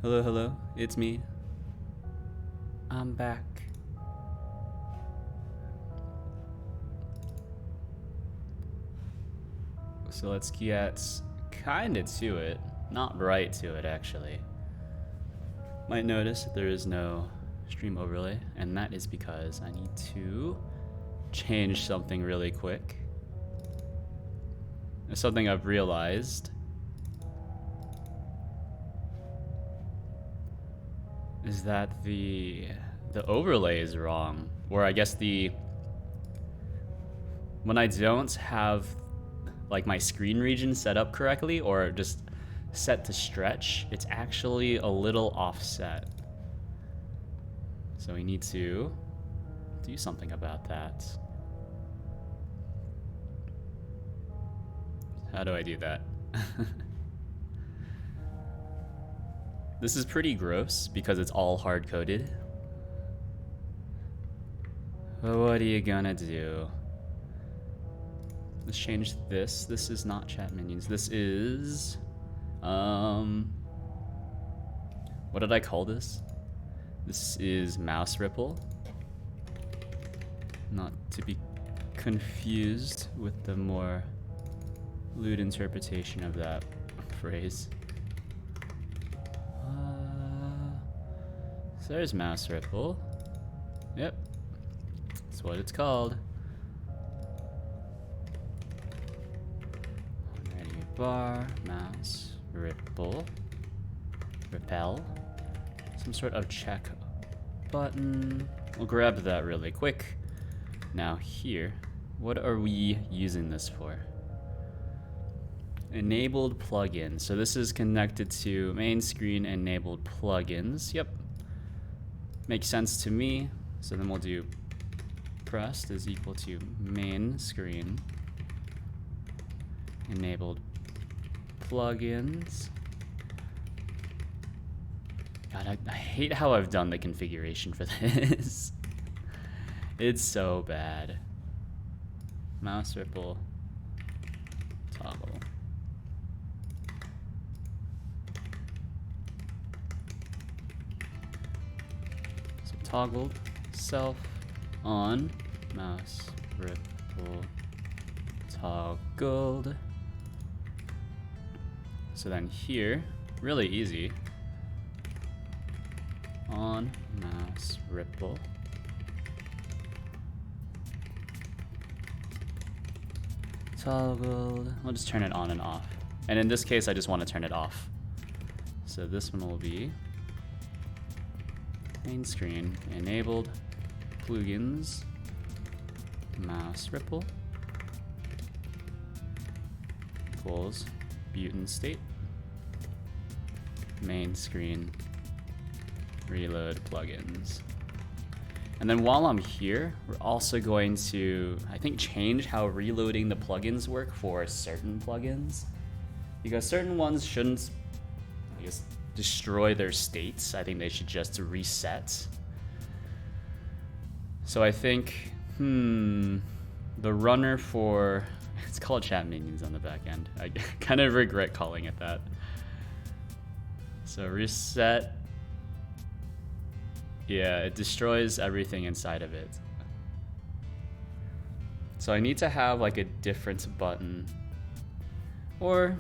Hello, hello, it's me. I'm back. So let's get kinda to it. Not right to it, actually. Might notice that there is no stream overlay, and that is because I need to change something really quick. It's something I've realized is that the overlay is wrong. Or I guess when I don't have like my screen region set up correctly or just set to stretch, it's actually a little offset. So we need to do something about that. How do I do that? This is pretty gross because it's all hard-coded. But what are you gonna do? Let's change this. This is not chat minions. This is... what did I call this? This is mouse ripple. Not to be confused with the more lewd interpretation of that phrase. So there's mouse ripple. Yep, that's what it's called. Ready bar, mouse, ripple, repel. Some sort of check button. We'll grab that really quick. Now here, what are we using this for? Enabled plugins. So this is connected to main screen enabled plugins. Yep. Makes sense to me. So then we'll do pressed is equal to main screen enabled plugins. God, I hate how I've done the configuration for this. It's so bad. Mouse ripple toggle. Toggled self on mouse ripple toggled. So then here, really easy, on mouse ripple toggled. We'll just turn it on and off, and in this case I just want to turn it off. So this one will be main screen enabled plugins mouse ripple equals button state main screen reload plugins. And then while I'm here, we're also going to, I think, change how reloading the plugins work for certain plugins, because certain ones shouldn't, I guess, destroy their states. I think they should just reset. So I think, the runner for, it's called chat minions on the back end. I kind of regret calling it that. So reset, yeah, it destroys everything inside of it. So I need to have like a different button, or,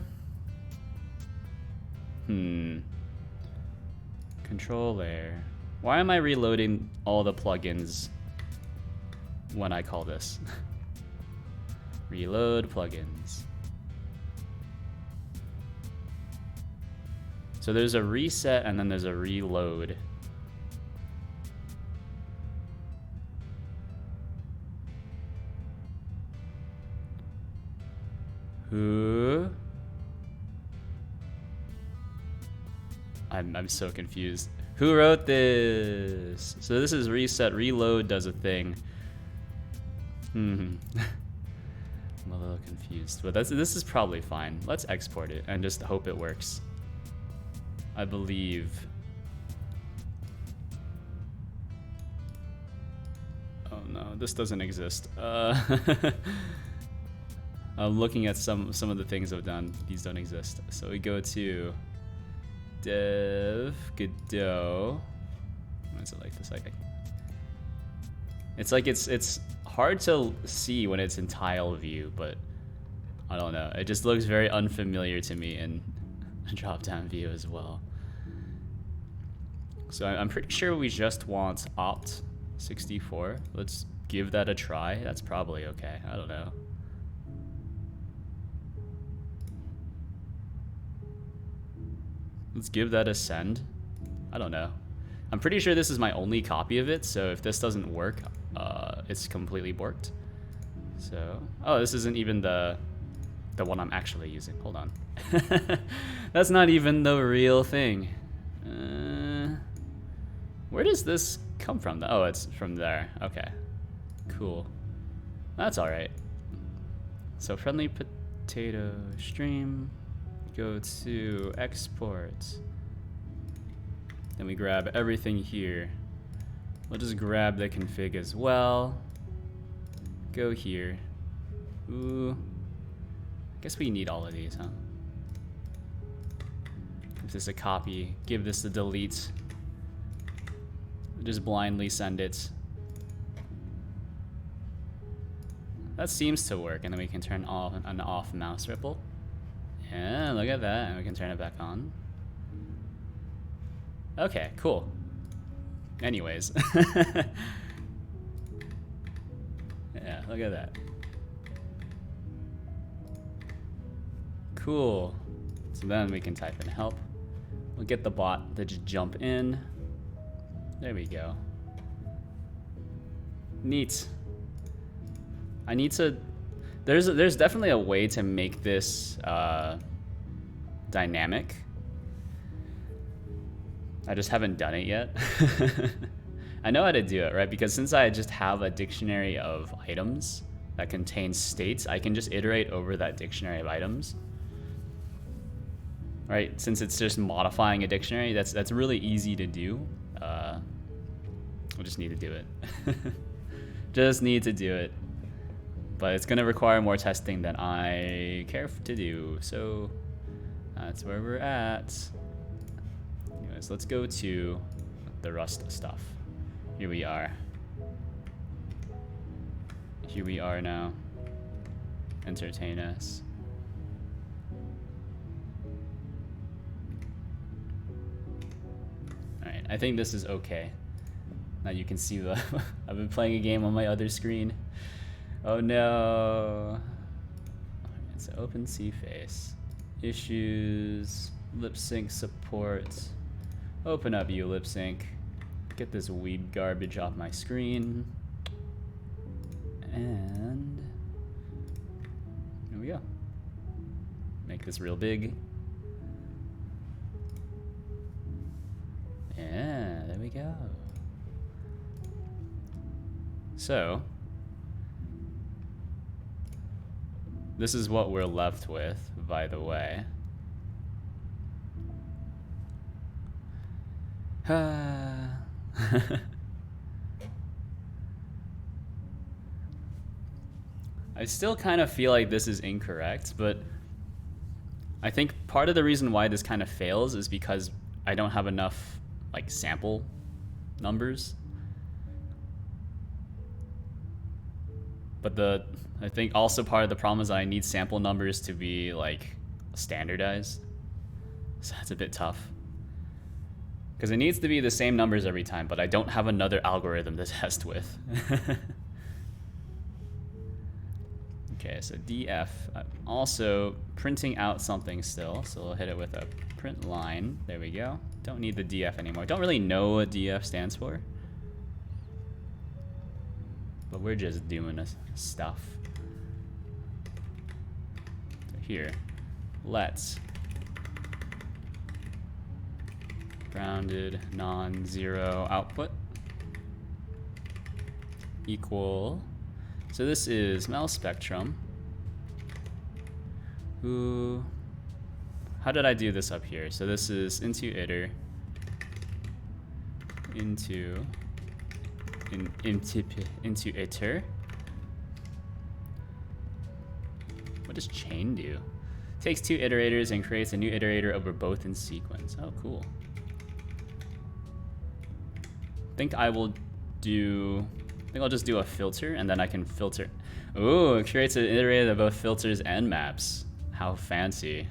control layer. Why am I reloading all the plugins when I call this? Reload plugins. So there's a reset and then there's a reload. Who? I'm so confused. Who wrote this? So this is reset, reload does a thing. I'm a little confused, but this is probably fine. Let's export it and just hope it works. I believe. Oh no, this doesn't exist. I'm looking at some of the things I've done. These don't exist. So we go to dev Godot. What is it like this? It's like it's hard to see when it's in tile view, but I don't know. It just looks very unfamiliar to me in a drop-down view as well. So I'm pretty sure we just want opt 64. Let's give that a try. That's probably okay. I don't know. Let's give that a send. I don't know. I'm pretty sure this is my only copy of it, so if this doesn't work, it's completely borked. So, oh, this isn't even the one I'm actually using. Hold on. That's not even the real thing. Where does this come from? Oh, it's from there. Okay, cool. That's all right. So friendly potato stream. Go to export. Then we grab everything here. We'll just grab the config as well. Go here. Ooh. I guess we need all of these, huh? Give this a copy. Give this a delete. Just blindly send it. That seems to work, and then we can turn off an off mouse ripple. Yeah, look at that, and we can turn it back on. Okay, cool. Anyways. Yeah, look at that. Cool. So then we can type in help. We'll get the bot to just jump in. There we go. Neat. I need to... There's definitely a way to make this dynamic. I just haven't done it yet. I know how to do it, right? Because since I just have a dictionary of items that contains states, I can just iterate over that dictionary of items. Right? Since it's just modifying a dictionary, that's really easy to do. We just need to do it. Just need to do it. But it's going to require more testing than I care to do. So that's where we're at. Anyways, let's go to the Rust stuff. Here we are. Here we are now. Entertain us. Alright, I think this is okay. Now you can see the... I've been playing a game on my other screen. Oh no. It's open CFace. Issues. Lip sync support. Open up you lip sync. Get this weeb garbage off my screen. And here we go. Make this real big. Yeah, there we go. So this is what we're left with, by the way. I still kind of feel like this is incorrect, but I think part of the reason why this kind of fails is because I don't have enough like sample numbers. But I think also part of the problem is that I need sample numbers to be like standardized. So that's a bit tough. Because it needs to be the same numbers every time, but I don't have another algorithm to test with. Okay, so df. I'm also printing out something still, so we'll hit it with a print line. There we go. Don't need the df anymore. Don't really know what df stands for. But we're just doing stuff. So here, let's grounded non-zero output equal. So this is Mel Spectrum. Who? How did I do this up here? So this is into iter into iter. What does chain do? Takes 2 iterators and creates a new iterator over both in sequence. Oh, cool. I think I'll just do a filter, and then I can filter. Ooh, it creates an iterator that both filters and maps. How fancy.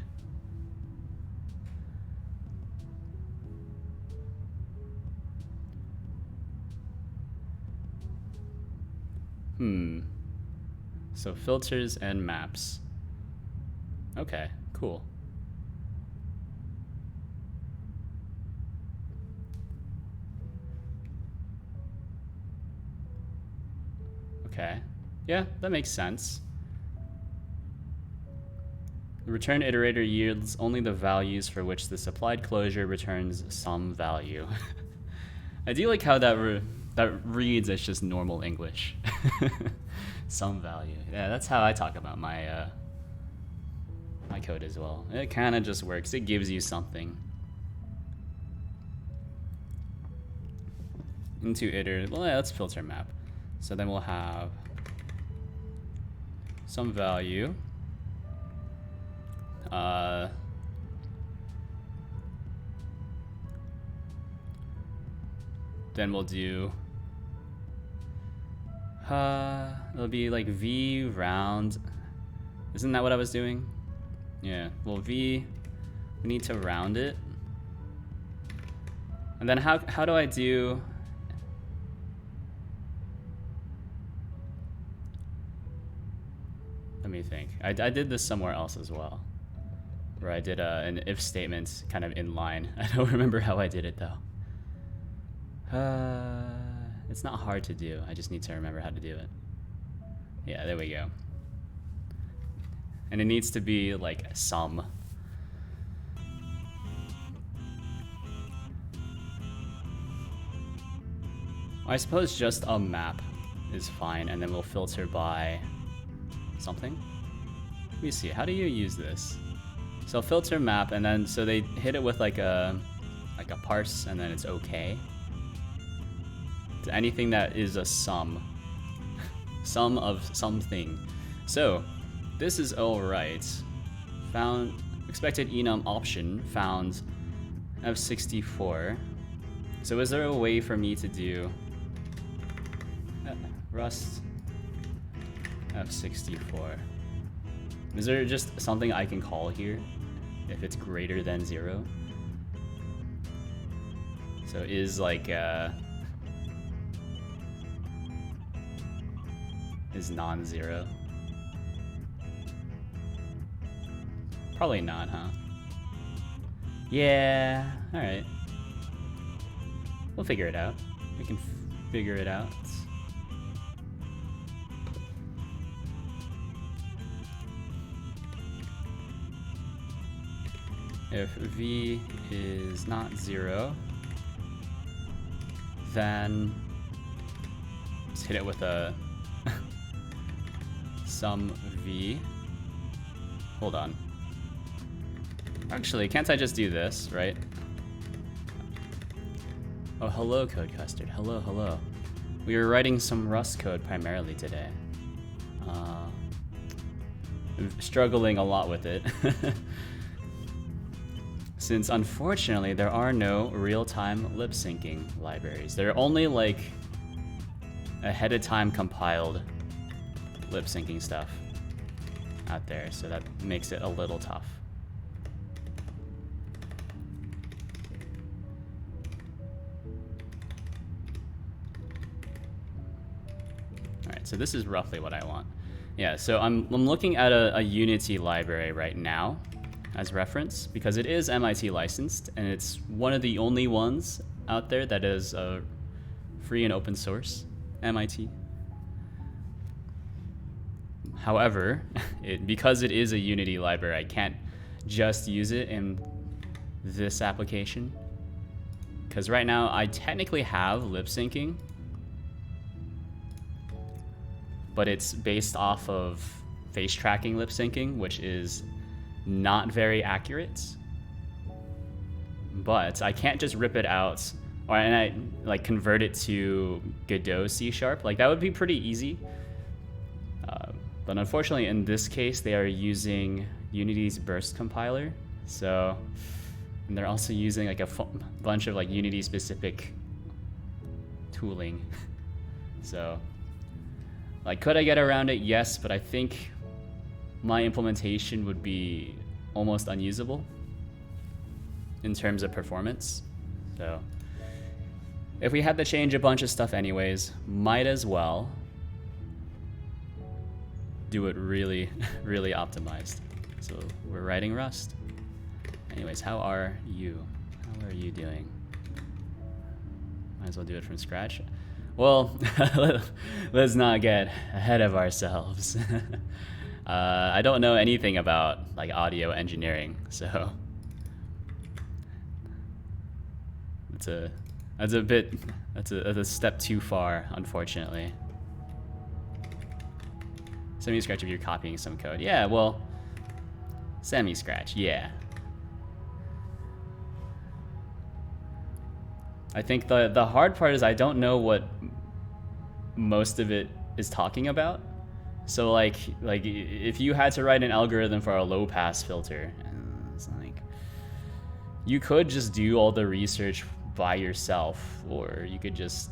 So filters and maps. Okay, cool. Okay. Yeah, that makes sense. The return iterator yields only the values for which the supplied closure returns some value. I do like how that reads as just normal English. Some value. Yeah, that's how I talk about my my code as well. It kind of just works. It gives you something. Into iter. Well, yeah, let's filter map. So then we'll have some value. Then we'll do it'll be like v round. Isn't that what I was doing? Yeah, well, v, we need to round it. And then how do I do? Let me think. I did this somewhere else as well, where I did an if statement kind of in line. I don't remember how I did it though. It's not hard to do. I just need to remember how to do it. Yeah, there we go. And it needs to be like sum. I suppose just a map is fine, and then we'll filter by something. Let me see. How do you use this? So filter map, and then so they hit it with like a parse, and then it's okay. To anything that is a sum. Sum of something. So this is all right. Found expected enum option found F64. So is there a way for me to do Rust F64? Is there just something I can call here if it's greater than 0? So is like is non-zero? Probably not, huh? Yeah, alright. We'll figure it out. We can figure it out. If v is not 0, then let's hit it with a sum v. Hold on. Actually, can't I just do this, right? Oh, hello, Code Custard. Hello, hello. We were writing some Rust code primarily today. I'm struggling a lot with it. Since unfortunately there are no real-time lip syncing libraries. There are only like ahead of time compiled lip syncing stuff out there, so that makes it a little tough. Alright, so this is roughly what I want. Yeah, so I'm looking at a Unity library right now as reference, because it is MIT licensed, and it's one of the only ones out there that is free and open source, MIT. However, because it is a Unity library, I can't just use it in this application. Because right now, I technically have lip syncing, but it's based off of face tracking lip syncing, which is not very accurate. But I can't just rip it out and I like convert it to Godot C#. Like that would be pretty easy. But unfortunately in this case they are using Unity's burst compiler. So, and they're also using like a bunch of like Unity specific tooling. So, like, could I get around it? Yes, but I think my implementation would be almost unusable in terms of performance. So, if we had to change a bunch of stuff anyways, might as well do it really, really optimized. So we're writing Rust. Anyways, how are you? How are you doing? Might as well do it from scratch. Well, let's not get ahead of ourselves. I don't know anything about like audio engineering, so that's a step too far, unfortunately. Semi-scratch if you're copying some code. Yeah, well, semi-scratch, yeah. I think the hard part is I don't know what most of it is talking about. So like if you had to write an algorithm for a low pass filter, it's like you could just do all the research by yourself, or you could just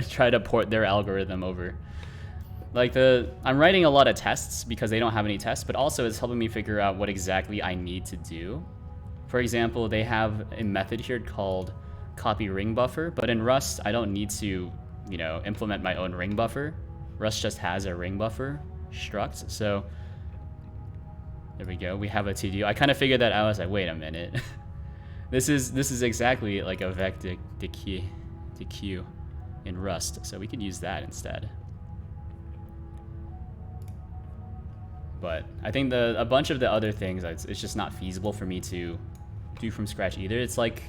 try to port their algorithm over. Like I'm writing a lot of tests because they don't have any tests, but also it's helping me figure out what exactly I need to do. For example, they have a method here called copy ring buffer, but in Rust, I don't need to, you know, implement my own ring buffer. Rust just has a ring buffer struct. So there we go. We have a to-do. I kind of figured that out. I was like, wait a minute. This is exactly like a vector dequeue in Rust, so we could use that instead. But I think a bunch of the other things, it's just not feasible for me to do from scratch either. It's like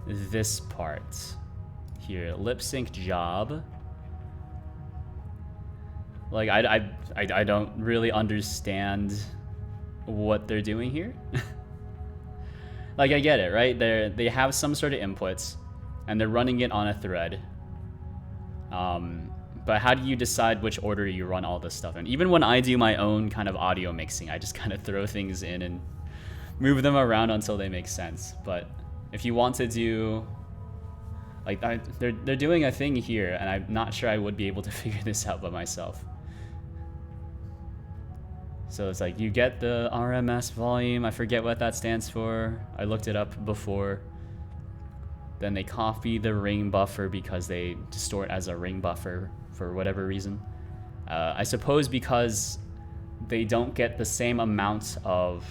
this part here, lip sync job. Like I don't really understand what they're doing here. Like, I get it, right? They have some sort of inputs, and they're running it on a thread. But how do you decide which order you run all this stuff in? Even when I do my own kind of audio mixing, I just kind of throw things in and move them around until they make sense. But if you want to do, like, they're doing a thing here, and I'm not sure I would be able to figure this out by myself. So it's like you get the RMS volume. I forget what that stands for. I looked it up before. Then they copy the ring buffer because they distort as a ring buffer for whatever reason. I suppose because they don't get the same amount of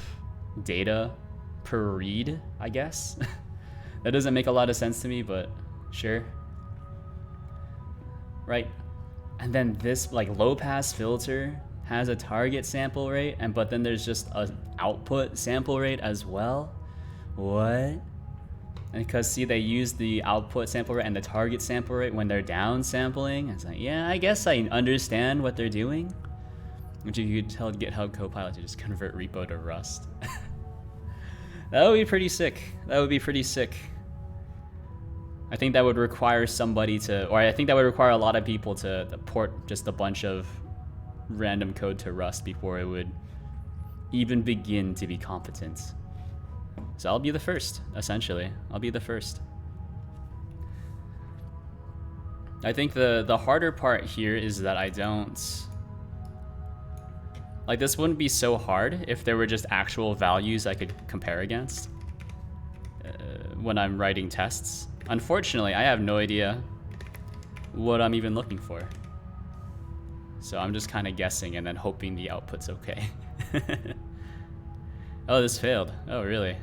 data per read, I guess. That doesn't make a lot of sense to me, but sure. Right. And then this like low pass filter has a target sample rate, but then there's just an output sample rate as well. What? And because see, they use the output sample rate and the target sample rate when they're down sampling. It's like, yeah, I guess I understand what they're doing. Which you could tell GitHub Copilot to just convert repo to Rust. That would be pretty sick. That would be pretty sick. I think that would require somebody to, or I think that would require a lot of people to port just a bunch of random code to Rust before it would even begin to be competent. So I'll be the first, essentially. I'll be the first. I think the harder part here is that I don't... Like, this wouldn't be so hard if there were just actual values I could compare against when I'm writing tests. Unfortunately, I have no idea what I'm even looking for. So I'm just kind of guessing and then hoping the output's okay. Oh, this failed. Oh, really?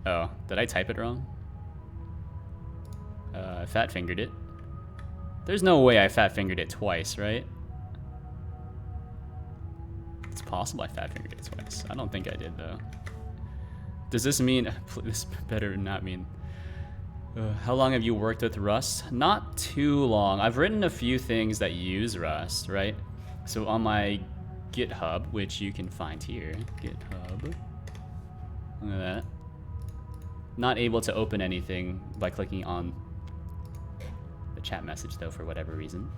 Oh, did I type it wrong? I fat-fingered it. There's no way I fat-fingered it twice, right? It's possible I fat-fingered it twice. I don't think I did, though. Does this mean... This better not mean... how long have you worked with Rust? Not too long. I've written a few things that use Rust, right? So on my GitHub, which you can find here, GitHub. Look at that. Not able to open anything by clicking on the chat message, though, for whatever reason.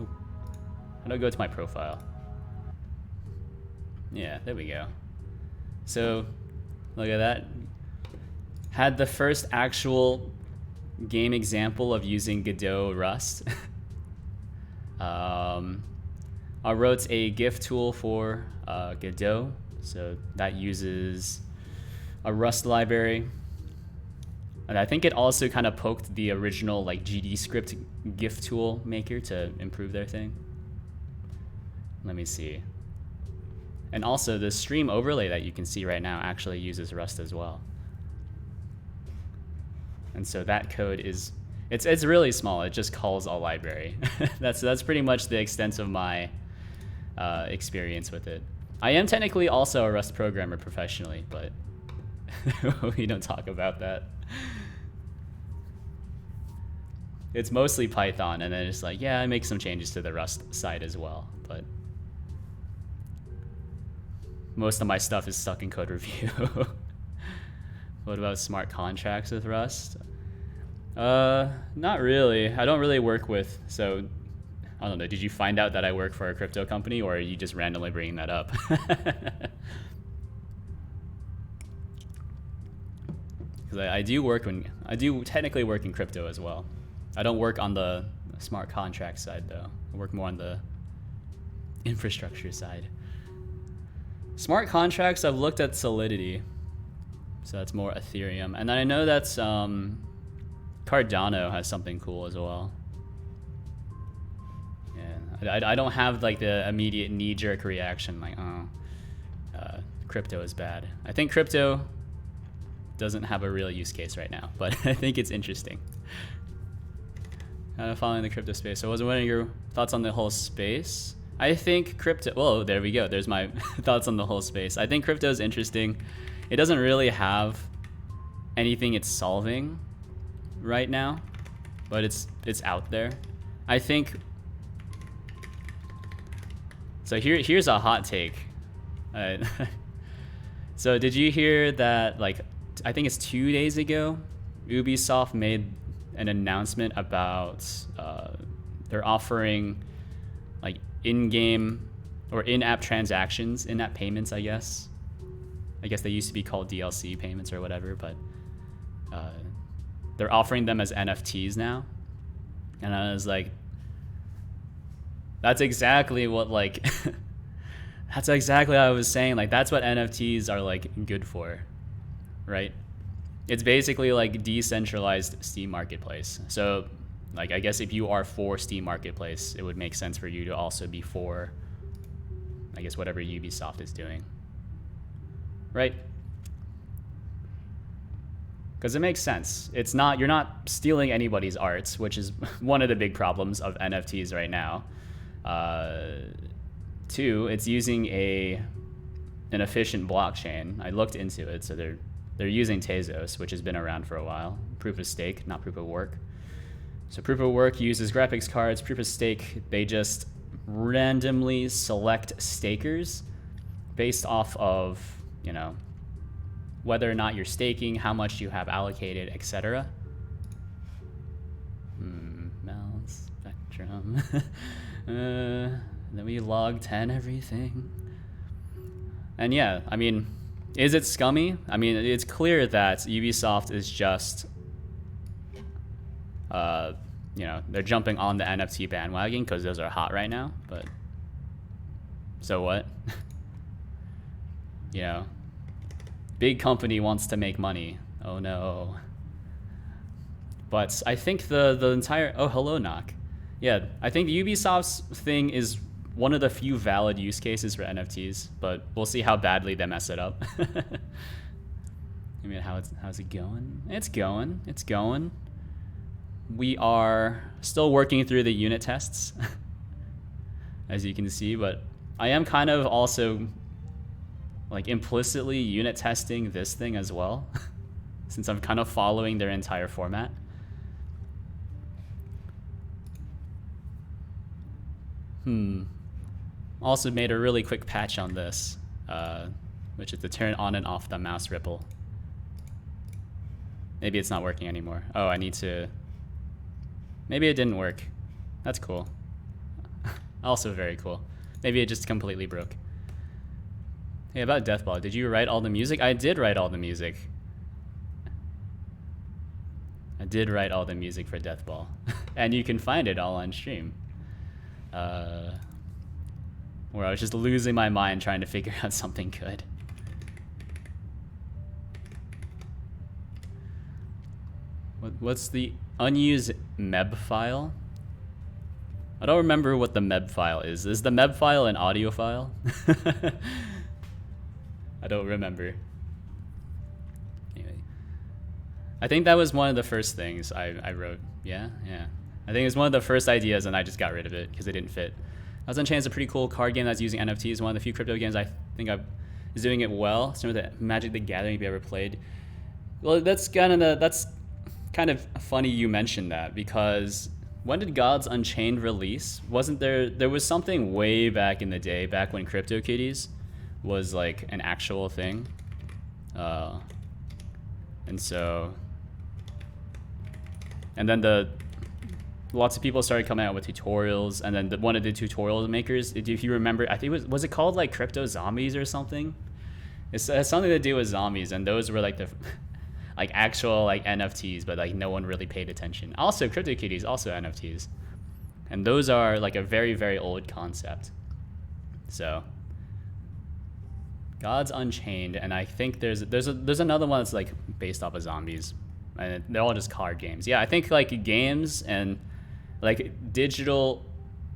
Oh. How do I go to my profile? Yeah, there we go. So, look at that. Had the first actual game example of using Godot Rust. I wrote a GIF tool for Godot, so that uses a Rust library. And I think it also kind of poked the original like GD script GIF tool maker to improve their thing. Let me see. And also the stream overlay that you can see right now actually uses Rust as well. And so that code is, it's really small. It just calls a library. That's pretty much the extent of my experience with it. I am technically also a Rust programmer professionally, but we don't talk about that. It's mostly Python, and then it's like, yeah, I make some changes to the Rust side as well, but most of my stuff is stuck in code review. What about smart contracts with Rust? Not really. I don't really work with, so I don't know. Did you find out that I work for a crypto company, or are you just randomly bringing that up? Because I do technically work in crypto as well. I don't work on the smart contract side though. I work more on the infrastructure side. Smart contracts, I've looked at Solidity, so that's more Ethereum, and then I know that's Cardano has something cool as well. Yeah, I don't have like the immediate knee-jerk reaction like, oh, crypto is bad. I think crypto doesn't have a real use case right now, but I think it's interesting. Following the crypto space. So I was wondering your thoughts on the whole space. I think crypto, well, there we go. There's my thoughts on the whole space. I think crypto is interesting. It doesn't really have anything it's solving right now, but it's out there. I think, so here's a hot take. So did you hear that, like, I think it's 2 days ago, Ubisoft made an announcement about they're offering like in-game or in-app transactions, in-app payments, I guess. I guess they used to be called DLC payments or whatever, but they're offering them as NFTs now. And I was like, that's exactly what like, that's exactly what I was saying. Like, that's what NFTs are like good for, right? It's basically like decentralized Steam Marketplace. So like, I guess if you are for Steam Marketplace, it would make sense for you to also be for, I guess, whatever Ubisoft is doing, right? Because it makes sense. It's not, you're not stealing anybody's arts, which is one of the big problems of NFTs right now. 2, it's using an efficient blockchain. I looked into it, so they're using Tezos, which has been around for a while. Proof of stake, not proof of work. So proof of work uses graphics cards. Proof of stake, they just randomly select stakers based off of, you know, whether or not you're staking, how much you have allocated, etc. Mouse, spectrum. Then we log 10 everything. And yeah, I mean, is it scummy? I mean, it's clear that Ubisoft is just, you know, they're jumping on the NFT bandwagon because those are hot right now, but so what? You know, big company wants to make money. Oh no. But I think the entire, oh, hello, Knock. Yeah, I think Ubisoft's thing is one of the few valid use cases for NFTs, but we'll see how badly they mess it up. I mean, how's it going? It's going. We are still working through the unit tests, as you can see, but I am kind of also like implicitly unit testing this thing as well, since I'm kind of following their entire format. Also made a really quick patch on this, which is to turn on and off the mouse ripple. Maybe it's not working anymore. Oh, I need to... Maybe it didn't work. That's cool. Also very cool. Maybe it just completely broke. Hey, about Deathball, did you write all the music? I did write all the music. I did write all the music for Deathball. And you can find it all on stream. Where I was just losing my mind trying to figure out something good. What's the unused MEB file? I don't remember what the MEB file is. Is the MEB file an audio file? I don't remember. Anyway. I think that was one of the first things I wrote. Yeah. I think it was one of the first ideas and I just got rid of it because it didn't fit. House Unchained is a pretty cool card game that's using NFTs. One of the few crypto games I think is doing it well. Some of the Magic the Gathering if you ever played. Well, that's kind of funny you mentioned that because when did Gods Unchained release? Wasn't there was something way back in the day, back when CryptoKitties was like an actual thing. And then lots of people started coming out with tutorials, and then one of the tutorial makers, if you remember, I think was it called like Crypto Zombies or something? It has something to do with zombies, and those were like the like actual like NFTs, but like no one really paid attention. Also, CryptoKitties also NFTs, and those are like a very, very old concept. So Gods Unchained, and I think there's another one that's like based off of zombies, and they're all just card games. Yeah, I think like games and like digital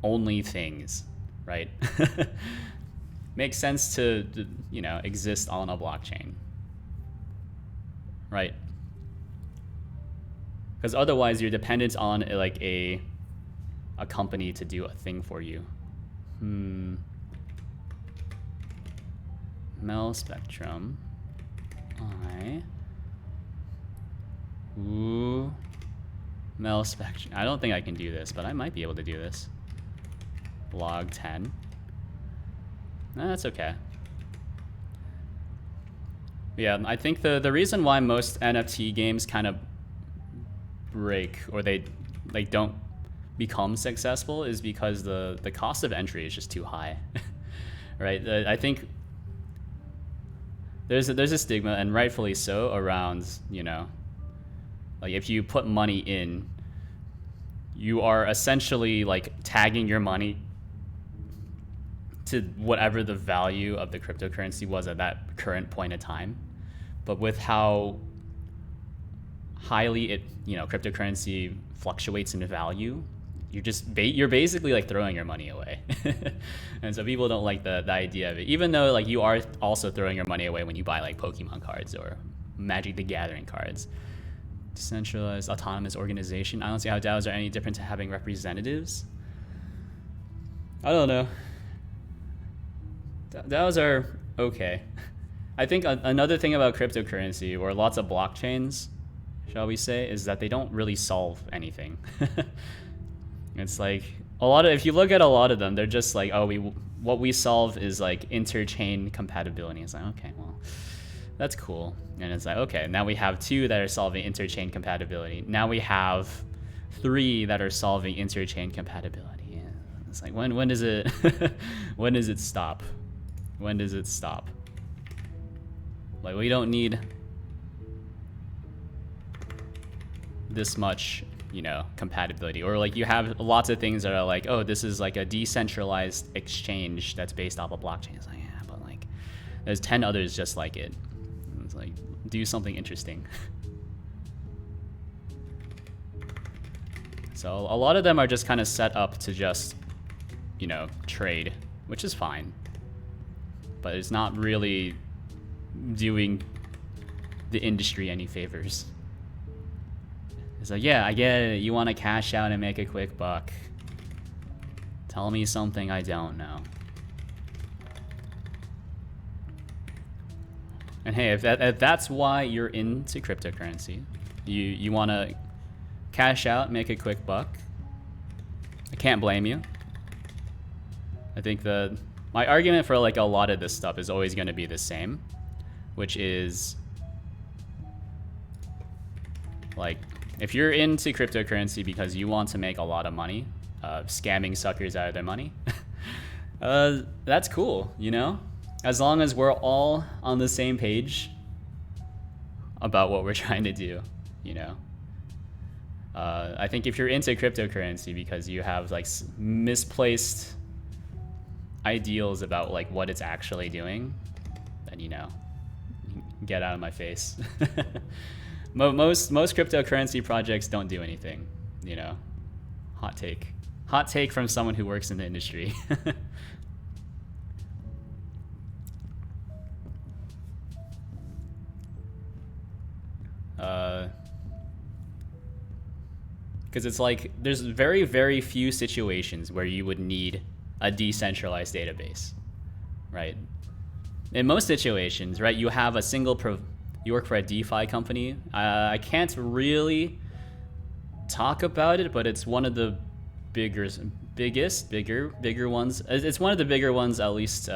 only things, right? Makes sense to exist on a blockchain, right? Because otherwise you're dependent on like a company to do a thing for you. Mel Spectrum. Mel Spectrum. I don't think I can do this, but I might be able to do this. Log 10. Nah, that's okay. Yeah, I think the reason why most NFT games kind of break or they like don't become successful is because the cost of entry is just too high. Right? I think there's a stigma, and rightfully so, around, like if you put money in, you are essentially like tagging your money to whatever the value of the cryptocurrency was at that current point in time. But with how highly cryptocurrency fluctuates in value, you're basically like throwing your money away. And so people don't like the idea of it, even though like you are also throwing your money away when you buy like Pokemon cards or Magic the Gathering cards. Decentralized autonomous organization. I don't see how DAOs are any different to having representatives. I don't know. DAOs are okay. I think another thing about cryptocurrency, or lots of blockchains, shall we say, is that they don't really solve anything. It's like if you look at a lot of them, they're just like, what we solve is like interchain compatibility. It's like, okay, well, that's cool. And it's like, okay, now we have 2 that are solving interchain compatibility. Now we have 3 that are solving interchain compatibility. Yeah. It's like, when does it when does it stop? When does it stop? Like, we don't need this much compatibility, or like you have lots of things that are like, oh, this is like a decentralized exchange that's based off a blockchain. It's like, yeah, but like there's 10 others just like it. And it's like, do something interesting. So a lot of them are just kind of set up to just trade, which is fine, but it's not really doing the industry any favors. It's like, yeah, I get it. You want to cash out and make a quick buck. Tell me something I don't know. And hey, if that's why you're into cryptocurrency, you want to cash out, make a quick buck, I can't blame you. I think my argument for like a lot of this stuff is always going to be the same, which is like, if you're into cryptocurrency because you want to make a lot of money, scamming suckers out of their money, that's cool, as long as we're all on the same page about what we're trying to do, you know. I think if you're into cryptocurrency because you have like misplaced ideals about like what it's actually doing, then, you know, get out of my face. Most cryptocurrency projects don't do anything, you know. Hot take from someone who works in the industry. Because it's like there's very, very few situations where you would need a decentralized database, right? In most situations, right, you have a single you work for a DeFi company. I can't really talk about it, but it's one of the bigger ones. It's one of the bigger ones, at least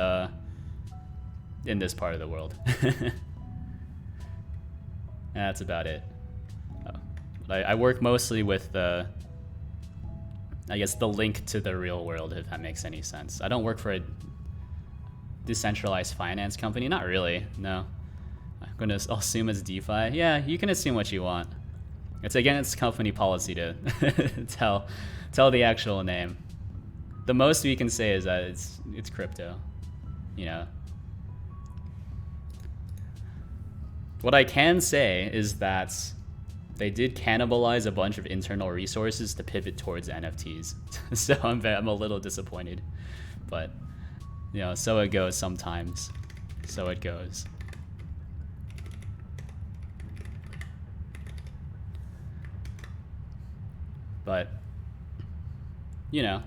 in this part of the world. And that's about it. I work mostly with the, I guess, the link to the real world, if that makes any sense. I don't work for a decentralized finance company. Not really, no. I'll assume it's DeFi. Yeah, you can assume what you want. It's against company policy to tell the actual name. The most we can say is that it's crypto, you know. What I can say is that they did cannibalize a bunch of internal resources to pivot towards NFTs. So I'm a little disappointed, but you know, so it goes sometimes. So it goes. But you know,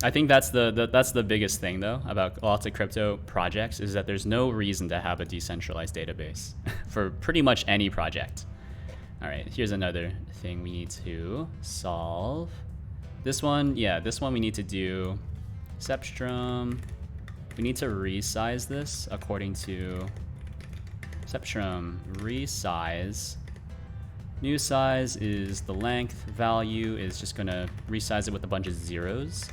I think that's the biggest thing though about lots of crypto projects is that there's no reason to have a decentralized database for pretty much any project. All right, here's another thing we need to solve. This one we need to do Cepstrum. We need to resize this according to Cepstrum resize. New size is the length, value is just gonna resize it with a bunch of zeros.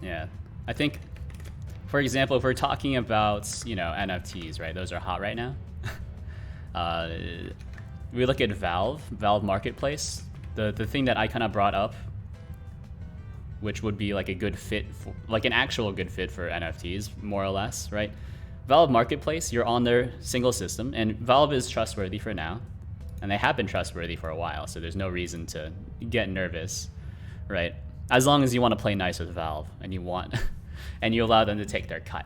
Yeah, I think, for example, if we're talking about, you know, NFTs, right? Those are hot right now. We look at Valve Marketplace. The thing that I kind of brought up, which would be like a good fit, like an actual good fit for NFTs, more or less, right? Valve Marketplace, you're on their single system, and Valve is trustworthy for now, and they have been trustworthy for a while, so there's no reason to get nervous, right? As long as you want to play nice with Valve and you want, and you allow them to take their cut.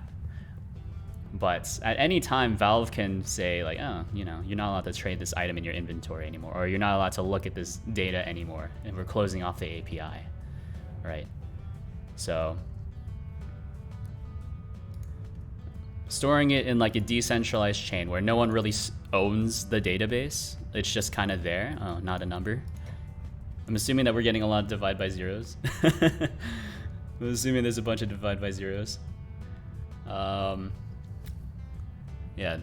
But at any time, Valve can say like, oh, you know, you're not allowed to trade this item in your inventory anymore, or you're not allowed to look at this data anymore, and we're closing off the API, right? So storing it in like a decentralized chain where no one really owns the database, it's just kind of there. Oh, not a number. I'm assuming that we're getting a lot of divide by zeros. I'm assuming there's a bunch of divide by zeros. Yeah.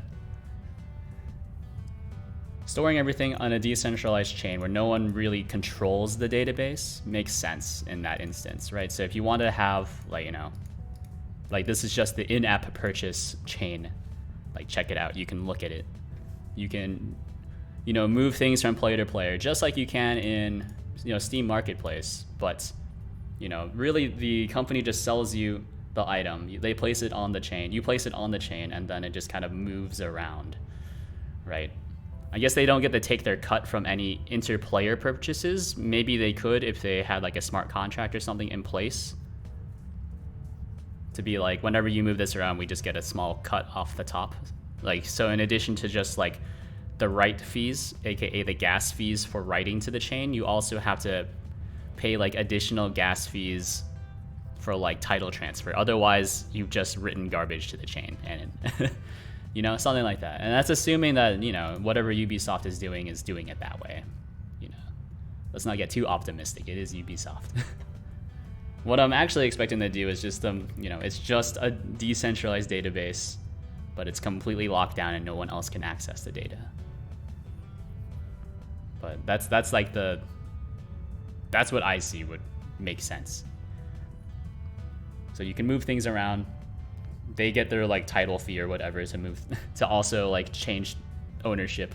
Storing everything on a decentralized chain where no one really controls the database makes sense in that instance, right? So if you want to have, like, you know, like this is just the in-app purchase chain, like check it out, you can look at it. You can, you know, move things from player to player just like you can in, you know, Steam Marketplace, but you know, really the company just sells you the item. They place it on the chain, you place it on the chain, and then it just kind of moves around, right? I guess they don't get to take their cut from any inter-player purchases. Maybe they could if they had like a smart contract or something in place to be like, whenever you move this around, we just get a small cut off the top. Like, so in addition to just like the write fees, aka the gas fees for writing to the chain, you also have to pay like additional gas fees for like title transfer. Otherwise, you've just written garbage to the chain, and you know, something like that. And that's assuming that, you know, whatever Ubisoft is doing it that way. You know, let's not get too optimistic. It is Ubisoft. What I'm actually expecting to do is just you know, it's just a decentralized database, but it's completely locked down and no one else can access the data. But that's like that's what I see would make sense. So you can move things around. They get their like title fee or whatever to move to also like change ownership.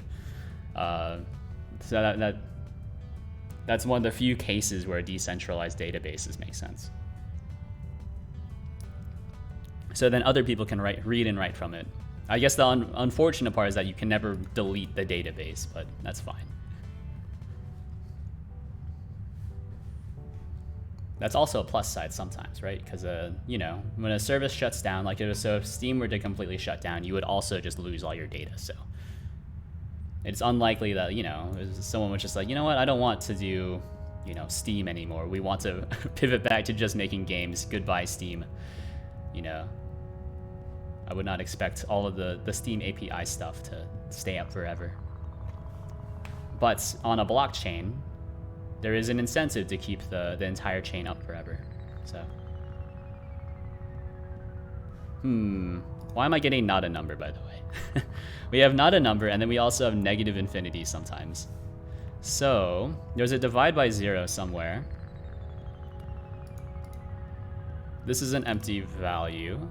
So that's one of the few cases where decentralized databases make sense. So then other people can read and write from it. I guess the unfortunate part is that you can never delete the database, but that's fine. That's also a plus side sometimes, right? Because, you know, when a service shuts down, like if Steam were to completely shut down, you would also just lose all your data. So it's unlikely that, you know, someone was just like, you know what, I don't want to do, you know, Steam anymore. We want to pivot back to just making games. Goodbye, Steam. You know, I would not expect all of the Steam API stuff to stay up forever. But on a blockchain, there is an incentive to keep the entire chain up forever. So, why am I getting not a number, by the way? We have not a number, and then we also have negative infinity sometimes. So there's a divide by 0 somewhere. This is an empty value.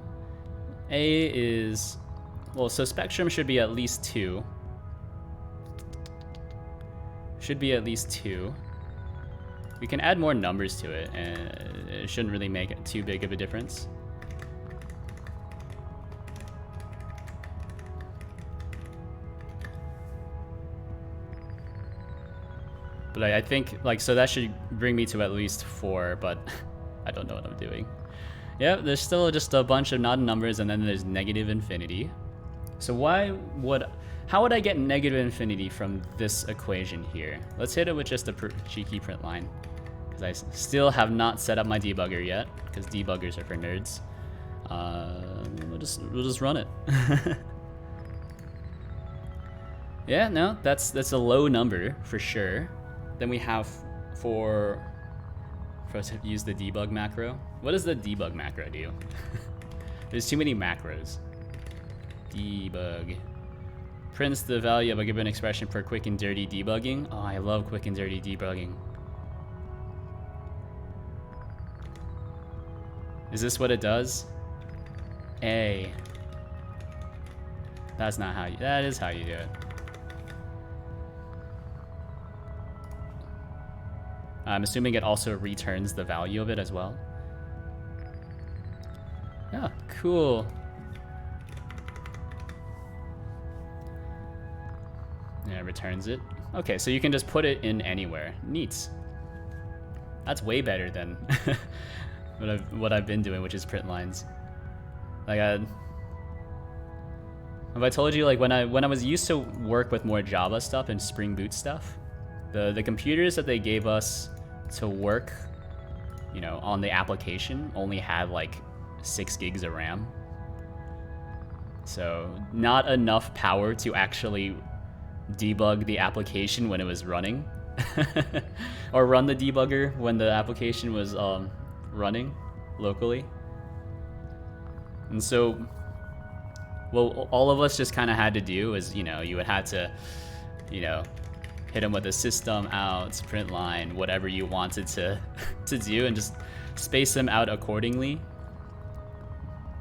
A is, well, so spectrum should be at least 2. Should be at least 2. We can add more numbers to it, and it shouldn't really make it too big of a difference. But I think, like, so that should bring me to at least 4, but I don't know what I'm doing. Yeah, there's still just a bunch of not numbers, and then there's negative infinity. So how would I get negative infinity from this equation here? Let's hit it with just a cheeky print line, because I still have not set up my debugger yet, because debuggers are for nerds. We'll just run it. Yeah, no, that's a low number for sure. Then we have for us to use the debug macro. What does the debug macro do? There's too many macros. Debug prints the value of a given expression for quick and dirty debugging. Oh, I love quick and dirty debugging. Is this what it does? A. That's not how you, that is how you do it. I'm assuming it also returns the value of it as well. Yeah, cool. Yeah, it returns it. Okay, so you can just put it in anywhere. Neat. That's way better than what I've been doing, which is print lines. Like, have I told you, like, when I was used to work with more Java stuff and Spring Boot stuff, the computers that they gave us to work, you know, on the application only had like 6 gigs of RAM. So not enough power to actually debug the application when it was running. Or run the debugger when the application was running locally. And so what all of us just kind of had to do is, you know, you would have to, you know, hit them with a system out, print line, whatever you wanted to do, and just space them out accordingly.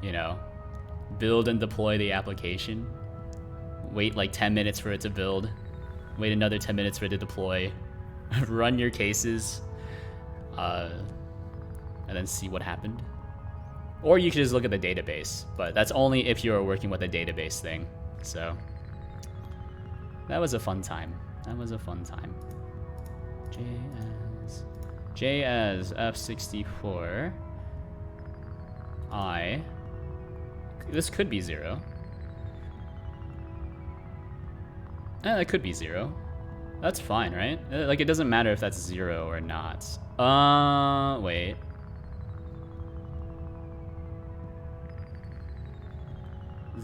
You know, build and deploy the application. Wait like 10 minutes for it to build. Wait another 10 minutes for it to deploy. Run your cases. And then see what happened. Or you could just look at the database, but that's only if you're working with a database thing. So that was a fun time. That was a fun time. JS F64 this could be 0. That could be 0. That's fine, right? Like, it doesn't matter if that's 0 or not. Wait.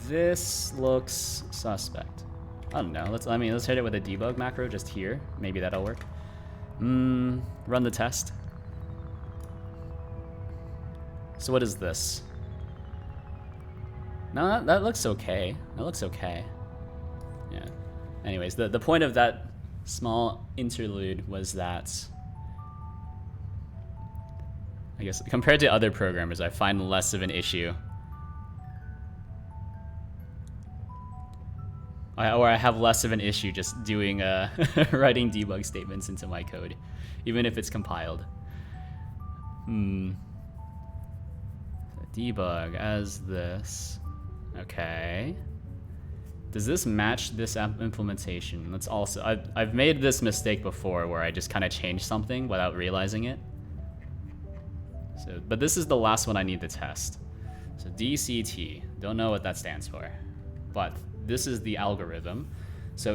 This looks suspect. I don't know. Let's hit it with a debug macro just here. Maybe that'll work. Run the test. So what is this? No, that looks okay. That looks okay. Yeah. Anyways, the point of that small interlude was that, like, guess compared to other programmers, I find less of an issue. Or I have less of an issue just doing writing debug statements into my code, even if it's compiled. Debug as this. Okay. Does this match this implementation? Let's also, I've made this mistake before where I just kind of changed something without realizing it. So, but this is the last one I need to test. So DCT, don't know what that stands for, but this is the algorithm. So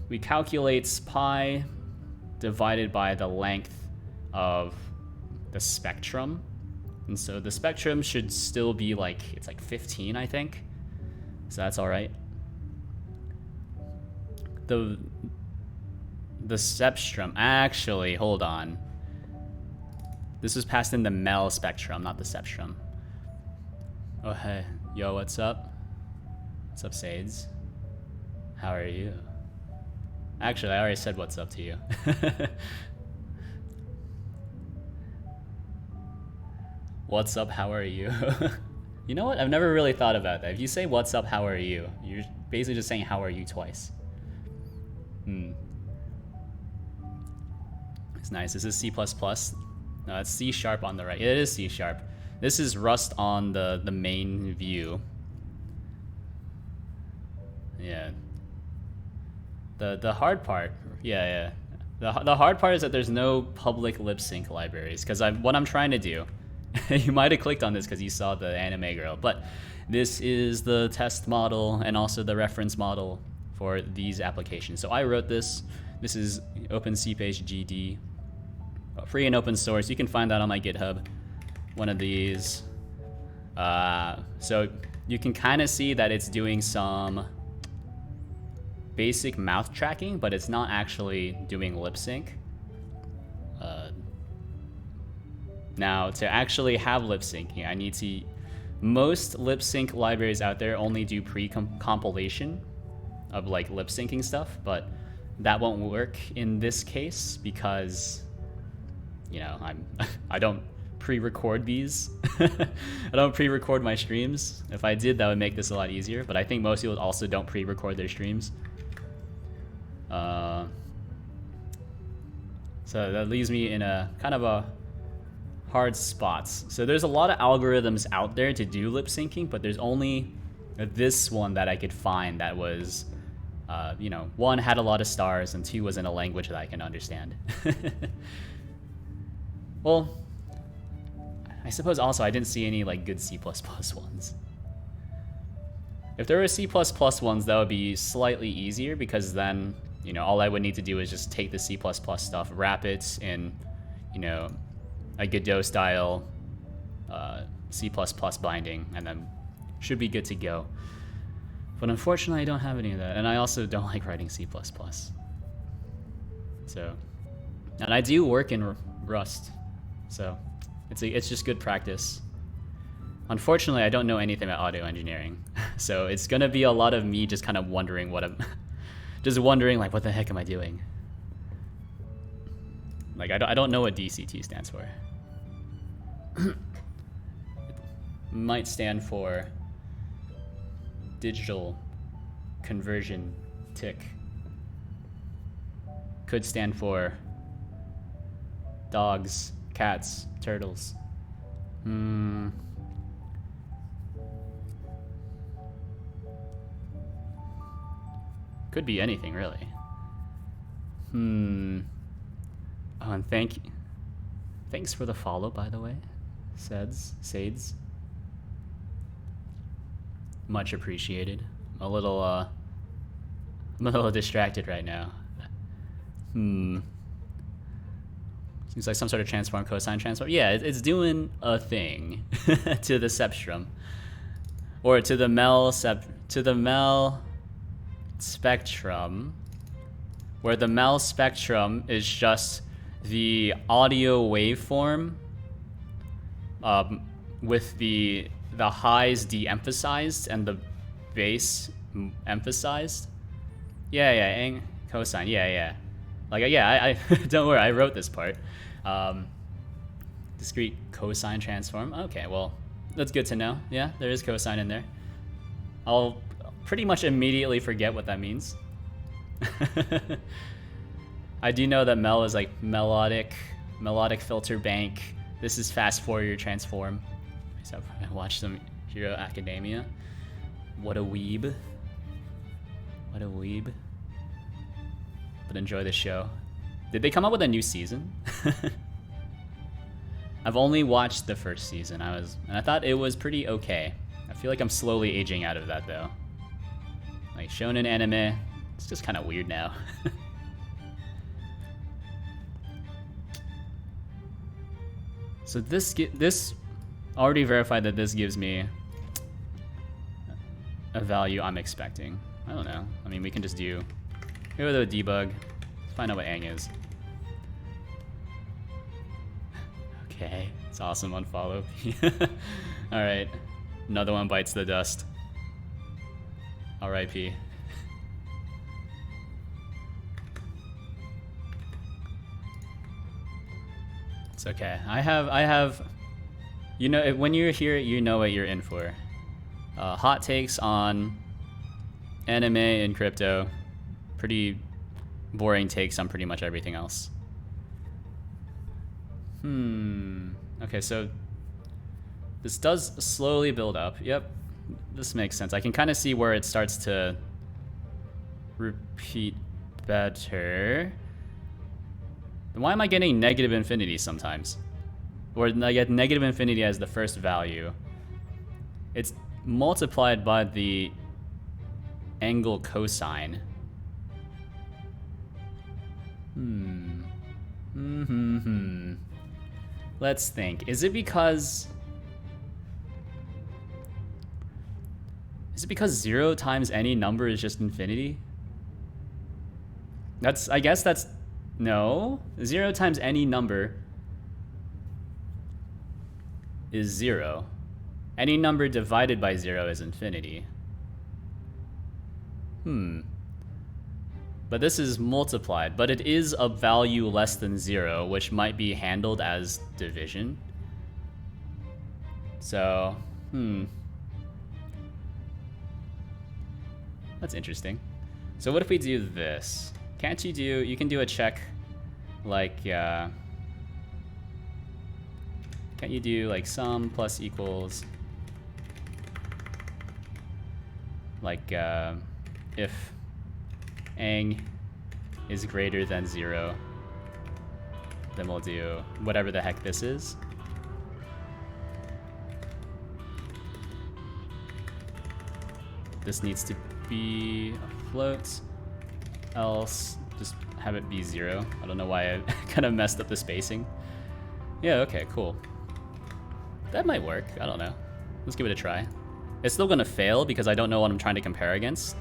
we calculate pi divided by the length of the spectrum. And so the spectrum should still be like, it's like 15, I think. So that's all right. The spectrum, actually, hold on. This was passed in the Mel spectrum, not the spectrum. Oh, hey. Yo, what's up? What's up, Sades? How are you? Actually, I already said what's up to you. What's up, how are you? You know what? I've never really thought about that. If you say what's up, how are you? You're basically just saying how are you twice. It's nice. This is C++. No, it's C# on the right. It is C#. This is Rust on the main view. Yeah. The hard part, yeah. The hard part is that there's no public lip sync libraries, because what I'm trying to do, you might have clicked on this because you saw the anime girl, but this is the test model and also the reference model for these applications. So I wrote this. This is OpenCPage GD, free and open source. You can find that on my GitHub. One of these. So you can kind of see that it's doing some basic mouth tracking, but it's not actually doing lip sync. Now, to actually have lip syncing, I need to. Most lip sync libraries out there only do pre-compilation of like lip syncing stuff, but that won't work in this case because, you know, I don't pre-record these. I don't pre-record my streams. If I did, that would make this a lot easier, but I think most people also don't pre-record their streams. So that leaves me in a kind of a hard spots. So there's a lot of algorithms out there to do lip syncing, but there's only this one that I could find that was, you know, one, had a lot of stars, and two, was in a language that I can understand. Well, I suppose also I didn't see any like good C++ ones. If there were C++ ones, that would be slightly easier, because then, you know, all I would need to do is just take the C++ stuff, wrap it in, you know, a Godot style C++ binding, and then should be good to go. But unfortunately, I don't have any of that, and I also don't like writing C++. So, and I do work in Rust, so it's just good practice. Unfortunately, I don't know anything about audio engineering, so it's gonna be a lot of me just kind of wondering just wondering like, what the heck am I doing? Like, I don't know what DCT stands for. It might stand for digital conversion tick. Could stand for dogs, cats, turtles. Could be anything, really. Oh, and thanks for the follow, by the way, Sades. Much appreciated. I'm a little distracted right now. Seems like some sort of transform, cosine transform. Yeah, it's doing a thing to the spectrum, or to the Mel spectrum, where the Mel spectrum is just the audio waveform with the highs de-emphasized and the bass emphasized. Yeah, cosine. Yeah. Like, yeah, I don't worry, I wrote this part. Discrete cosine transform. Okay, well, that's good to know. Yeah, there is cosine in there. I'll pretty much immediately forget what that means. I do know that Mel is like melodic filter bank. This is fast Fourier transform. So I watched some Hero Academia. What a weeb. What a weeb. But enjoy the show. Did they come up with a new season? I've only watched the first season. And I thought it was pretty okay. I feel like I'm slowly aging out of that though. Like shonen anime, it's just kind of weird now. So this already verified that this gives me a value I'm expecting. I don't know. I mean, we can just do here with a debug. Let's find out what Aang is. Okay, it's awesome. Unfollow. All right, another one bites the dust. R.I.P. It's okay. I have, you know, when you hear it, you know what you're in for. Hot takes on anime and crypto. Pretty boring takes on pretty much everything else. Okay, so this does slowly build up. Yep, this makes sense. I can kind of see where it starts to repeat better. Why am I getting negative infinity sometimes? Or I get negative infinity as the first value. It's multiplied by the angle cosine. Let's think. Is it because 0 times any number is just infinity? I guess that's no. 0 times any number is 0. Any number divided by 0 is infinity. But this is multiplied, but it is a value less than 0, which might be handled as division. So, that's interesting. So what if we do this? Can't you can do a check like, can't you do like sum plus equals, like if Aang is greater than 0, then we'll do whatever the heck this is. This needs to be a float, else just have it be 0. I don't know why I kind of messed up the spacing. Yeah, okay, cool. That might work, I don't know. Let's give it a try. It's still gonna fail because I don't know what I'm trying to compare against.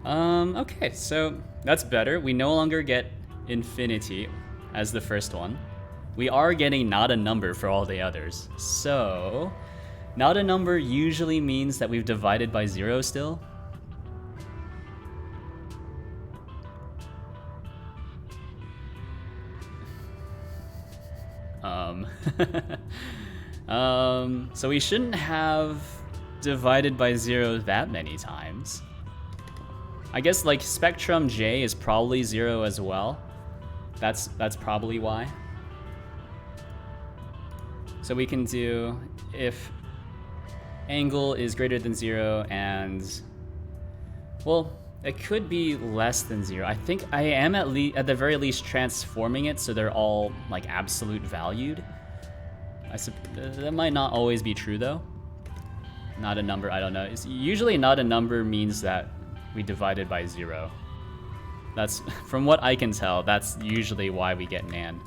Okay, so that's better. We no longer get infinity as the first one. We are getting not a number for all the others. So, not a number usually means that we've divided by 0 still. So we shouldn't have divided by 0 that many times. I guess like spectrum J is probably 0 as well. That's probably why. So we can do if angle is greater than 0 and, well, it could be less than 0. I think I am at the very least transforming it so they're all like absolute valued. That might not always be true though. Not a number, I don't know. It's usually not a number means that we divided by 0. That's, from what I can tell, that's usually why we get nan.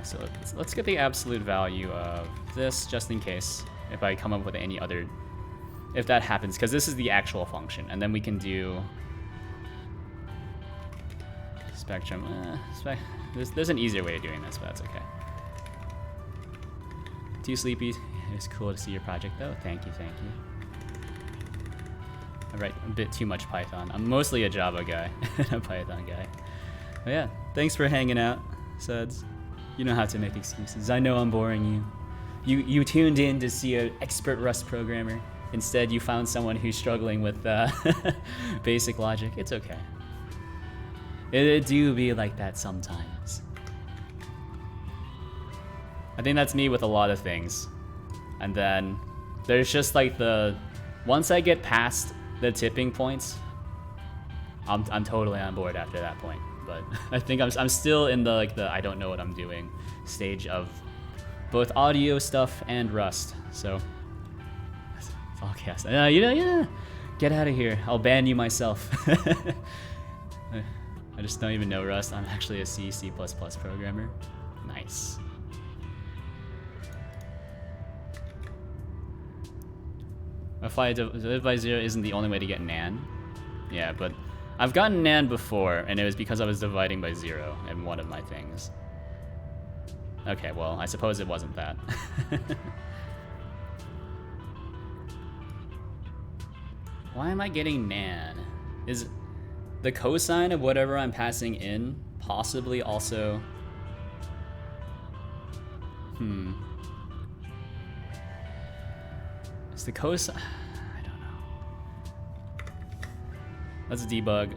So let's get the absolute value of this just in case if I come up with any other, if that happens, because this is the actual function, and then we can do spectrum. There's an easier way of doing this, but that's okay. Too sleepy. It's cool to see your project though. Thank you. I write a bit too much Python. I'm mostly a Java guy, a Python guy. But yeah, thanks for hanging out. Suds. You don't have to make excuses. I know I'm boring you. You tuned in to see an expert Rust programmer. Instead, you found someone who's struggling with basic logic. It's okay. It do be like that sometimes. I think that's me with a lot of things. And then there's just like once I get past the tipping points, I'm totally on board after that point. But I think I'm still in the I don't know what I'm doing stage of both audio stuff and Rust. So podcast. Yeah. Get out of here. I'll ban you myself. I just don't even know Rust. I'm actually a C++ programmer. Nice. If I divide by 0 isn't the only way to get NaN. Yeah, but I've gotten NaN before, and it was because I was dividing by 0 in one of my things. Okay, well, I suppose it wasn't that. Why am I getting NaN? Is the cosine of whatever I'm passing in possibly also... Is the cosine... I don't know. Let's debug.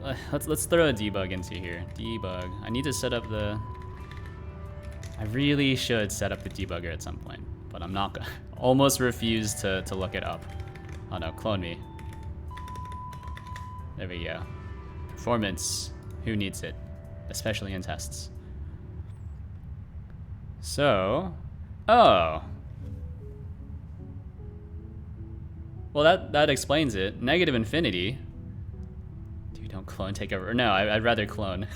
Let's throw a debug into here. Debug. I need to set up the... I really should set up the debugger at some point, but I'm not gonna... Almost refuse to look it up. Oh no, clone me. There we go. Performance. Who needs it? Especially in tests. So... Oh! Well, that explains it. Negative infinity. Dude, don't clone, take over. No, I'd rather clone.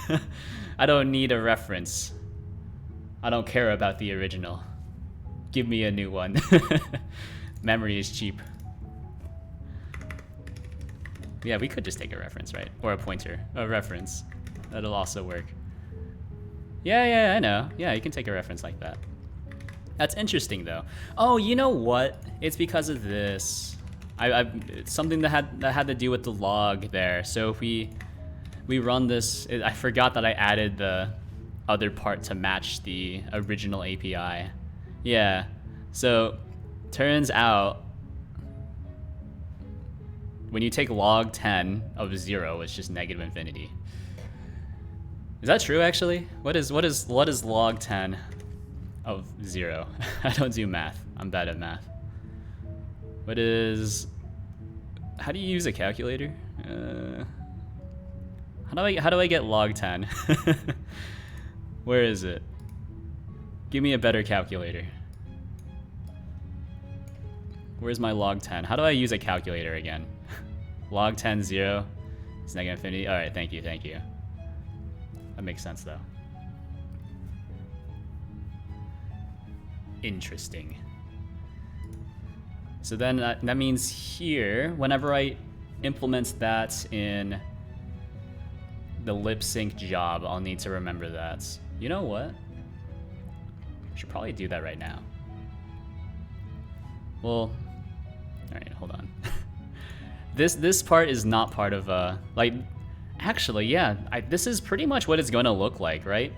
I don't need a reference. I don't care about the original. Give me a new one. Memory is cheap. Yeah, we could just take a reference, right? Or a pointer. A reference. That'll also work. Yeah, I know. Yeah, you can take a reference like that. That's interesting, though. Oh, you know what? It's because of this. It's something that had to do with the log there. So if we run this, I forgot that I added the other part to match the original API. Yeah. So turns out when you take log 10 of 0, it's just negative infinity. Is that true, actually? What is log 10 of 0? I don't do math. I'm bad at math. What is... How do you use a calculator? How do I get log 10? Where is it? Give me a better calculator. Where's my log 10? How do I use a calculator again? Log 10, 0. It's negative infinity. All right, thank you. That makes sense, though. Interesting. So then that means here, whenever I implement that in the lip sync job, I'll need to remember that. You know what? I should probably do that right now. Well, all right, hold on. This part is not part of like, actually, yeah, this is pretty much what it's gonna look like, right?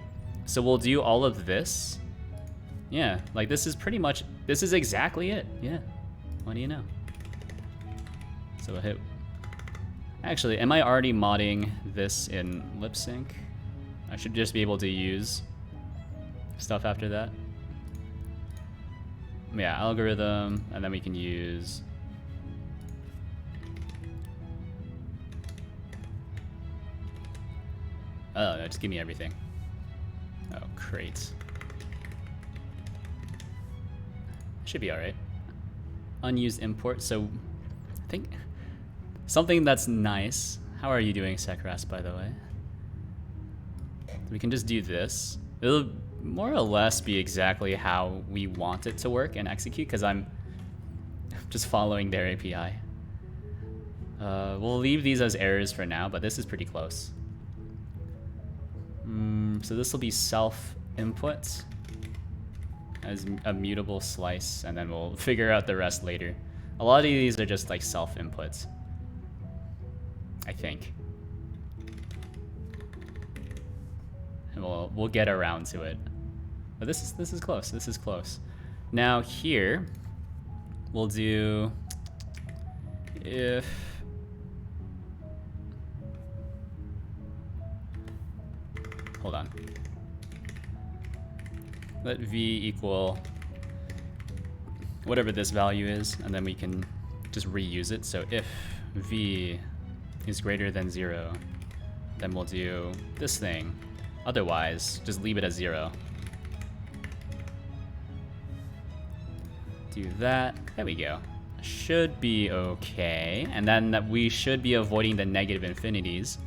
So we'll do all of this. Yeah, like this is exactly it. Yeah. What do you know? So we'll hit... Actually, am I already modding this in lip sync? I should just be able to use stuff after that. Yeah, algorithm, and then we can use... Oh, no, just give me everything. Oh, great. Should be alright. Unused import, so I think something that's nice. How are you doing, Sekras, by the way? We can just do this. It'll more or less be exactly how we want it to work and execute, because I'm just following their API. We'll leave these as errors for now, but this is pretty close. So this will be self input as a mutable slice, and then we'll figure out the rest later. A lot of these are just like self inputs, I think. We'll get around to it. But this is close. This is close. Now here, we'll do if hold on. Let v equal whatever this value is, and then we can just reuse it. So if v is greater than 0, then we'll do this thing. Otherwise, just leave it as 0. Do that. There we go. Should be okay. And then we should be avoiding the negative infinities.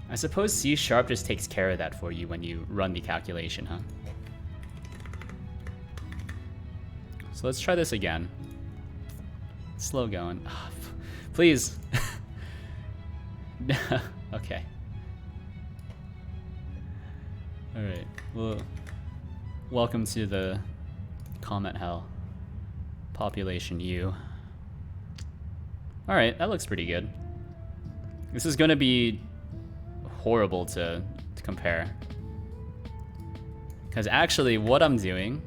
I suppose C# just takes care of that for you when you run the calculation, huh? So let's try this again. Slow going. Oh, please. Okay. Alright. Well, welcome to the comment hell. Population U. Alright, that looks pretty good. This is gonna be horrible to compare. Because actually what I'm doing,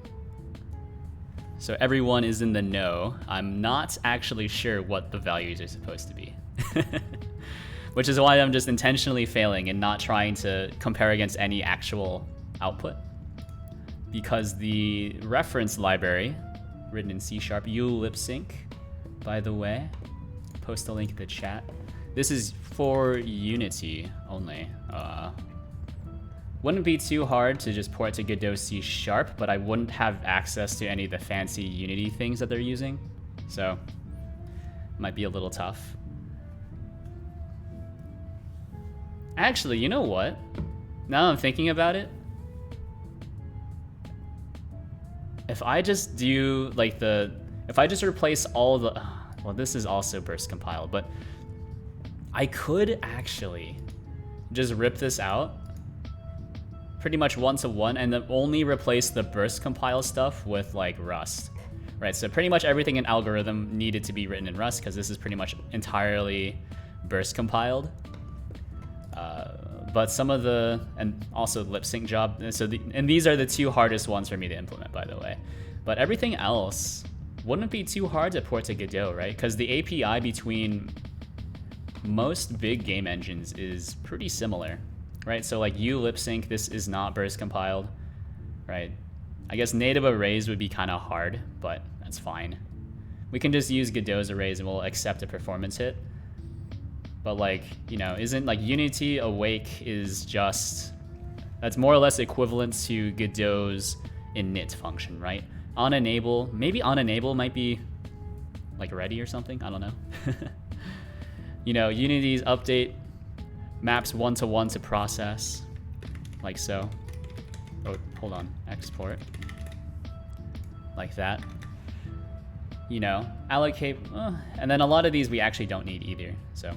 so everyone is in the know, I'm not actually sure what the values are supposed to be. Which is why I'm just intentionally failing and not trying to compare against any actual output. Because the reference library, written in C#, ulipsync, by the way, post a link in the chat. This is for Unity only. Wouldn't be too hard to just port to Godot C#, but I wouldn't have access to any of the fancy Unity things that they're using. So, might be a little tough. Actually, you know what? Now I'm thinking about it, if I just do like if I just replace all the, well, this is also burst compiled, but I could actually just rip this out pretty much 1-to-1 and then only replace the burst compile stuff with like Rust, right? So pretty much everything in algorithm needed to be written in Rust because this is pretty much entirely burst compiled. But some of the, and also lip sync job, so and these are the two hardest ones for me to implement, by the way. But everything else wouldn't be too hard to port to Godot, right? Because the API between most big game engines is pretty similar, right? So like ulipsync, this is not burst compiled, right? I guess native arrays would be kind of hard, but that's fine. We can just use Godot's arrays and we'll accept a performance hit. But like, you know, isn't like Unity awake is just, that's more or less equivalent to Godot's init function, right? On enable, maybe on enable might be like ready or something, I don't know. You know, Unity's update maps 1-to-1 to process, like so. Oh, hold on, export. Like that. You know, allocate, and then a lot of these we actually don't need either, so.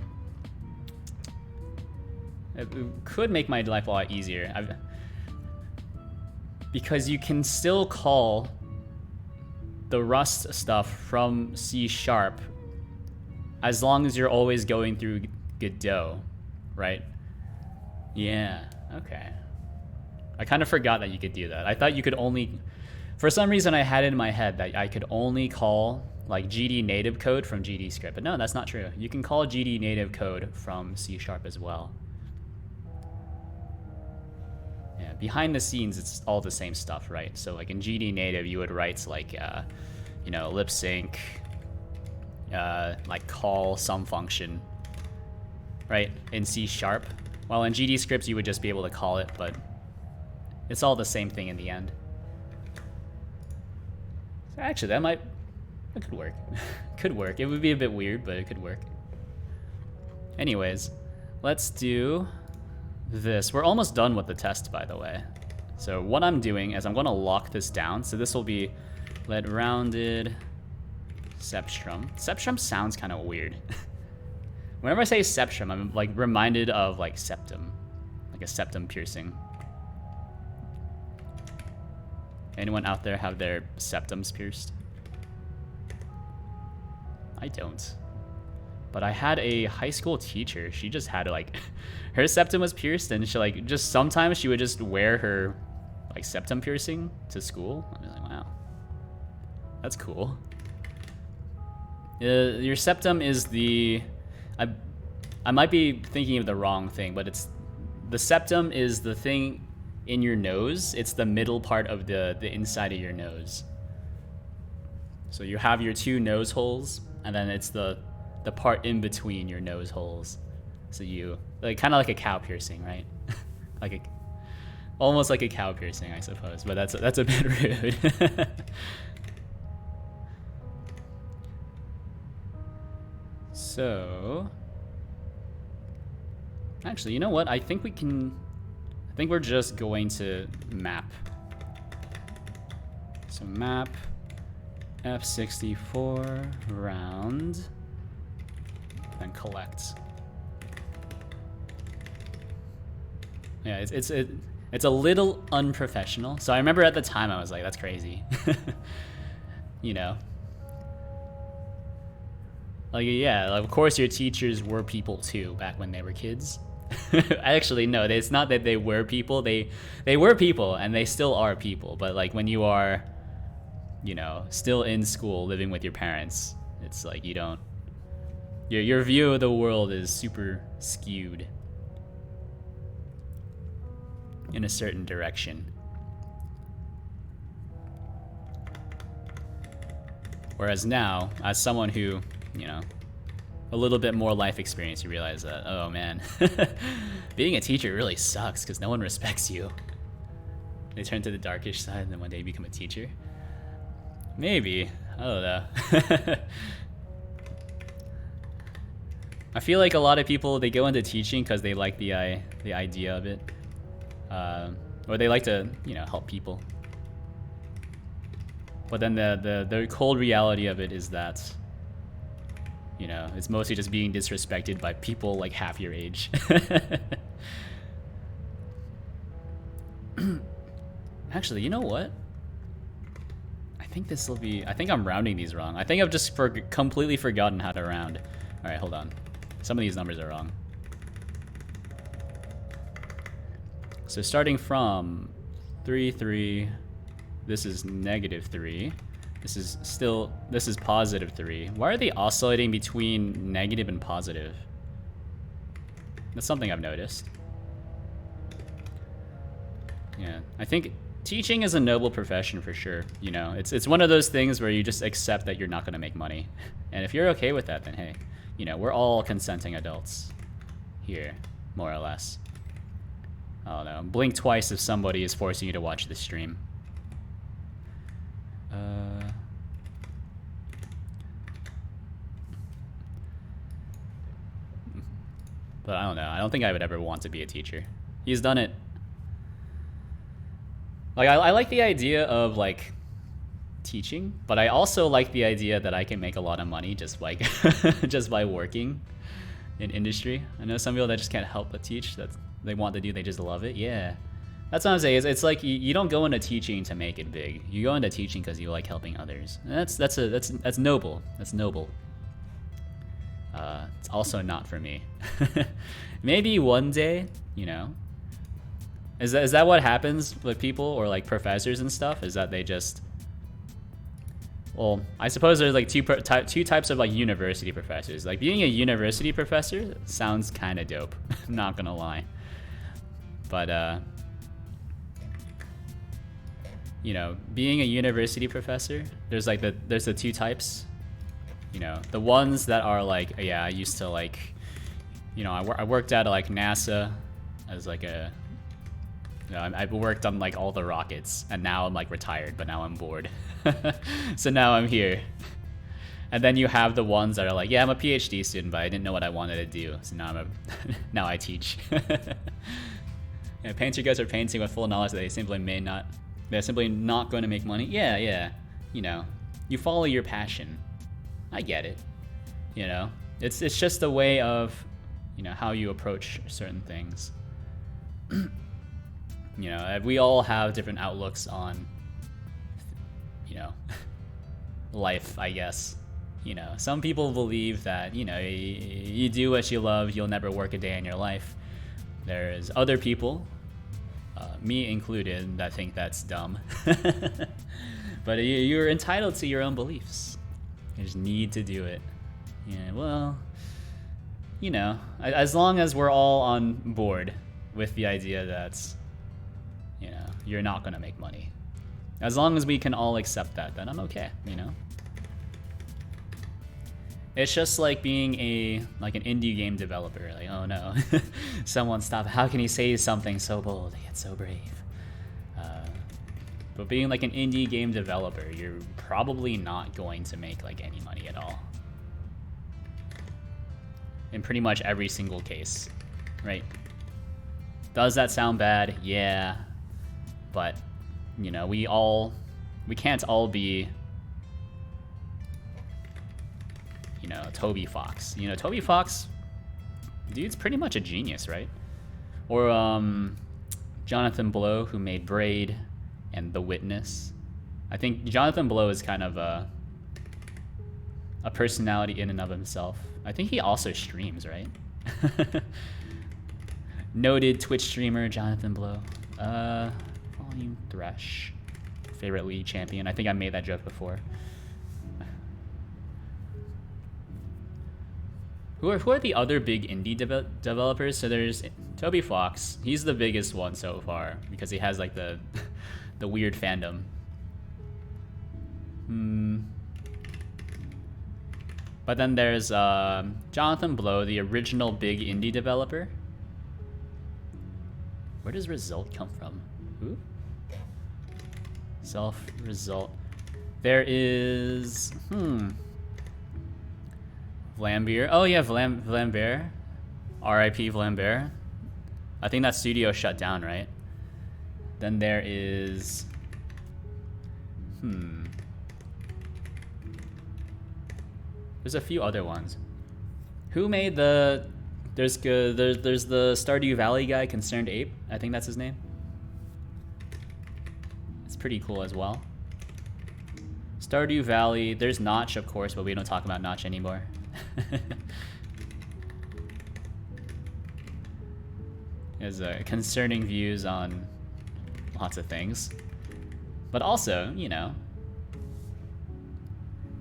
It could make my life a lot easier. Because you can still call the Rust stuff from C# as long as you're always going through Godot, right? Yeah, okay. I kind of forgot that you could do that. I thought you could only, for some reason I had it in my head that I could only call like GD native code from GD script, but no, that's not true. You can call GD native code from C# as well. Yeah, behind the scenes, it's all the same stuff, right? So like in GD native, you would write like, you know, lip sync, like call some function, right? In C#. While in GD scripts, you would just be able to call it, but it's all the same thing in the end. So actually, that could work. Could work. It would be a bit weird, but it could work. Anyways, let's do this. We're almost done with the test, by the way. So what I'm doing is I'm going to lock this down. So this will be let rounded septrum. Septrum sounds kind of weird. Whenever I say septrum, I'm like reminded of like septum, like a septum piercing. Anyone out there have their septums pierced? I don't. But I had a high school teacher. She just had like, her septum was pierced, and she like just sometimes she would just wear her like septum piercing to school. I was like, wow, that's cool. Your septum is the, I might be thinking of the wrong thing, but it's, the septum is the thing in your nose. It's the middle part of the inside of your nose. So you have your two nose holes, and then it's the part in between your nose holes. So you, like, kind of like a cow piercing, right? Like almost like a cow piercing, I suppose, but that's a bit rude. So, actually, you know what? I think we're just going to map. So map F64 round, then collect. Yeah, it's a little unprofessional. So I remember at the time I was like, that's crazy. You know? Like, yeah, of course your teachers were people too back when they were kids. Actually, no, it's not that they were people. They were people, and they still are people. But like when you are, you know, still in school living with your parents, it's like you don't, your view of the world is super skewed in a certain direction. Whereas now, as someone who, you know, a little bit more life experience, you realize that, oh man, being a teacher really sucks because no one respects you. They turn to the darkish side and then one day you become a teacher. Maybe, I don't know. I feel like a lot of people, they go into teaching because they like the idea of it, or they like to, you know, help people. But then the cold reality of it is that, you know, it's mostly just being disrespected by people like half your age. Actually, you know what? I think I'm rounding these wrong. I think I've just completely forgotten how to round. All right, hold on. Some of these numbers are wrong. So starting from 3, 3, this is -3. This is +3. Why are they oscillating between negative and positive? That's something I've noticed. Yeah, I think teaching is a noble profession for sure. You know, it's one of those things where you just accept that you're not going to make money. And if you're okay with that, then hey, you know, we're all consenting adults here, more or less. I don't know. Blink twice if somebody is forcing you to watch the stream. But I don't know. I don't think I would ever want to be a teacher. He's done it. Like, I like the idea of, like, teaching, but I also like the idea that I can make a lot of money just, like, just by working in industry. I know some people that just can't help but teach. That they want to do, they just love it. Yeah. That's what I'm saying. It's like you don't go into teaching to make it big. You go into teaching because you like helping others. And that's noble. That's noble. It's also not for me. Maybe one day, you know. Is that what happens with people or like professors and stuff? Is that they just, well, I suppose there's like two types of like university professors. Like being a university professor sounds kind of dope. I'm not gonna lie. But you know, being a university professor, there's the two types. You know, the ones that are like, yeah, I used to like, you know, I worked at like NASA as like a, you know, I worked on like all the rockets, and now I'm like retired, but now I'm bored. So now I'm here. And then you have the ones that are like, yeah, I'm a PhD student, but I didn't know what I wanted to do, so now now I teach. Yeah, painter guys are painting with full knowledge that they're simply not going to make money. Yeah, you know, you follow your passion. I get it. You know, it's just a way of, you know, how you approach certain things. You know, we all have different outlooks on, you know, life, I guess. You know, some people believe that, you know, you do what you love, you'll never work a day in your life. There's other people, me included, that think that's dumb. But you're entitled to your own beliefs. You just need to do it. Yeah, well, you know, as long as we're all on board with the idea that, you know, you're not gonna make money. As long as we can all accept that, then I'm okay, you know? It's just like being an indie game developer. Like, oh no, someone stop. How can he say something so bold yet so brave? But being like an indie game developer, you're probably not going to make like any money at all. In pretty much every single case, right? Does that sound bad? Yeah. But, you know, we can't all be, you know, Toby Fox. You know, Toby Fox, dude's pretty much a genius, right? Or Jonathan Blow, who made Braid and The Witness. I think Jonathan Blow is kind of a personality in and of himself. I think he also streams, right? Noted Twitch streamer Jonathan Blow. Volume Thresh. Favorite League champion. I think I made that joke before. Who are the other big indie developers? So there's Toby Fox. He's the biggest one so far because he has like the weird fandom. But then there's Jonathan Blow, the original big indie developer. Where does Result come from? Who? Result. There is Vlambeer. Oh yeah, Vlambeer. R.I.P. Vlambeer. I think that studio shut down, right? Then there is there's a few other ones. Who made the there's the Stardew Valley guy, Concerned Ape. I think that's his name. It's pretty cool as well. Stardew Valley. There's Notch, of course, but we don't talk about Notch anymore. He has concerning views on lots of things. But also, you know,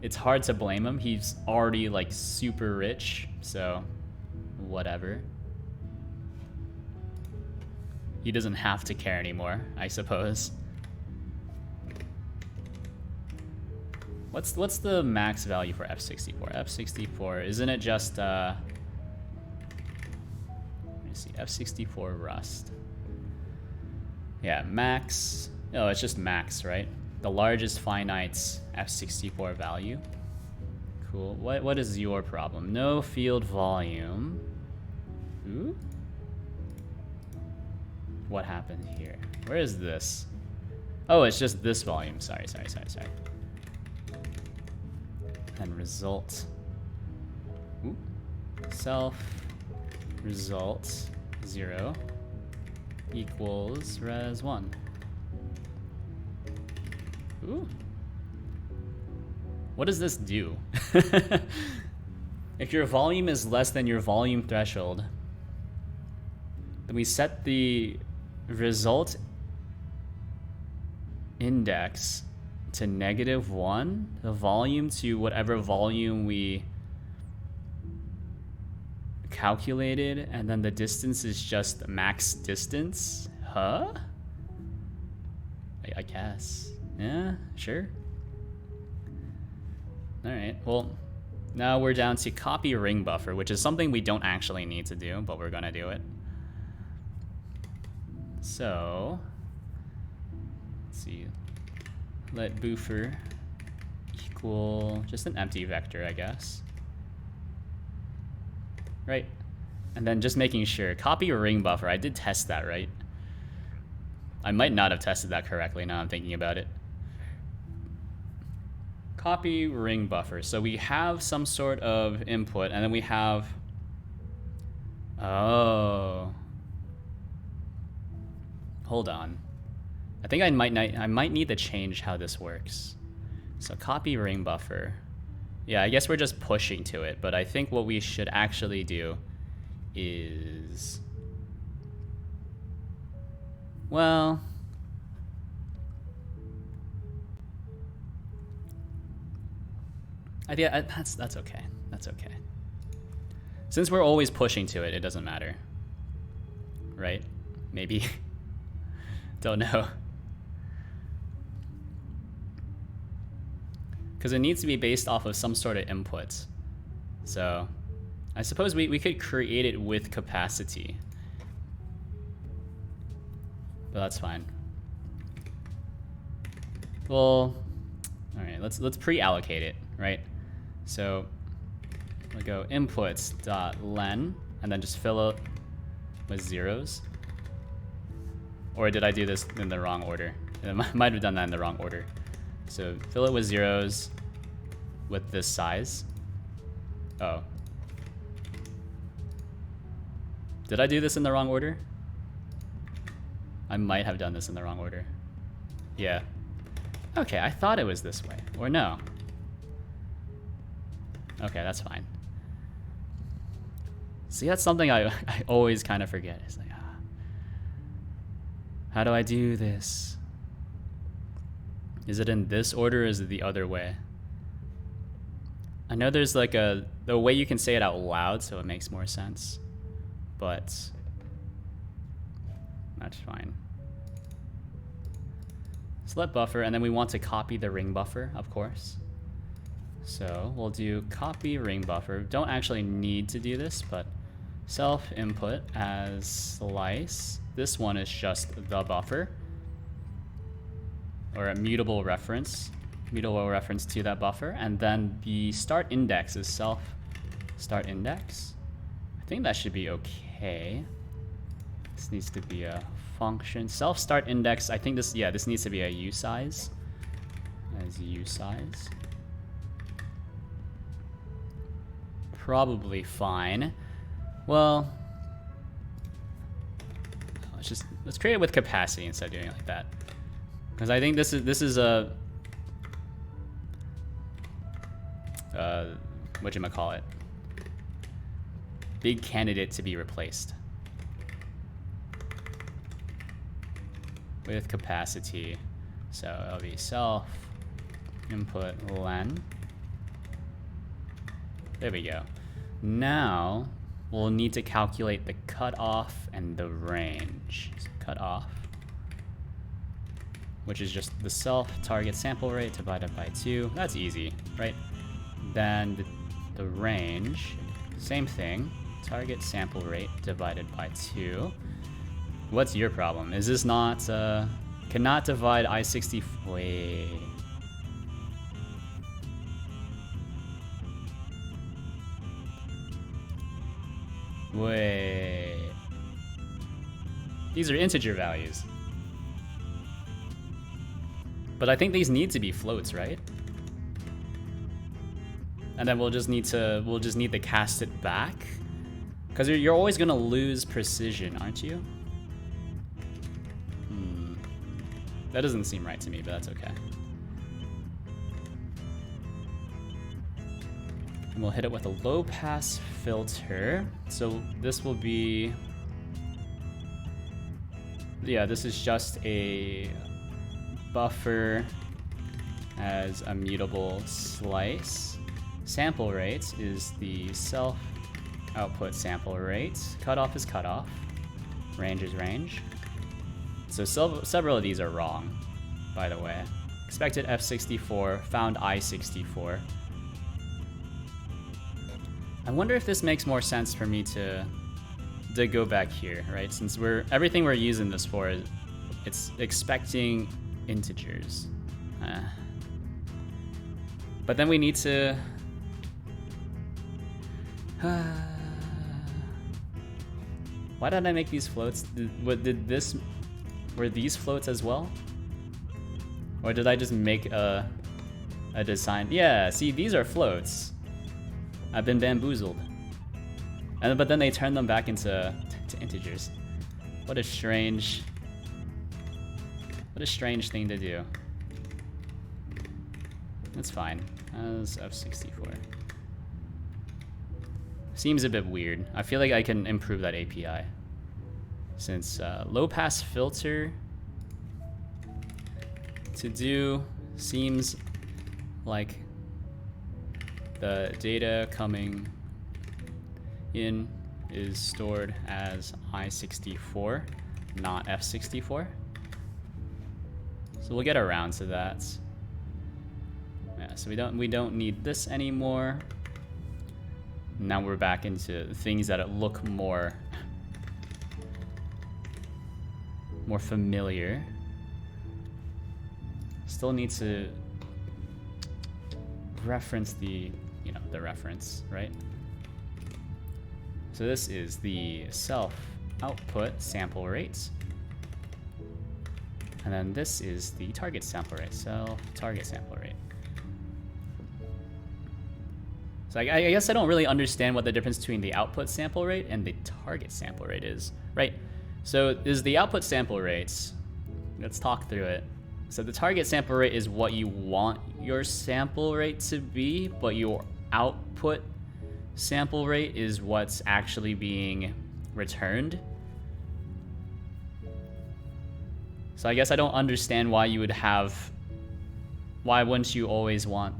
it's hard to blame him. He's already like super rich, so whatever. He doesn't have to care anymore, I suppose. What's the max value for F64? F64, isn't it just let me see, F64 Rust. Yeah, max. Oh, it's just max, right? The largest finite F64 value. Cool. What is your problem? No field volume. Ooh. What happened here? Where is this? Oh, it's just this volume. Sorry. And result. Ooh. Self result 0 equals res 1. Ooh. What does this do? If your volume is less than your volume threshold, then we set the result index to -1, the volume to whatever volume we calculated, and then the distance is just max distance. Huh? I guess. Yeah, sure. Alright, well, now we're down to copy ring buffer, which is something we don't actually need to do, but we're gonna do it. So, let's see. Let buffer equal just an empty vector, I guess. Right. And then just making sure, copy ring buffer. I did test that, right? I might not have tested that correctly now I'm thinking about it. Copy ring buffer. So we have some sort of input, and then we have... Oh. Hold on. I think I might need to change how this works. So copy ring buffer Yeah, I guess we're just pushing to it, but I think what we should actually do is... Well... That's okay. That's okay. Since we're always pushing to it, it doesn't matter. Right? Maybe. Don't know. Because it needs to be based off of some sort of input. So, I suppose we could create it with capacity. But that's fine. Well, alright, let's pre-allocate it, right? So, we'll go inputs.len, and then just fill it with zeros. Or did I do this in the wrong order? I might have done that in the wrong order. So fill it with zeros with this size. Oh. Did I do this in the wrong order? I might have done this in the wrong order. Yeah. Okay, I thought it was this way. Or no. Okay, that's fine. See, that's something I always kind of forget. It's like, how do I do this? Is it in this order or is it the other way? I know there's like the way you can say it out loud so it makes more sense. But that's fine. Select buffer, and then we want to copy the ring buffer, of course. So we'll do copy ring buffer. Don't actually need to do this, but self input as slice. This one is just the buffer, or a mutable reference to that buffer, and then the start index is self start index. I think that should be okay. This needs to be a function. Self start index, I think this needs to be a usize. As usize. Probably fine. Well, let's create it with capacity instead of doing it like that. Because I think this is a whatchamacallit, big candidate to be replaced with capacity. So it'll be self input len. There we go. Now we'll need to calculate the cutoff and the range. So cutoff, which is just the self target sample rate divided by 2. That's easy, right? Then the range, same thing, target sample rate divided by 2. What's your problem? Is this not, cannot divide I-60, wait. Wait. These are integer values. But I think these need to be floats, right? And then we'll just need to cast it back. Because you're always gonna lose precision, aren't you? That doesn't seem right to me, but that's okay. And we'll hit it with a low pass filter. So this will be, yeah, this is just a buffer as a mutable slice. Sample rate is the self output sample rate. Cutoff is cutoff. Range is range. So several of these are wrong, by the way. Expected F64, found I64. I wonder if this makes more sense for me to go back here, right? Since everything we're using this for is it's expecting integers. But then we need to why did I make these floats? Were these floats as well? Or did I just make a design? Yeah, see, these are floats. I've been bamboozled. But then they turn them back into integers. What a strange thing to do. That's fine. as F64. Seems a bit weird. I feel like I can improve that API. Since low pass filter to do seems like the data coming in is stored as I64, not F64. So we'll get around to that. Yeah, so we don't need this anymore. Now we're back into things that look more familiar. Still need to reference the, the reference, right? So this is the self output sample rate. And then this is the target sample rate, self target sample rate. So I guess I don't really understand what the difference between the output sample rate and the target sample rate is, right? So is the output sample rates, let's talk through it. So the target sample rate is what you want your sample rate to be, but your output sample rate is what's actually being returned. So I guess I don't understand why wouldn't you always want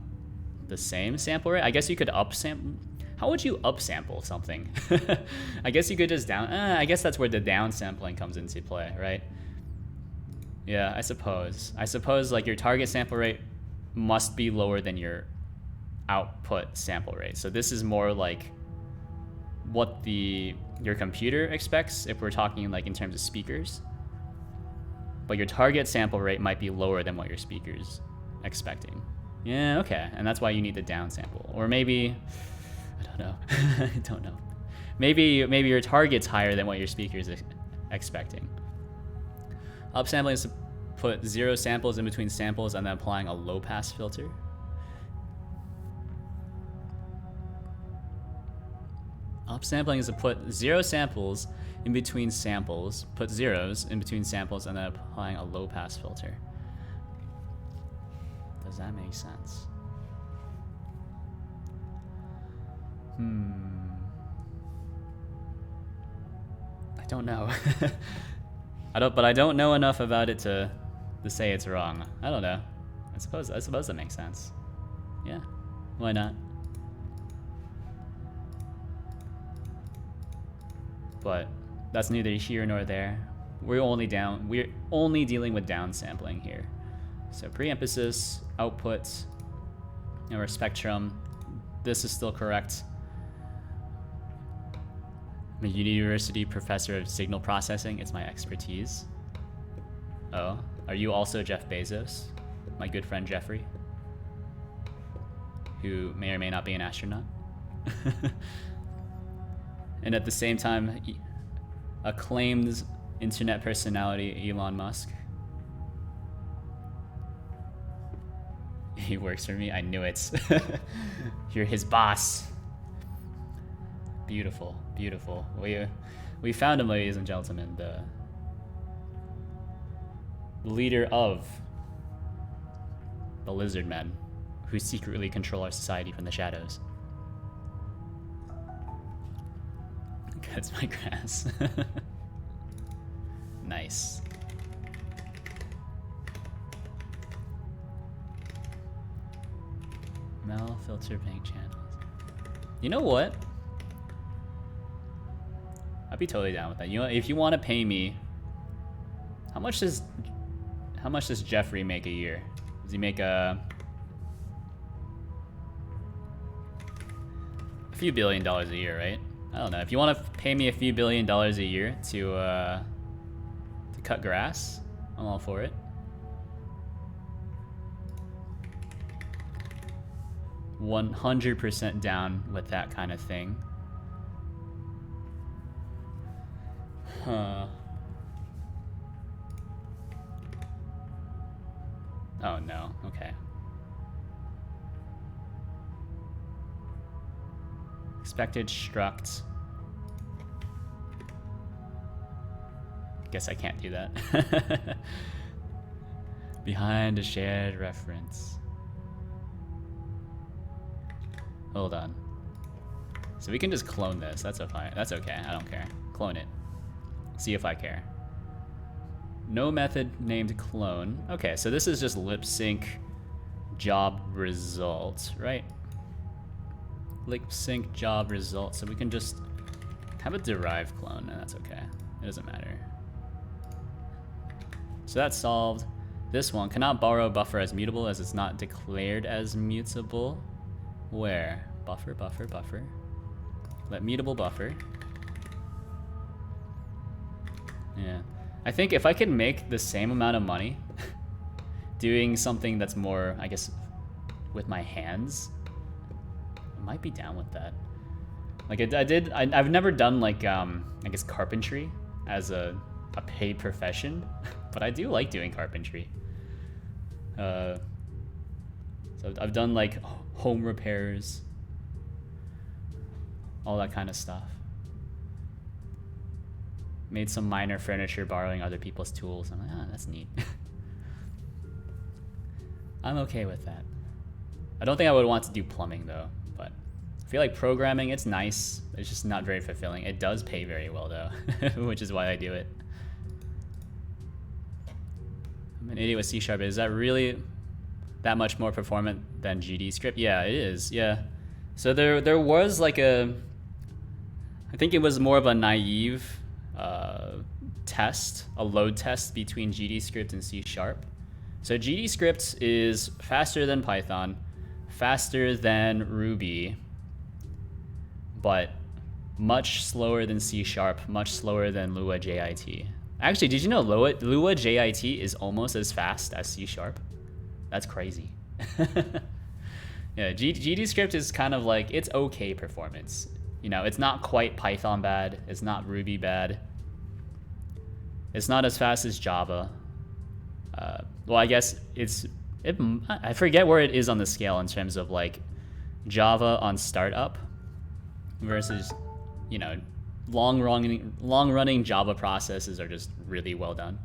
the same sample rate? I guess you could upsample. How would you upsample something? I guess you could just I guess that's where the downsampling comes into play, right? Yeah, I suppose. Like your target sample rate must be lower than your output sample rate. So this is more like what your computer expects if we're talking like in terms of speakers. But your target sample rate might be lower than what your speaker's expecting. Yeah, okay. And that's why you need the downsample. Or maybe, I don't know. I don't know. Maybe your target's higher than what your speaker's expecting. Upsampling is to put 0 samples in between samples and then applying a low pass filter. Upsampling is to put 0 samples in between samples, put zeros in between samples, and then applying a low pass filter. Does that make sense? I don't know. I don't know enough about it to say it's wrong. I don't know. I suppose that makes sense. Yeah, why not? But that's neither here nor there. We're only dealing with downsampling here. So pre-emphasis, output, our spectrum. This is still correct. I'm a university professor of signal processing. It's my expertise. Oh, are you also Jeff Bezos? My good friend Jeffrey? Who may or may not be an astronaut? And at the same time, acclaimed internet personality Elon Musk. He works for me. I knew it. You're his boss. Beautiful, beautiful. We found him, ladies and gentlemen. The leader of the lizard men who secretly control our society from the shadows. Cuts my grass. Nice. Mel filter bank channels. You know what? I'd be totally down with that. You know, if you want to pay me, how much does Jeffrey make a year? Does he make a few $1 billion a year, right? I don't know. If you want to pay me a few $1 billion a year to cut grass, I'm all for it. 100% down with that kind of thing. Huh. Oh no, okay. Expected struct. Guess I can't do that. Behind a shared reference. Hold on. So we can just clone this. That's okay. That's okay. I don't care. Clone it. See if I care. No method named clone. Okay, so this is just lip sync job results, right? Lip sync job results. So we can just have a derived clone. No, that's okay. It doesn't matter. So that's solved. This one cannot borrow buffer as mutable as it's not declared as mutable. Where? Buffer, buffer, buffer. Let mutable buffer. Yeah. I think if I can make the same amount of money doing something that's more, I guess, with my hands, I might be down with that. Like I've never done like, I guess carpentry as a paid profession, but I do like doing carpentry. So I've done like home repairs, all that kind of stuff. Made some minor furniture borrowing other people's tools. I'm like, ah, that's neat. I'm okay with that. I don't think I would want to do plumbing though, but I feel like programming, it's nice. It's just not very fulfilling. It does pay very well though, which is why I do it. I'm an idiot with C#. Is that really that much more performant than GD script? Yeah, it is. Yeah. So there was like I think it was more of a naive test, a load test between GD script and C#. So GD script is faster than Python, faster than Ruby, but much slower than C#, much slower than Lua JIT. Actually, did you know Lua JIT is almost as fast as C#? That's crazy. Yeah, GD script is kind of like, it's okay performance. You know, it's not quite Python bad. It's not Ruby bad. It's not as fast as Java. Well, I guess I forget where it is on the scale in terms of like Java on startup versus, you know, long running Java processes are just really well done.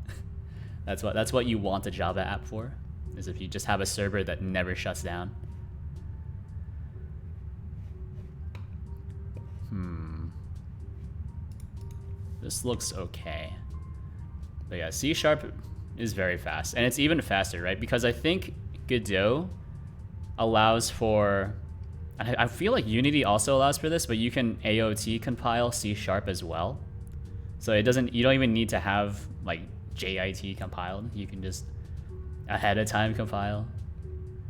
That's what you want a Java app for, is if you just have a server that never shuts down. This looks okay. But yeah, C# is very fast, and it's even faster, right? Because I think Godot allows for, I feel like Unity also allows for this, but you can AOT compile C# as well. So you don't even need to have like JIT compiled. You can just ahead of time compile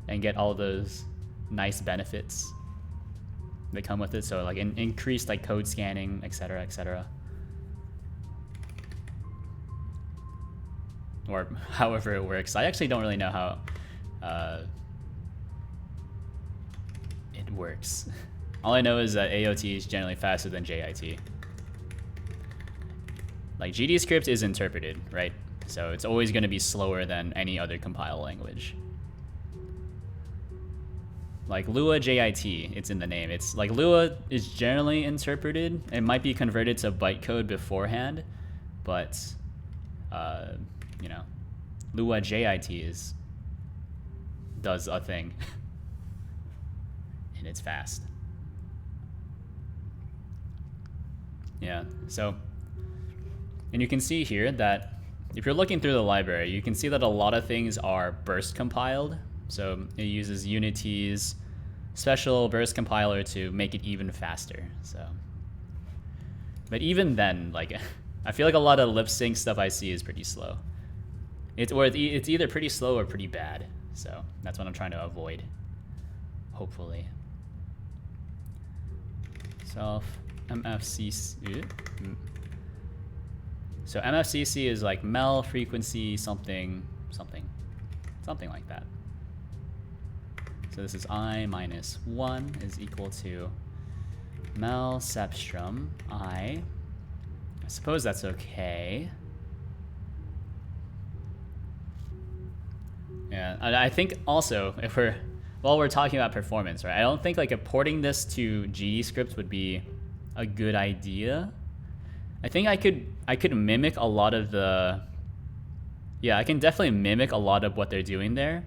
and get all those nice benefits that come with it. So like increased like code scanning, etc., etc. Or however it works. I actually don't really know how it works. All I know is that AOT is generally faster than JIT. Like GD script is interpreted, right? So it's always going to be slower than any other compile language. Like Lua JIT, it's in the name. It's like Lua is generally interpreted. It might be converted to bytecode beforehand, but you know, Lua JIT does a thing, and it's fast. Yeah, so, and you can see here that if you're looking through the library, you can see that a lot of things are burst compiled. So it uses Unity's special burst compiler to make it even faster. So, but even then, like, I feel like a lot of lip sync stuff I see is pretty slow. It's either pretty slow or pretty bad. So that's what I'm trying to avoid, hopefully. Self MFCC. So MFCC is like mel frequency something like that. So this is I minus 1 is equal to mel sepstrum I. I suppose that's okay. Yeah, and I think also if while we're talking about performance, right? I don't think like porting this to GD script would be a good idea. I think I could mimic a lot of the, yeah, I can definitely mimic a lot of what they're doing there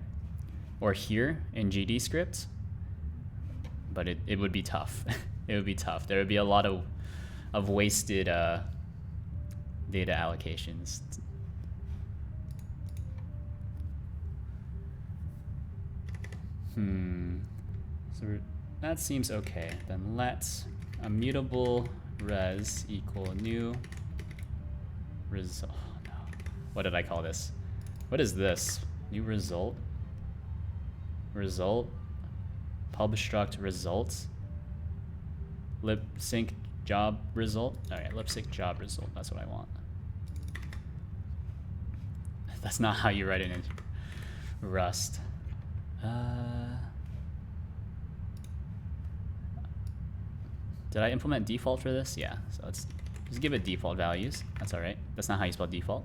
or here in GD script. but it would be tough. It would be tough. There would be a lot of wasted data allocations. So that seems okay. Then let immutable res equal new result. Oh, no. What did I call this? What is this? New result? Result? Pub struct results? Lip sync job result? Alright, lip sync job result. That's what I want. That's not how you write it in Rust. Did I implement default for this? Yeah, so let's just give it default values. That's all right. That's not how you spell default.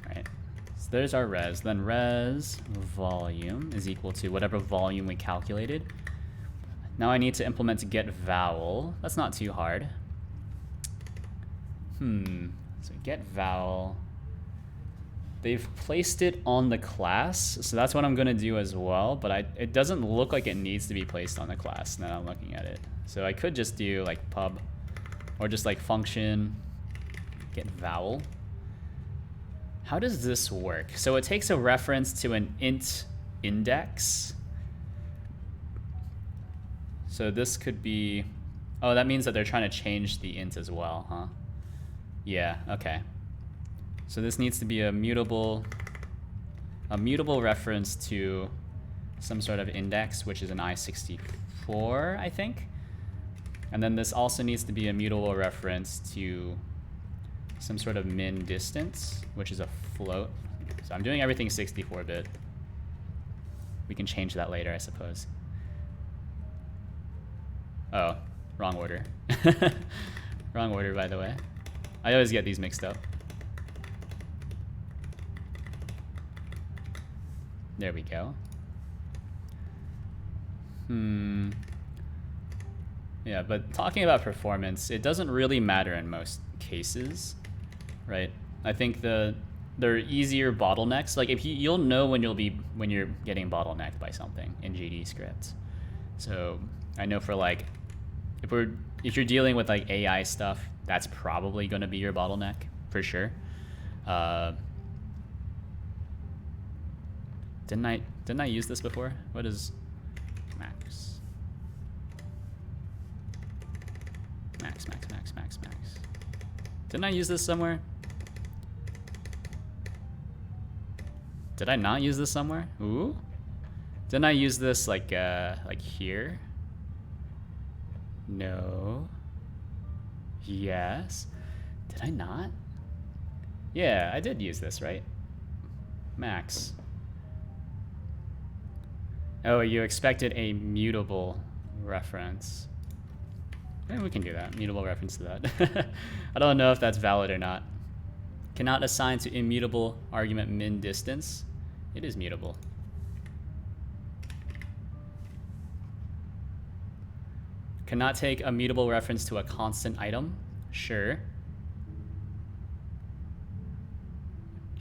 All right, so there's our res. Then res volume is equal to whatever volume we calculated. Now I need to implement get vowel. That's not too hard. So get vowel. They've placed it on the class, so that's what I'm gonna do as well, but it doesn't look like it needs to be placed on the class now that I'm looking at it. So I could just do like pub, or just like function, get vowel. How does this work? So it takes a reference to an int index. So this could be, oh, that means that they're trying to change the int as well, huh? Yeah, okay. So this needs to be a mutable reference to some sort of index, which is an I64, I think. And then this also needs to be a mutable reference to some sort of min distance, which is a float. So I'm doing everything 64-bit. We can change that later, I suppose. Oh, wrong order. Wrong order, by the way. I always get these mixed up. There we go. Yeah, but talking about performance, it doesn't really matter in most cases, right? I think there are easier bottlenecks. Like if you'll know when you're getting bottlenecked by something in GD scripts. So I know for like if you're dealing with like AI stuff, that's probably going to be your bottleneck for sure. Didn't I use this before? What is max? Max. Didn't I use this somewhere? Did I not use this somewhere? Ooh. Didn't I use this like here? No. Yes. Did I not? Yeah, I did use this, right? Max. Oh, you expected a mutable reference. Maybe we can do that. Mutable reference to that. I don't know if that's valid or not. Cannot assign to immutable argument min distance. It is mutable. Cannot take a mutable reference to a constant item. Sure.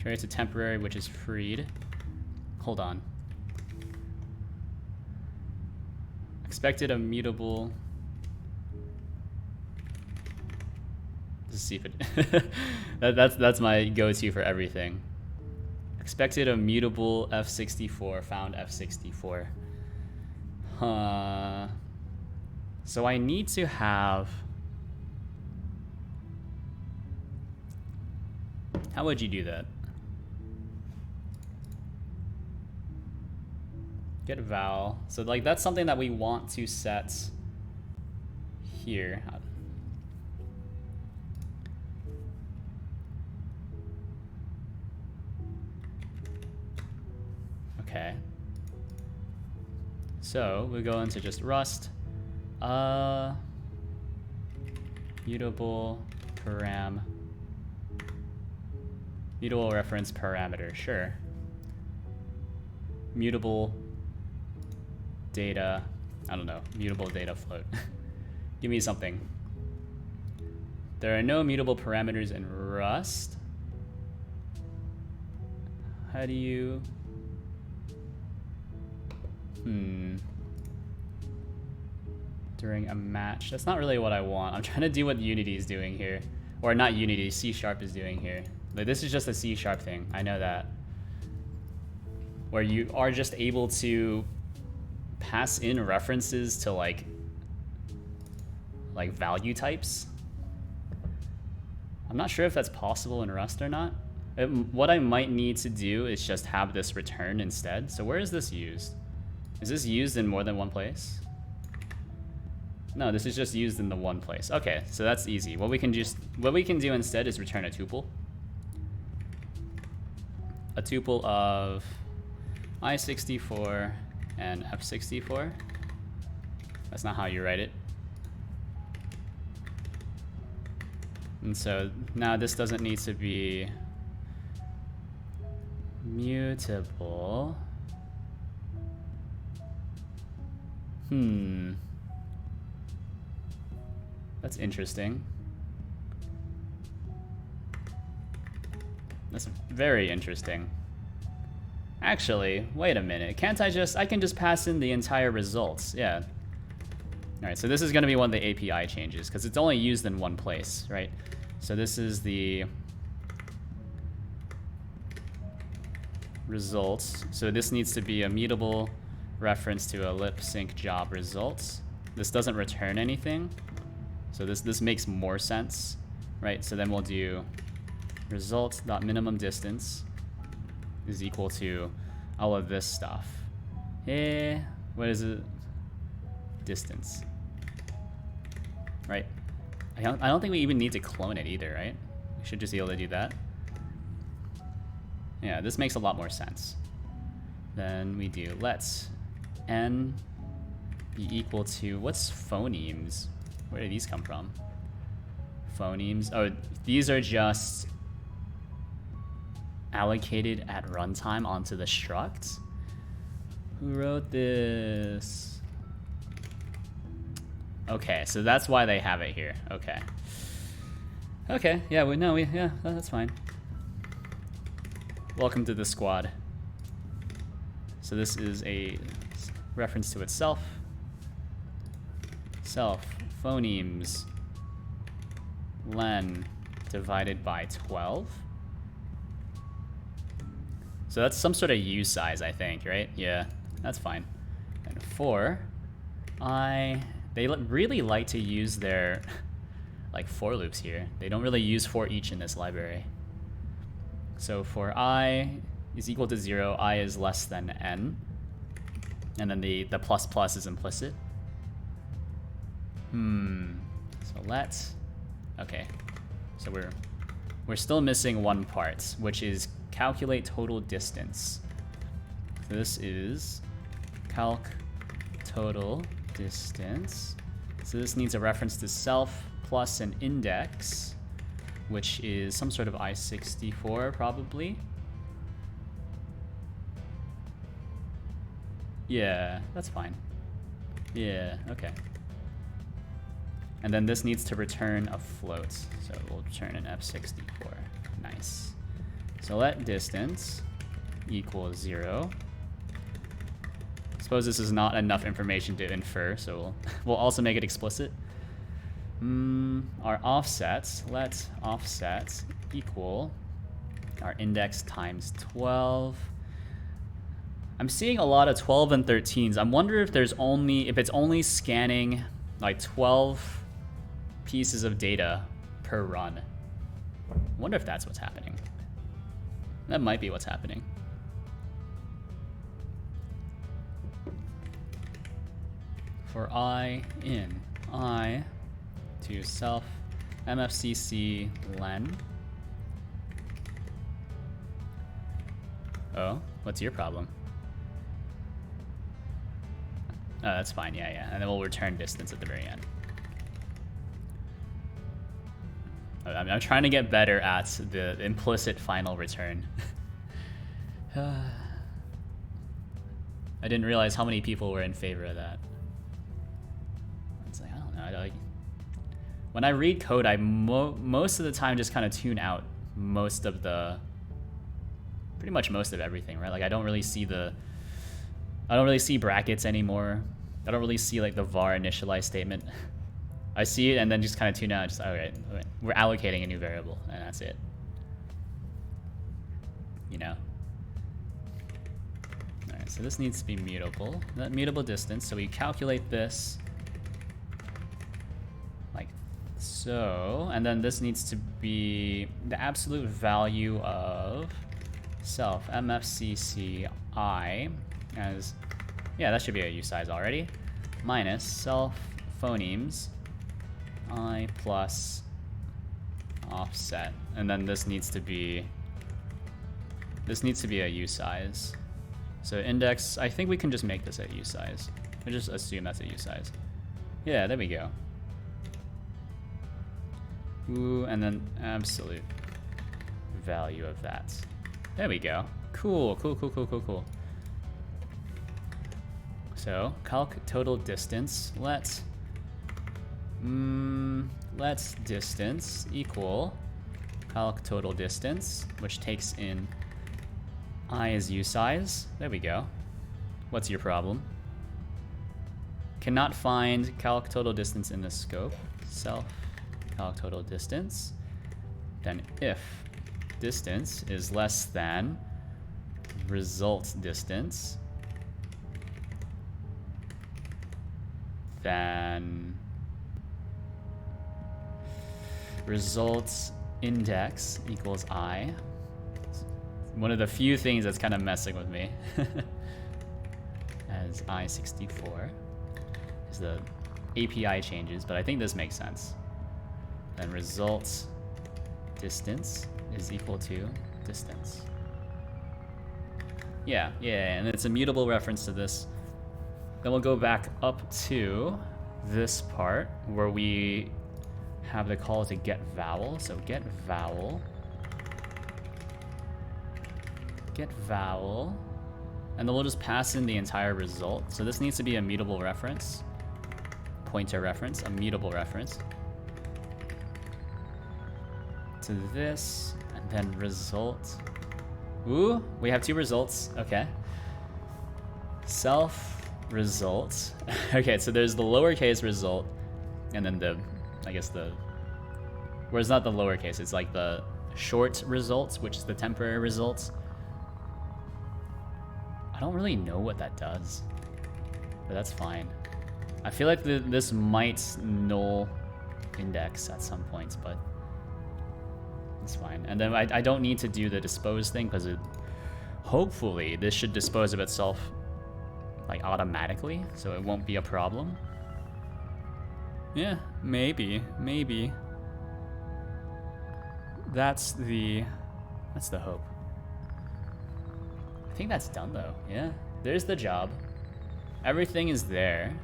Carry to temporary, which is freed. Hold on. Expected a mutable. Let's see if it. that's my go-to for everything. Expected a mutable F64. Found F64. Huh. So I need to have. How would you do that? Get val. So like that's something that we want to set here. Okay. So we go into just Rust. Mutable param. Mutable reference parameter. Sure. Mutable data, I don't know, mutable data float. Give me something. There are no mutable parameters in Rust. How do you... During a match. That's not really what I want. I'm trying to do what Unity is doing here. Or not Unity, C# is doing here. Like, this is just a C# thing. I know that. Where you are just able to pass in references to like value types. I'm not sure if that's possible in Rust or not. What I might need to do is just have this return instead. So where is this used? Is this used in more than one place? No, this is just used in the one place. Okay, so that's easy. What we can do instead is return a tuple. A tuple of I64 and F64. That's not how you write it. And so now this doesn't need to be mutable. That's interesting. That's very interesting. Actually, wait a minute. I can just pass in the entire results. Yeah. All right, so this is going to be one of the API changes because it's only used in one place, right? So this is the results. So this needs to be a mutable reference to a lip sync job results. This doesn't return anything. So this makes more sense, right? So then we'll do result.minimum distance is equal to all of this stuff. What is it? Distance. Right? I don't think we even need to clone it either, right? We should just be able to do that. Yeah, this makes a lot more sense. Then we do let's n be equal to, what's phonemes? Where do these come from? Phonemes. Oh, these are just allocated at runtime onto the struct. Who wrote this? Okay, so that's why they have it here. Okay. Okay, yeah, yeah, that's fine. Welcome to the squad. So this is a reference to itself. Self phonemes len divided by 12. So that's some sort of U size, I think, right? Yeah, that's fine. And for I, they really like to use their like for loops here. They don't really use for each in this library. So for I is equal to 0, I is less than n, and then the plus plus is implicit. So let's, okay. So we're still missing one part, which is calculate total distance. So this is calc total distance. So this needs a reference to self plus an index, which is some sort of I64 probably. Yeah, that's fine. Yeah, okay. And then this needs to return a float. So we'll return an F64. Nice. So let distance equal 0. Suppose this is not enough information to infer, so we'll also make it explicit. Our offsets, let offset equal our index times 12. I'm seeing a lot of 12 and 13s. I wonder if it's only scanning like 12 pieces of data per run. I wonder if that's what's happening. That might be what's happening. For I in I to self mfcc len. Oh, what's your problem? Oh, that's fine, yeah. And then we'll return distance at the very end. I'm trying to get better at the implicit final return. I didn't realize how many people were in favor of that. It's like, I don't know. When I read code, I most of the time just kind of tune out pretty much most of everything, right? Like I don't really see the I don't really see brackets anymore. I don't really see like the var initialize statement. I see it and then just kind of tune out. Just okay, we're allocating a new variable, and that's it. You know. All right, so this needs to be mutable. That mutable distance. So we calculate this like so, and then this needs to be the absolute value of self mfcci as, yeah, that should be a usize already, minus self phonemes I plus offset, and then this needs to be a usize. So index, I think we can just make this a usize. We just assume that's a usize. Yeah, there we go. Ooh, and then absolute value of that. There we go. Cool, cool, cool, cool, cool, cool. So calc total distance. Let's distance equal calc total distance, which takes in I as usize. There we go. What's your problem? Cannot find calc total distance in the scope. Self calc total distance. Then if distance is less than result distance, then results index equals I. One of the few things that's kind of messing with me as I64 is the API changes, but I think this makes sense. Then results distance is equal to distance. Yeah, and it's a mutable reference to this. Then we'll go back up to this part where we have the call to get vowel. So get vowel, and then we'll just pass in the entire result. So this needs to be a mutable reference, pointer reference, a mutable reference to this, and then result. Ooh, we have two results. Okay. Self result. Okay, so there's the lowercase result, and then the, I guess the, where it's not the lowercase, it's like the short results, which is the temporary results. I don't really know what that does, but that's fine. I feel like this might null index at some points, but it's fine. And then I don't need to do the dispose thing because hopefully this should dispose of itself like automatically, so it won't be a problem. Yeah, maybe. That's the hope. I think that's done though. Yeah, there's the job. Everything is there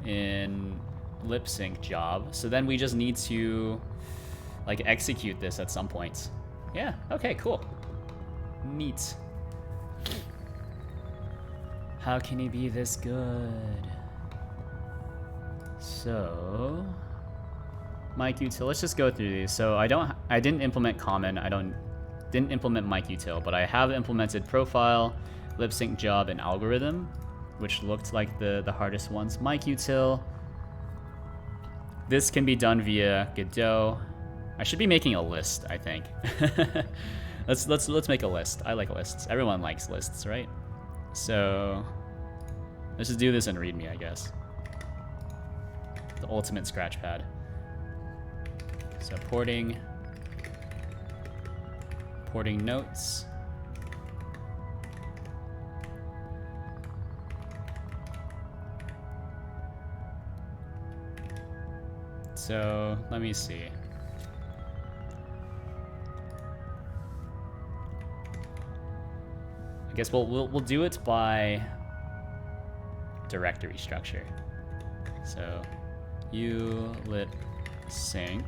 in lip sync job. So then we just need to like execute this at some point. Yeah, okay, cool. Neat. How can he be this good? So MikeUtil, let's just go through these. So I didn't implement common, didn't implement MikeUtil, but I have implemented profile, lip sync job, and algorithm, which looked like the hardest ones. MikeUtil. This can be done via Godot. I should be making a list, I think. let's make a list. I like lists. Everyone likes lists, right? So let's just do this in README, I guess. The ultimate scratch pad. So porting notes. So let me see. I guess we'll do it by directory structure. So ulip sync.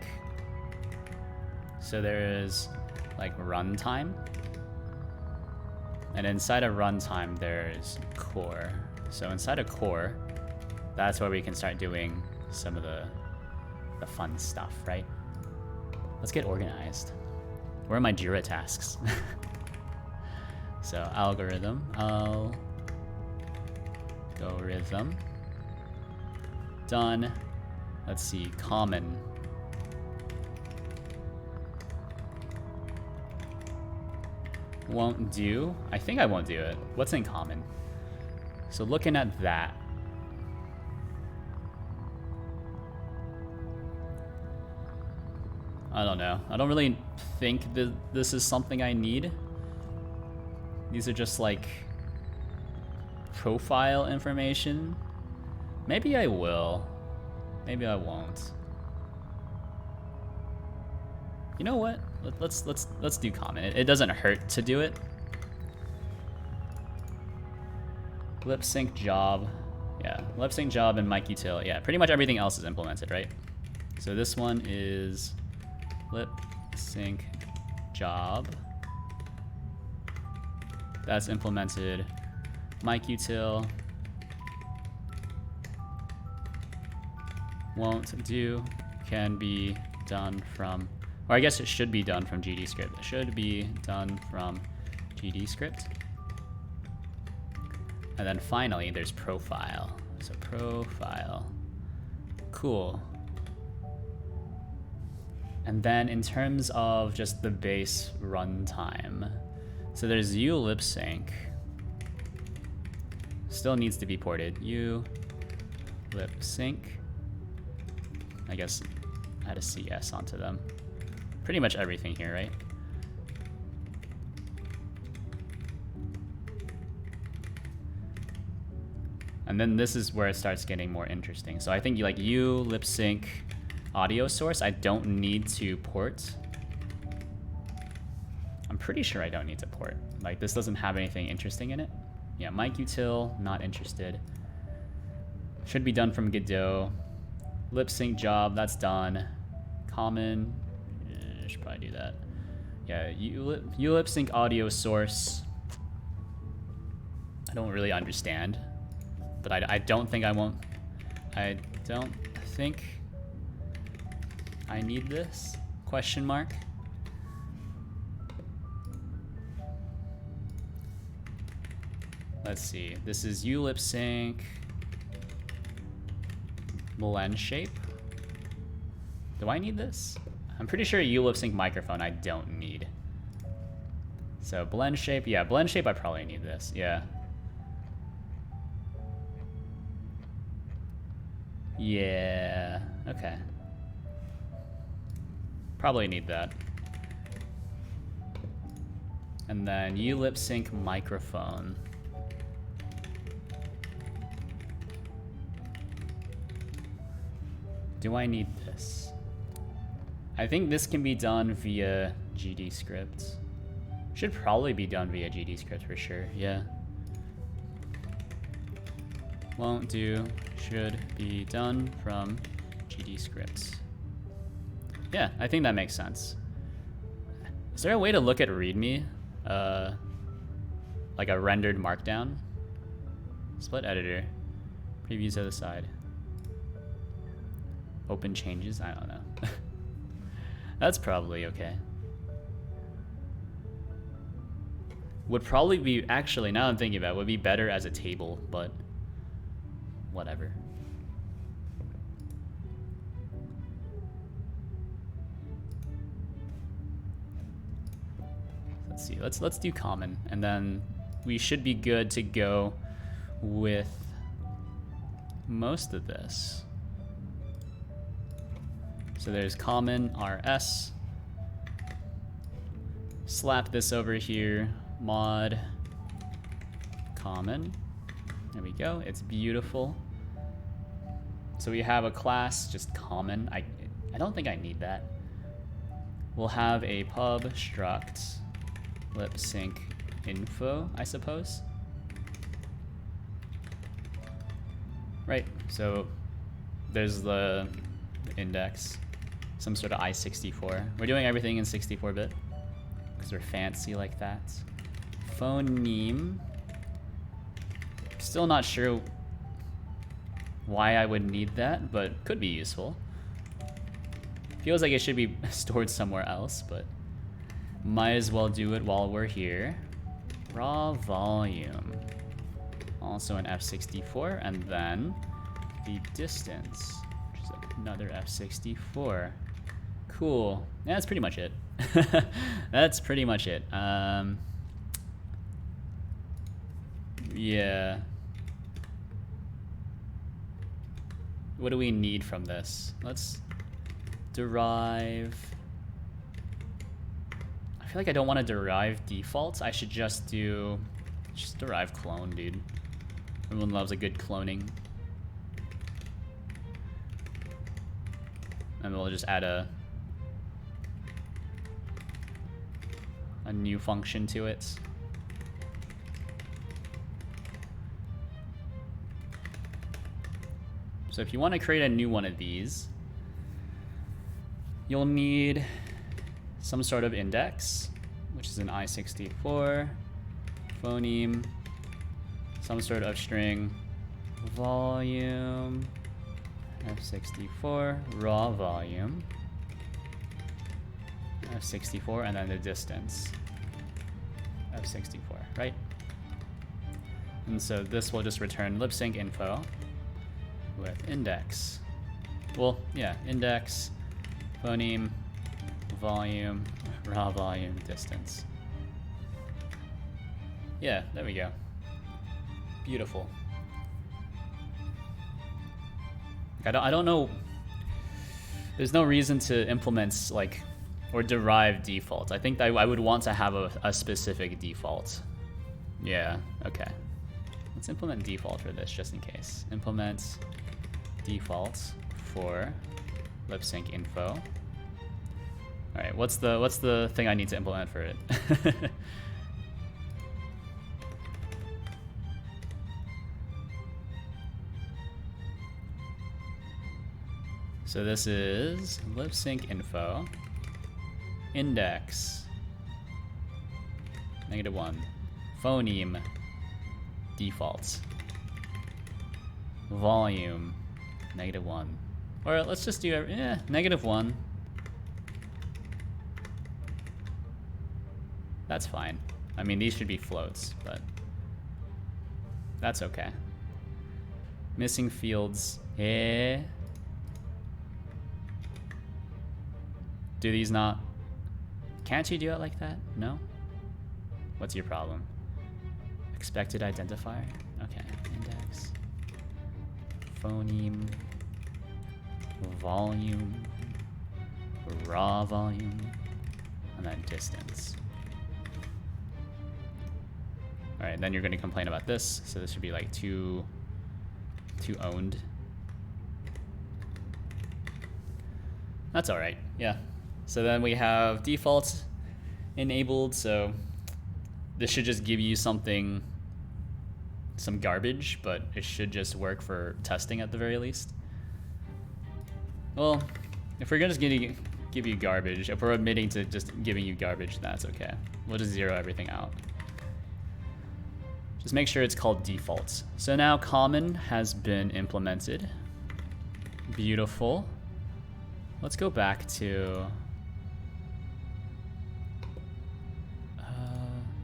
So there is like runtime, and inside of runtime there's core. So inside of core, that's where we can start doing some of the fun stuff, right? Let's get organized. Where are my Jira tasks? So algorithm, Go rhythm. Done. Let's see, common. Won't do. I think I won't do it. What's in common? So looking at that. I don't know. I don't really think that this is something I need. These are just like profile information. Maybe I will. Maybe I won't. You know what? Let's do common. It doesn't hurt to do it. Lip sync job. Yeah, lip sync job and mic util. Yeah, pretty much everything else is implemented, right? So this one is lip sync job. That's implemented. Mic util. Won't do. Can be done from, or I guess it should be done from GDScript. It should be done from GDScript. And then finally, there's profile. So profile. Cool. And then in terms of just the base runtime, so there's U lip sync. Still needs to be ported. U lip sync. I guess add a CS onto them. Pretty much everything here, right? And then this is where it starts getting more interesting. So I think like U lip sync audio source, I don't need to port. I'm pretty sure I don't need to port. Like this doesn't have anything interesting in it. Yeah, mic util, not interested. Should be done from Godot. Lip sync job, that's done. Common, I should probably do that. Yeah, U lip sync audio source. I don't really understand, but I don't think I won't. I don't think I need this, question mark. Let's see, this is U lip sync. Blend shape. Do I need this? I'm pretty sure U lip sync microphone I don't need. So blend shape, yeah, blend shape I probably need this, yeah. Yeah, okay. Probably need that. And then U lip sync microphone. Do I need this? I think this can be done via GDScript. Should probably be done via GDScript for sure, yeah. Won't do, should be done from GDScript. Yeah, I think that makes sense. Is there a way to look at README? Like a rendered markdown? Split editor. Previews to the side. Open changes? I don't know. That's probably okay. Would probably be, actually, now I'm thinking about it, would be better as a table, but whatever. Let's see, let's do common, and then we should be good to go with most of this. So there's common RS. Slap this over here, mod common. There we go, it's beautiful. So we have a class, just common. I don't think I need that. We'll have a pub struct lip sync info, I suppose. Right, so there's the index. Some sort of i64. We're doing everything in 64-bit because we're fancy like that. Phoneme. Still not sure why I would need that, but could be useful. Feels like it should be stored somewhere else, but might as well do it while we're here. Raw volume. Also an F64, and then the distance, which is another F64. Cool. Yeah, that's pretty much it. That's pretty much it. Yeah. What do we need from this? Let's derive. I feel like I don't want to derive defaults. I should just derive clone, dude. Everyone loves a good cloning. And we'll just add a new function to it. So if you want to create a new one of these, you'll need some sort of index, which is an I64, phoneme, some sort of string, volume, F64, raw volume, F64, and then the distance, F64, right? And so this will just return lip sync info with index. Well, yeah, index, phoneme, volume, raw volume, distance. Yeah, there we go. Beautiful. I don't know. There's no reason to implement like or derive defaults. I think I would want to have a specific default. Yeah. Okay. Let's implement default for this just in case. Implement defaults for lip sync info. All right. What's the thing I need to implement for it? So this is lip sync info, index, -1, phoneme, default, volume, -1. Or let's just do -1. That's fine. I mean, these should be floats, but that's okay. Missing fields. Do these not? Can't you do it like that? No? What's your problem? Expected identifier? Okay, index. Phoneme. Volume. Raw volume. And then distance. Alright, then you're going to complain about this. So this should be like two owned. That's alright, yeah. So then we have defaults enabled, so this should just give you some garbage, but it should just work for testing at the very least. Well, if we're just gonna give you garbage, if we're admitting to just giving you garbage, that's okay. We'll just zero everything out. Just make sure it's called defaults. So now common has been implemented. Beautiful. Let's go back to...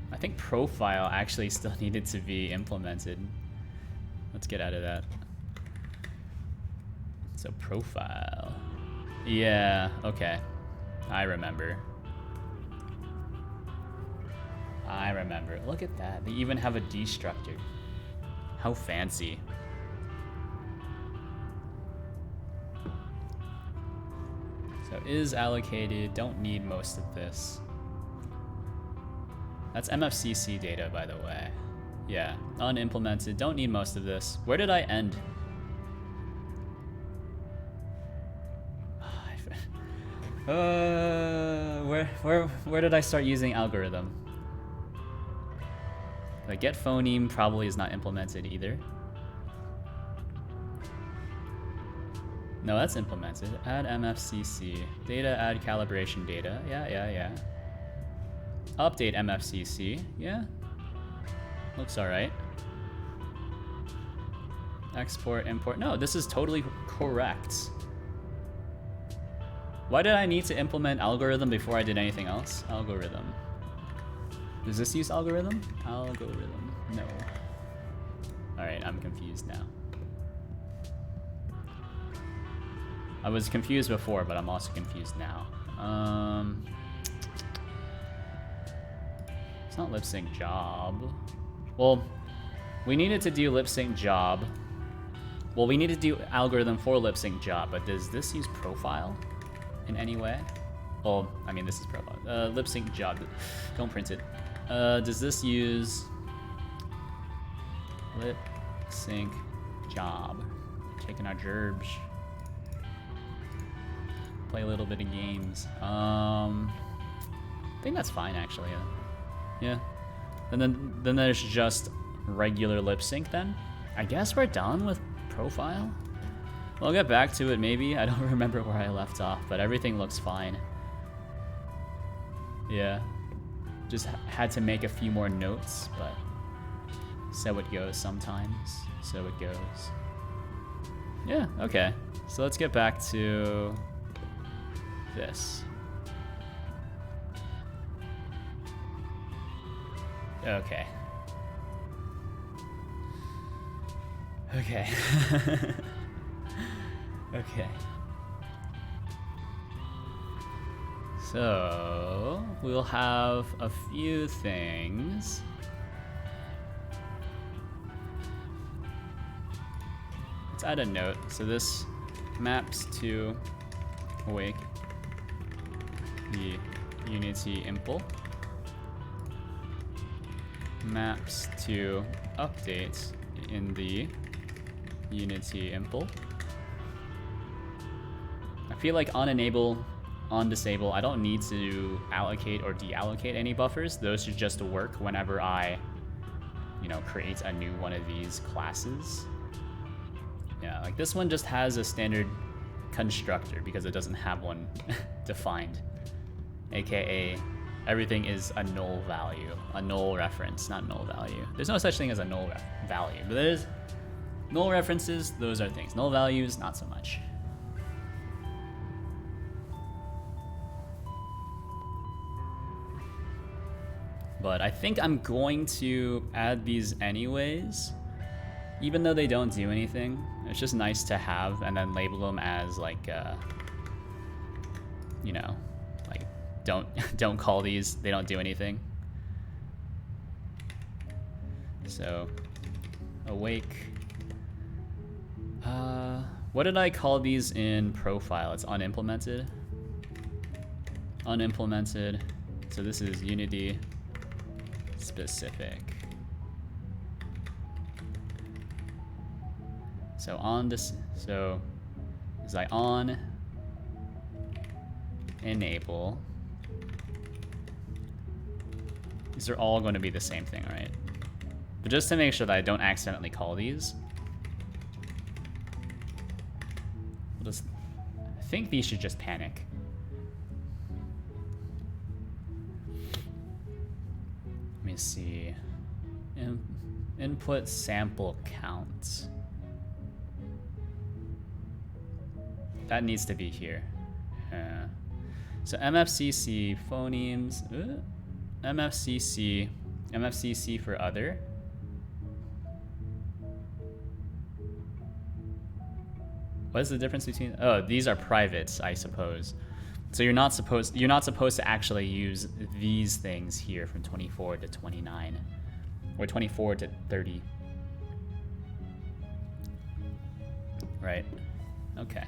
I think profile actually still needed to be implemented. Let's get out of that. So profile. Yeah, okay. I remember. Look at that. They even have a destructor. How fancy. So is allocated, don't need most of this. That's MFCC data, by the way. Yeah, unimplemented, don't need most of this. Where did I end? Where did I start using algorithm? The get phoneme probably is not implemented either. No, that's implemented. Add MFCC. Data, add calibration data. Yeah. Update MFCC. Yeah. Looks alright. Export, import. No, this is totally correct. Why did I need to implement algorithm before I did anything else? Algorithm. Does this use algorithm? Algorithm. No. Alright, I'm confused now. I was confused before, but I'm also confused now. It's not lip sync job. Well, we needed to do lip sync job. Well, we need to do algorithm for lip sync job, but does this use profile in any way? Well, I mean, this is profile. Lip sync job. Don't print it. Does this use lip sync job? Checking our gerbs. Play a little bit of games. I think that's fine, actually. Yeah. And then there's just regular lip sync then. I guess we're done with profile. We'll get back to it maybe. I don't remember where I left off, but everything looks fine. Yeah. Just had to make a few more notes, but so it goes sometimes. So it goes. Yeah, okay. So let's get back to this. Okay. Okay. Okay. So we'll have a few things. Let's add a note. So this maps to awake the Unity impl. Maps to updates in the Unity impl. I feel like on enable, on disable, I don't need to allocate or deallocate any buffers. Those should just work whenever I, create a new one of these classes. Yeah, like this one just has a standard constructor because it doesn't have one defined. AKA, everything is a null value, a null reference, not null value. There's no such thing as a null value, but there's null references, those are things. Null values, not so much. But I think I'm going to add these anyways, even though they don't do anything. It's just nice to have and then label them as like, like don't call these, they don't do anything. So awake. What did I call these in profile? It's unimplemented. Unimplemented. So this is Unity specific. So on this, so is I on enable. These are all going to be the same thing, right? But just to make sure that I don't accidentally call these, we'll just, I think these should just panic. Let me see. Input sample count. That needs to be here. So MFCC phonemes. MFCC for other. What is the difference between? Oh, these are privates, I suppose. So you're not supposed to actually use these things here from 24 to 29 or 24 to 30. Right. Okay.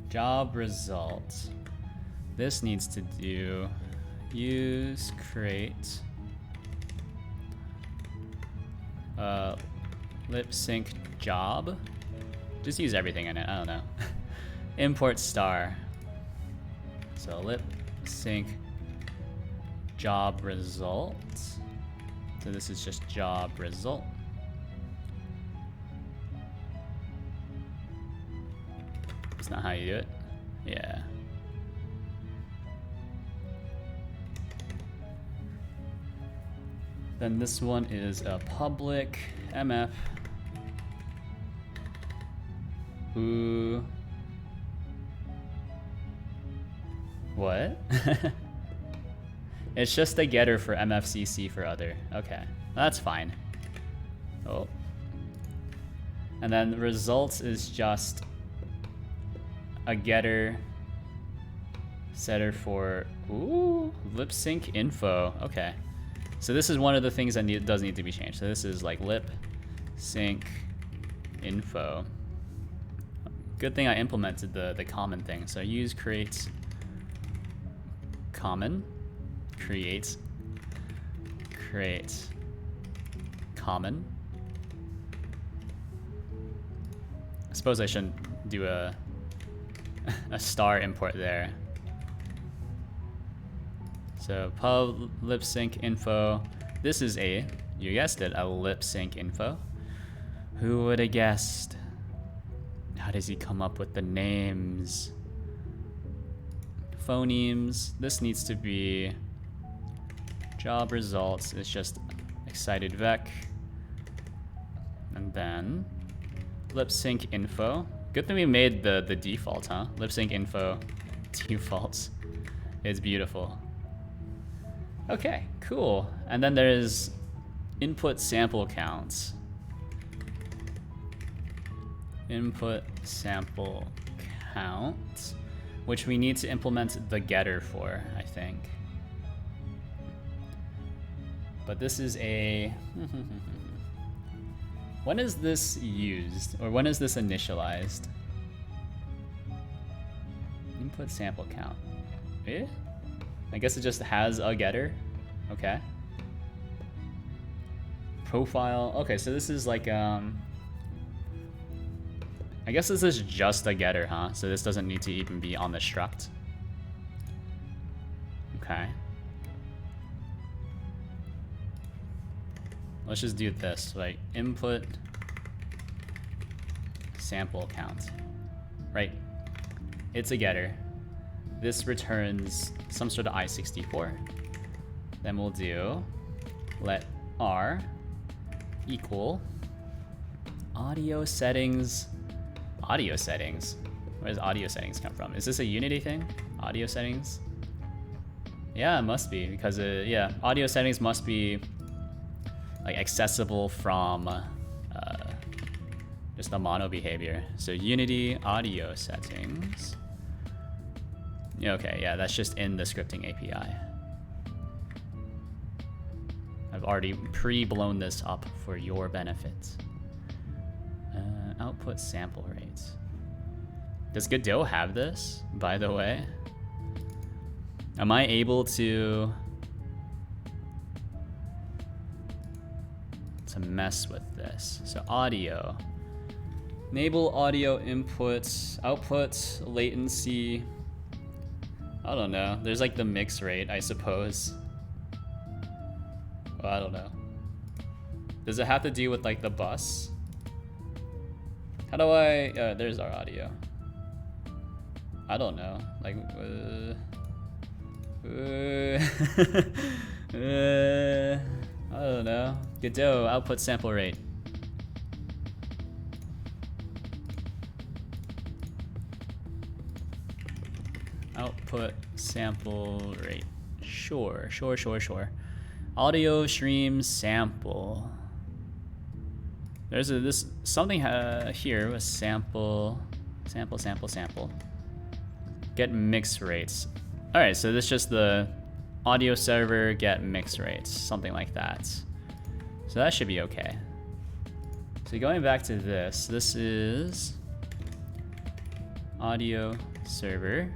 Job result. This needs to do use create lip sync job. Just use everything in it. I don't know. Import star. So lip sync job result. So this is just job result. It's not how you do it. Yeah. Then this one is a public MF. Who? What? It's just a getter for MFCC for other. Okay, that's fine. Oh. And then the results is just a getter setter for, ooh, lip sync info. Okay. So this is one of the things that does need to be changed. So this is like lip sync info. Good thing I implemented the common thing. So use create common, create common. I suppose I shouldn't do a star import there. So pub lip sync info. This is a, you guessed it, a lip sync info. Who would have guessed? How does he come up with the names? Phonemes. This needs to be job results. It's just excited vec. And then lip sync info. Good thing we made the default, huh? Lip sync info defaults. It's beautiful. Okay, cool. And then there's input sample counts. Input sample count, which we need to implement the getter for, I think. But this is a... When is this used? Or when is this initialized? Input sample count. Eh? I guess it just has a getter. Okay. Profile. Okay, so this is like, I guess this is just a getter, huh? So this doesn't need to even be on the struct. Okay. Let's just do this, like input sample count, right? It's a getter. This returns some sort of I64. Then we'll do let R equal audio settings. Audio settings. Where does audio settings come from? Is this a Unity thing? Audio settings? Yeah, it must be because yeah, audio settings must be like accessible from just the mono behavior. So Unity audio settings. Okay, yeah, that's just in the scripting API. I've already pre-blown this up for your benefit. Output sample rates. Does Godot have this, by the way? Am I able to mess with this? So audio. Enable audio inputs, output, latency. I don't know. There's like the mix rate, I suppose. Well, I don't know. Does it have to do with like the bus? How do I, there's our audio. I don't know. Like, I don't know. Godot, output sample rate. Output sample rate. Sure. Audio stream sample. There's this something here with sample. Get mix rates. All right, so this is just the audio server get mix rates, something like that. So that should be okay. So going back to this is audio server.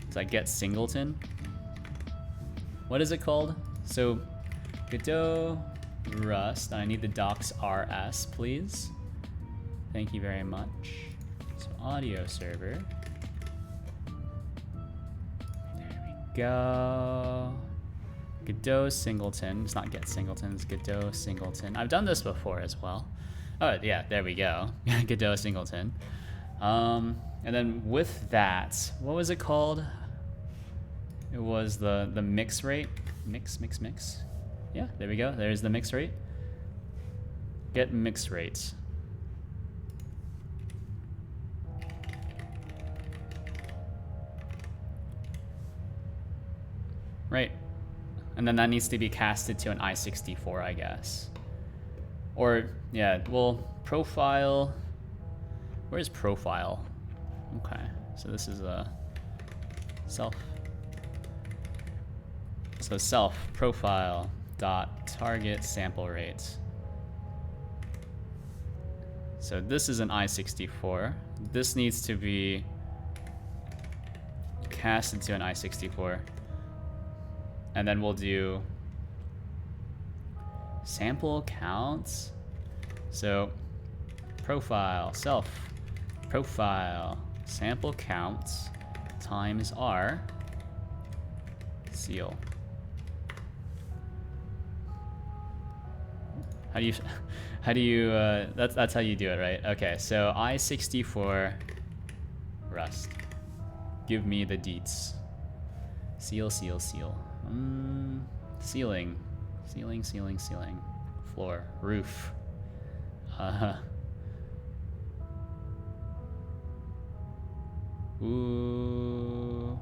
Does that get singleton? What is it called? So Godot Rust, and I need the docs RS, please. Thank you very much. So audio server. There we go. Godot singleton. It's not get singleton, it's Godot singleton. I've done this before as well. Oh yeah, there we go. Godot singleton. And then with that, what was it called? It was the mix rate. Mix. Yeah, there we go. There's the mix rate. Get mix rates. Right. And then that needs to be casted to an I64, I guess. Or, yeah, well, profile. Where's profile? Okay, so this is a self. So self profile dot target sample rate. So this is an I64. This needs to be cast into an I64. And then we'll do sample counts. So profile, self, profile, sample counts times R, seal. How do you, that's how you do it, right? Okay, so I64 Rust. Give me the deets. Seal, seal, seal. Ceiling. Ceiling, ceiling, ceiling. Floor. Roof. Ooh.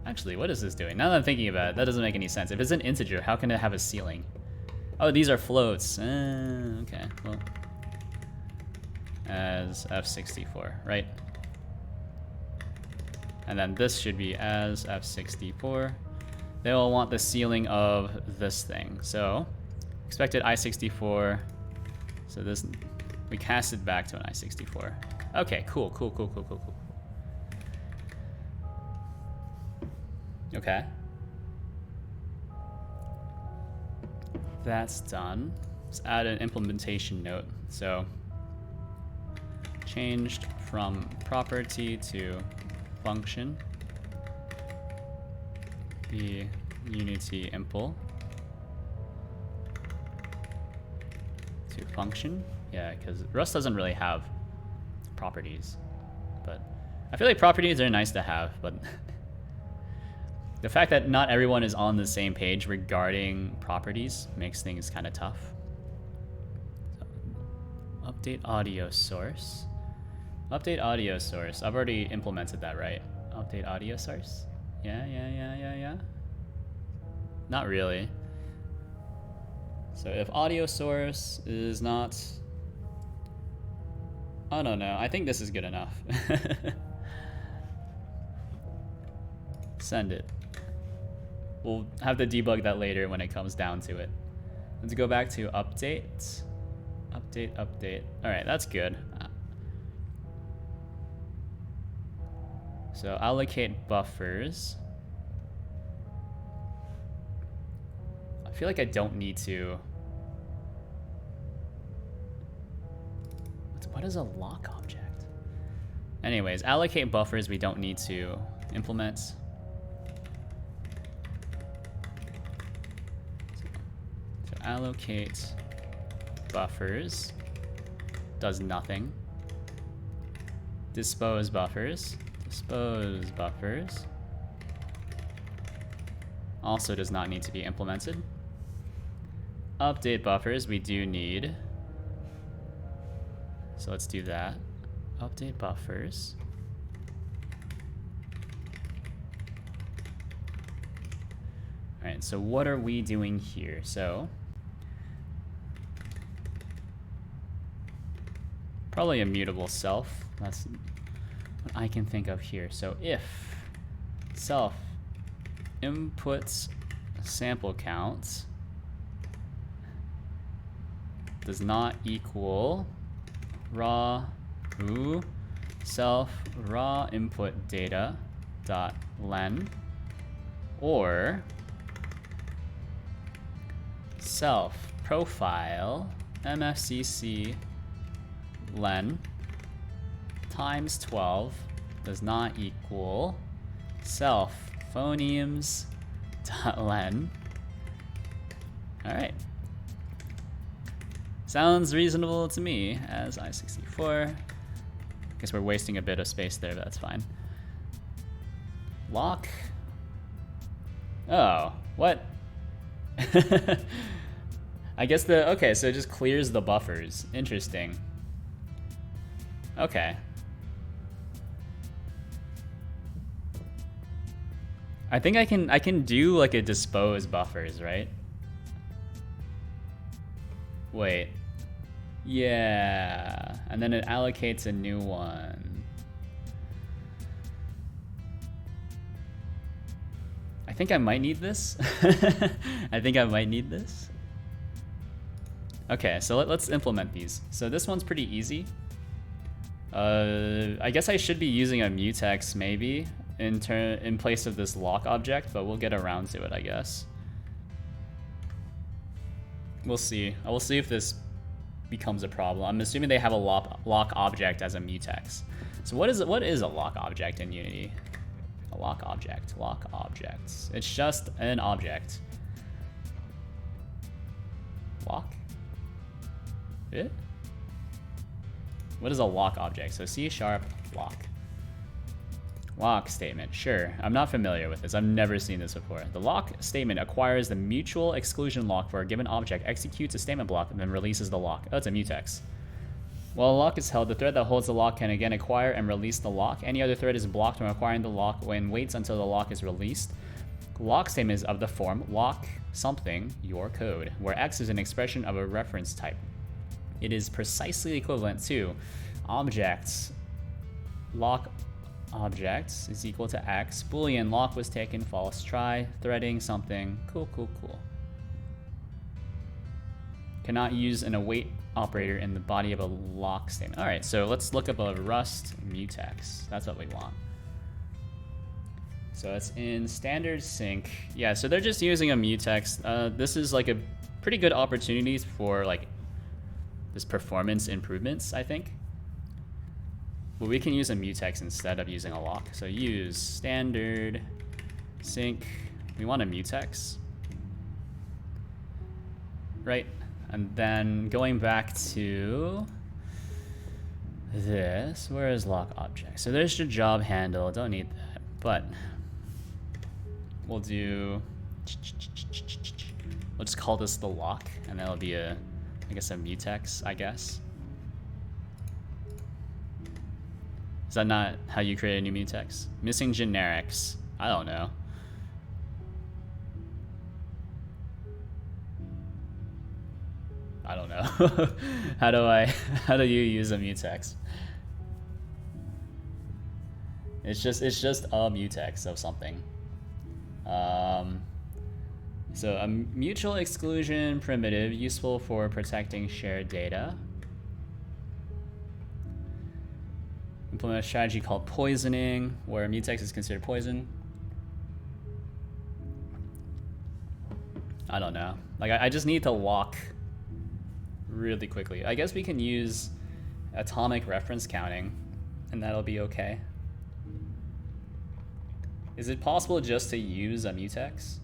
Actually, what is this doing? Now that I'm thinking about it, that doesn't make any sense. If it's an integer, how can it have a ceiling? Oh, these are floats. Okay, well. As F64, right? And then this should be as F64. They will want the ceiling of this thing. So, expected I64. So this, we cast it back to an I64. Okay, cool, cool, cool, cool, cool, cool. Okay. That's done. Let's add an implementation note. So, changed from property to function. The Unity impl to function. Yeah, because Rust doesn't really have properties. But I feel like properties are nice to have, but the fact that not everyone is on the same page regarding properties makes things kind of tough. So, update audio source. Update audio source. I've already implemented that, right? Update audio source? Yeah. Not really. So if audio source is not... I don't know. I think this is good enough. Send it. We'll have to debug that later when it comes down to it. Let's go back to update. Update. All right, that's good. So allocate buffers. I feel like I don't need to. What is a lock object? Anyways, allocate buffers we don't need to implement. So allocate buffers does nothing. Dispose buffers. Dispose buffers also does not need to be implemented. Update buffers we do need. So let's do that. Update buffers. All right, so what are we doing here? So probably a mutable self. That's what I can think of here. So if self inputs sample counts does not equal raw self raw input data dot len or self profile mfcc len times 12 does not equal self phonemes dot len. All right. Sounds reasonable to me as I64. Guess we're wasting a bit of space there, but that's fine. Lock. Oh, what? I guess okay, so it just clears the buffers. Interesting. Okay. I think I can do like a dispose buffers, right? Wait. Yeah. And then it allocates a new one. I think I might need this. I think I might need this. Okay, so let's implement these. So this one's pretty easy. I guess I should be using a mutex maybe in place of this lock object, but we'll get around to it, I guess. We'll see. I will see if this becomes a problem. I'm assuming they have a lock object as a mutex. So what is a lock object in Unity? A lock object. Lock objects. It's just an object. Lock? Eh? What is a lock object? So C# lock. Lock statement, sure. I'm not familiar with this. I've never seen this before. The lock statement acquires the mutual exclusion lock for a given object, executes a statement block, and then releases the lock. Oh, it's a mutex. While a lock is held, the thread that holds the lock can again acquire and release the lock. Any other thread is blocked from acquiring the lock when waits until the lock is released. Lock statement is of the form lock something your code, where X is an expression of a reference type. It is precisely equivalent to objects lock objects is equal to X, Boolean lock was taken, false, try, threading something, cool. Cannot use an await operator in the body of a lock statement. All right, so let's look up a Rust mutex. That's what we want. So it's in standard sync. Yeah, so they're just using a mutex. This is like a pretty good opportunity for like this performance improvements, I think. But we can use a mutex instead of using a lock. So use standard sync. We want a mutex, right? And then going back to this, where is lock object? So there's your job handle, don't need that, but we'll do, we'll just call this the lock, and that'll be a, I guess a mutex, I guess. Is that not how you create a new mutex? Missing generics, I don't know. I don't know. How do you use a mutex? It's just a mutex of something. So a mutual exclusion primitive useful for protecting shared data. Implement a strategy called poisoning, where mutex is considered poison. I don't know. Like I just need to lock really quickly. I guess we can use atomic reference counting, and that'll be okay. Is it possible just to use a mutex?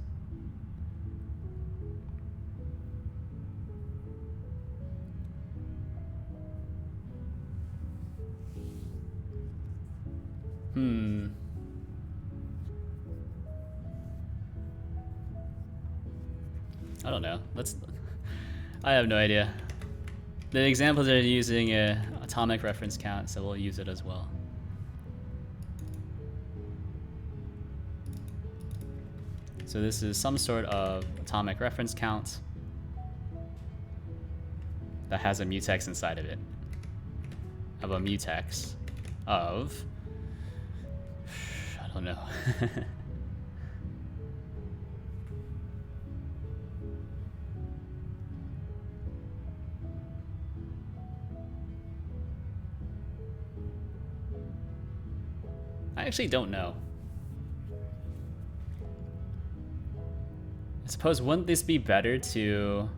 I don't know. I have no idea. The examples are using a atomic reference count, so we'll use it as well. So this is some sort of atomic reference count that has a mutex inside of it. Of a mutex of, I don't know. I actually don't know. I suppose wouldn't this be better to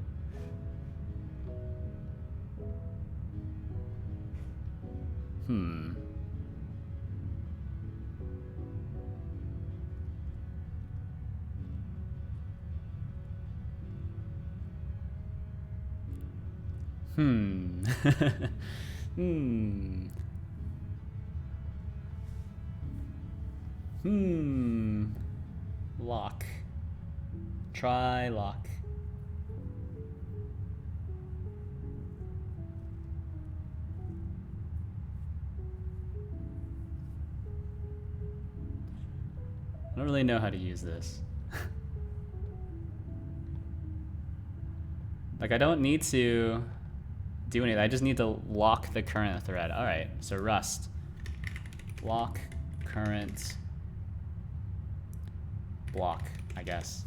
lock. Try lock. I don't really know how to use this. Like, I don't need to do anything. I just need to lock the current thread. All right, so Rust. Lock current block, I guess.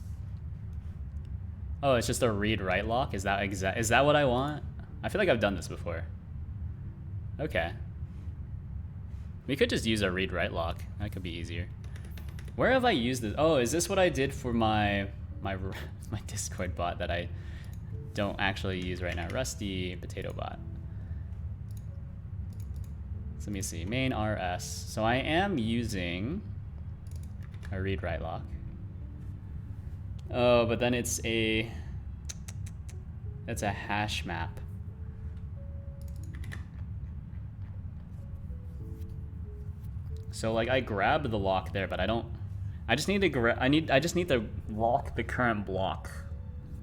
Oh, it's just a read-write lock? Is that what I want? I feel like I've done this before. Okay. We could just use a read-write lock. That could be easier. Where have I used this? Oh, is this what I did for my Discord bot that I don't actually use right now? Rusty potato bot. So let me see. Main RS. So I am using a read-write lock. Oh, but then it's a hash map. So like I grabbed the lock there, but I don't. I just need to I just need to lock the current block.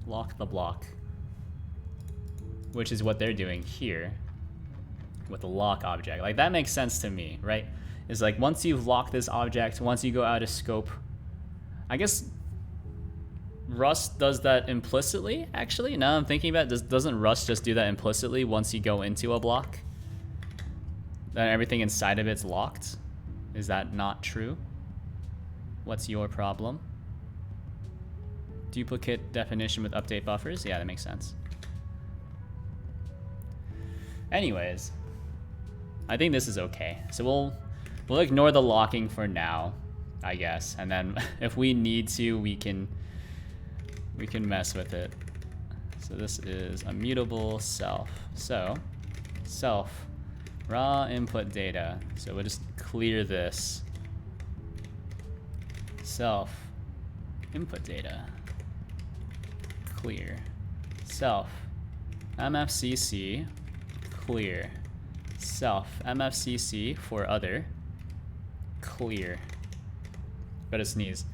Lock the block. Which is what they're doing here with the lock object. Like that makes sense to me, right? It's like once you've locked this object, once you go out of scope, I guess Rust does that implicitly, actually. Now I'm thinking about it, doesn't Rust just do that implicitly once you go into a block? Then everything inside of it's locked? Is that not true? What's your problem? Duplicate definition with update buffers? Yeah, that makes sense. Anyways, I think this is okay. So we'll ignore the locking for now, I guess. And then if we need to, we can mess with it. So this is a mutable self. So self raw input data. So we'll just clear this. Self input data. Clear. Self mfcc clear. Self mfcc for other clear. Gotta sneeze.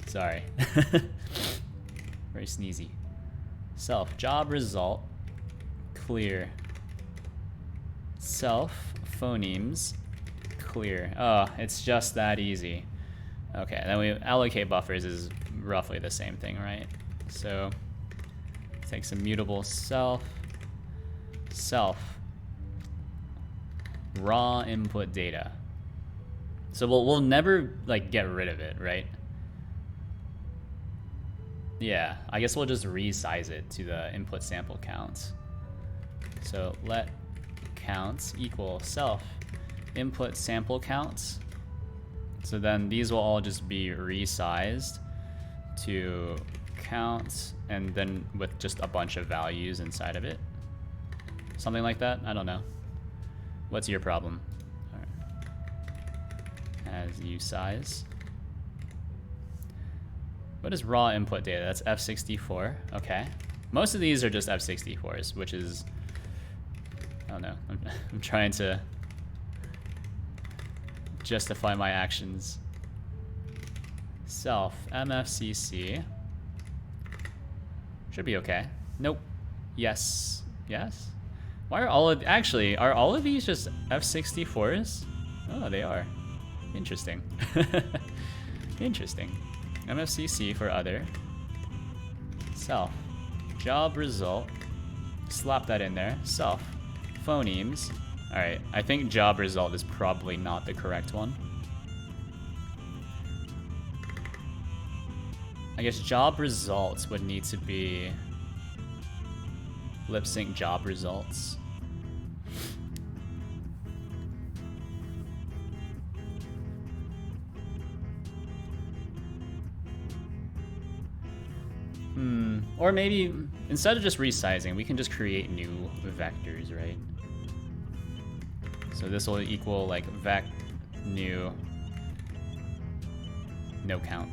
Sorry. Very sneezy. Self job result clear. Self phonemes clear. Oh, it's just that easy. Okay, then we allocate buffers is roughly the same thing, right? So take some mutable self raw input data. So we'll never like get rid of it, right? Yeah, I guess we'll just resize it to the input sample count. So let counts equal self input sample counts. So then these will all just be resized to count and then with just a bunch of values inside of it. Something like that? I don't know. What's your problem? All right. As usize. What is raw input data? That's F64. Okay. Most of these are just F64s, which is, I don't know. I'm trying to justify my actions. Self mfcc should be okay. Nope. Yes. Yes. Why are all of these just F64s? Oh, they are. Interesting. Interesting. MFCC for other. Self. Job result. Slap that in there. Self. Phonemes. Alright, I think job result is probably not the correct one. I guess job results would need to be lip sync job results. Or maybe instead of just resizing, we can just create new vectors, right? So this will equal like vec new no count.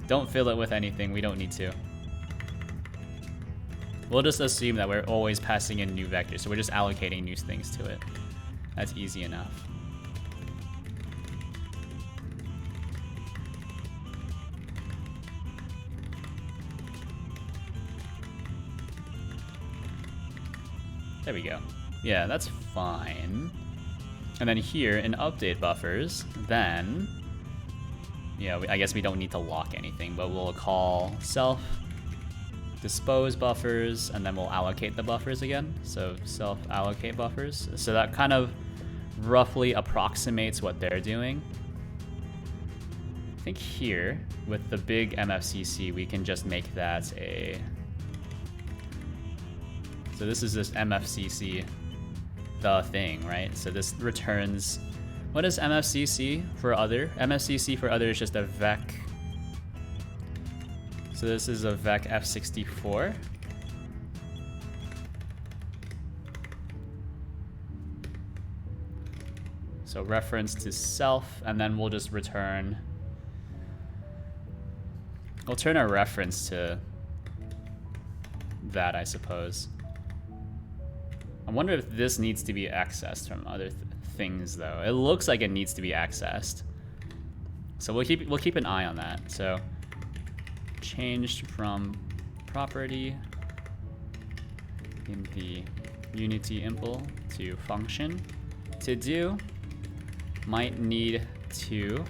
Don't fill it with anything, we don't need to. We'll just assume that we're always passing in new vectors, so we're just allocating new things to it. That's easy enough. There we go. Yeah, that's fine. And then here in update buffers, then, yeah, I guess we don't need to lock anything, but we'll call self dispose buffers, and then we'll allocate the buffers again. So self allocate buffers. So that kind of roughly approximates what they're doing. I think here with the big MFCC, we can just make that a, so this is this MFCC, the thing, right? So this returns, what is MFCC for other? MFCC for other is just a vec. So this is a vec F64. So reference to self, and then we'll just return, we'll turn a reference to that, I suppose. I wonder if this needs to be accessed from other things though. It looks like it needs to be accessed. So we'll keep an eye on that. So changed from property in the Unity impl to function. To do, might need to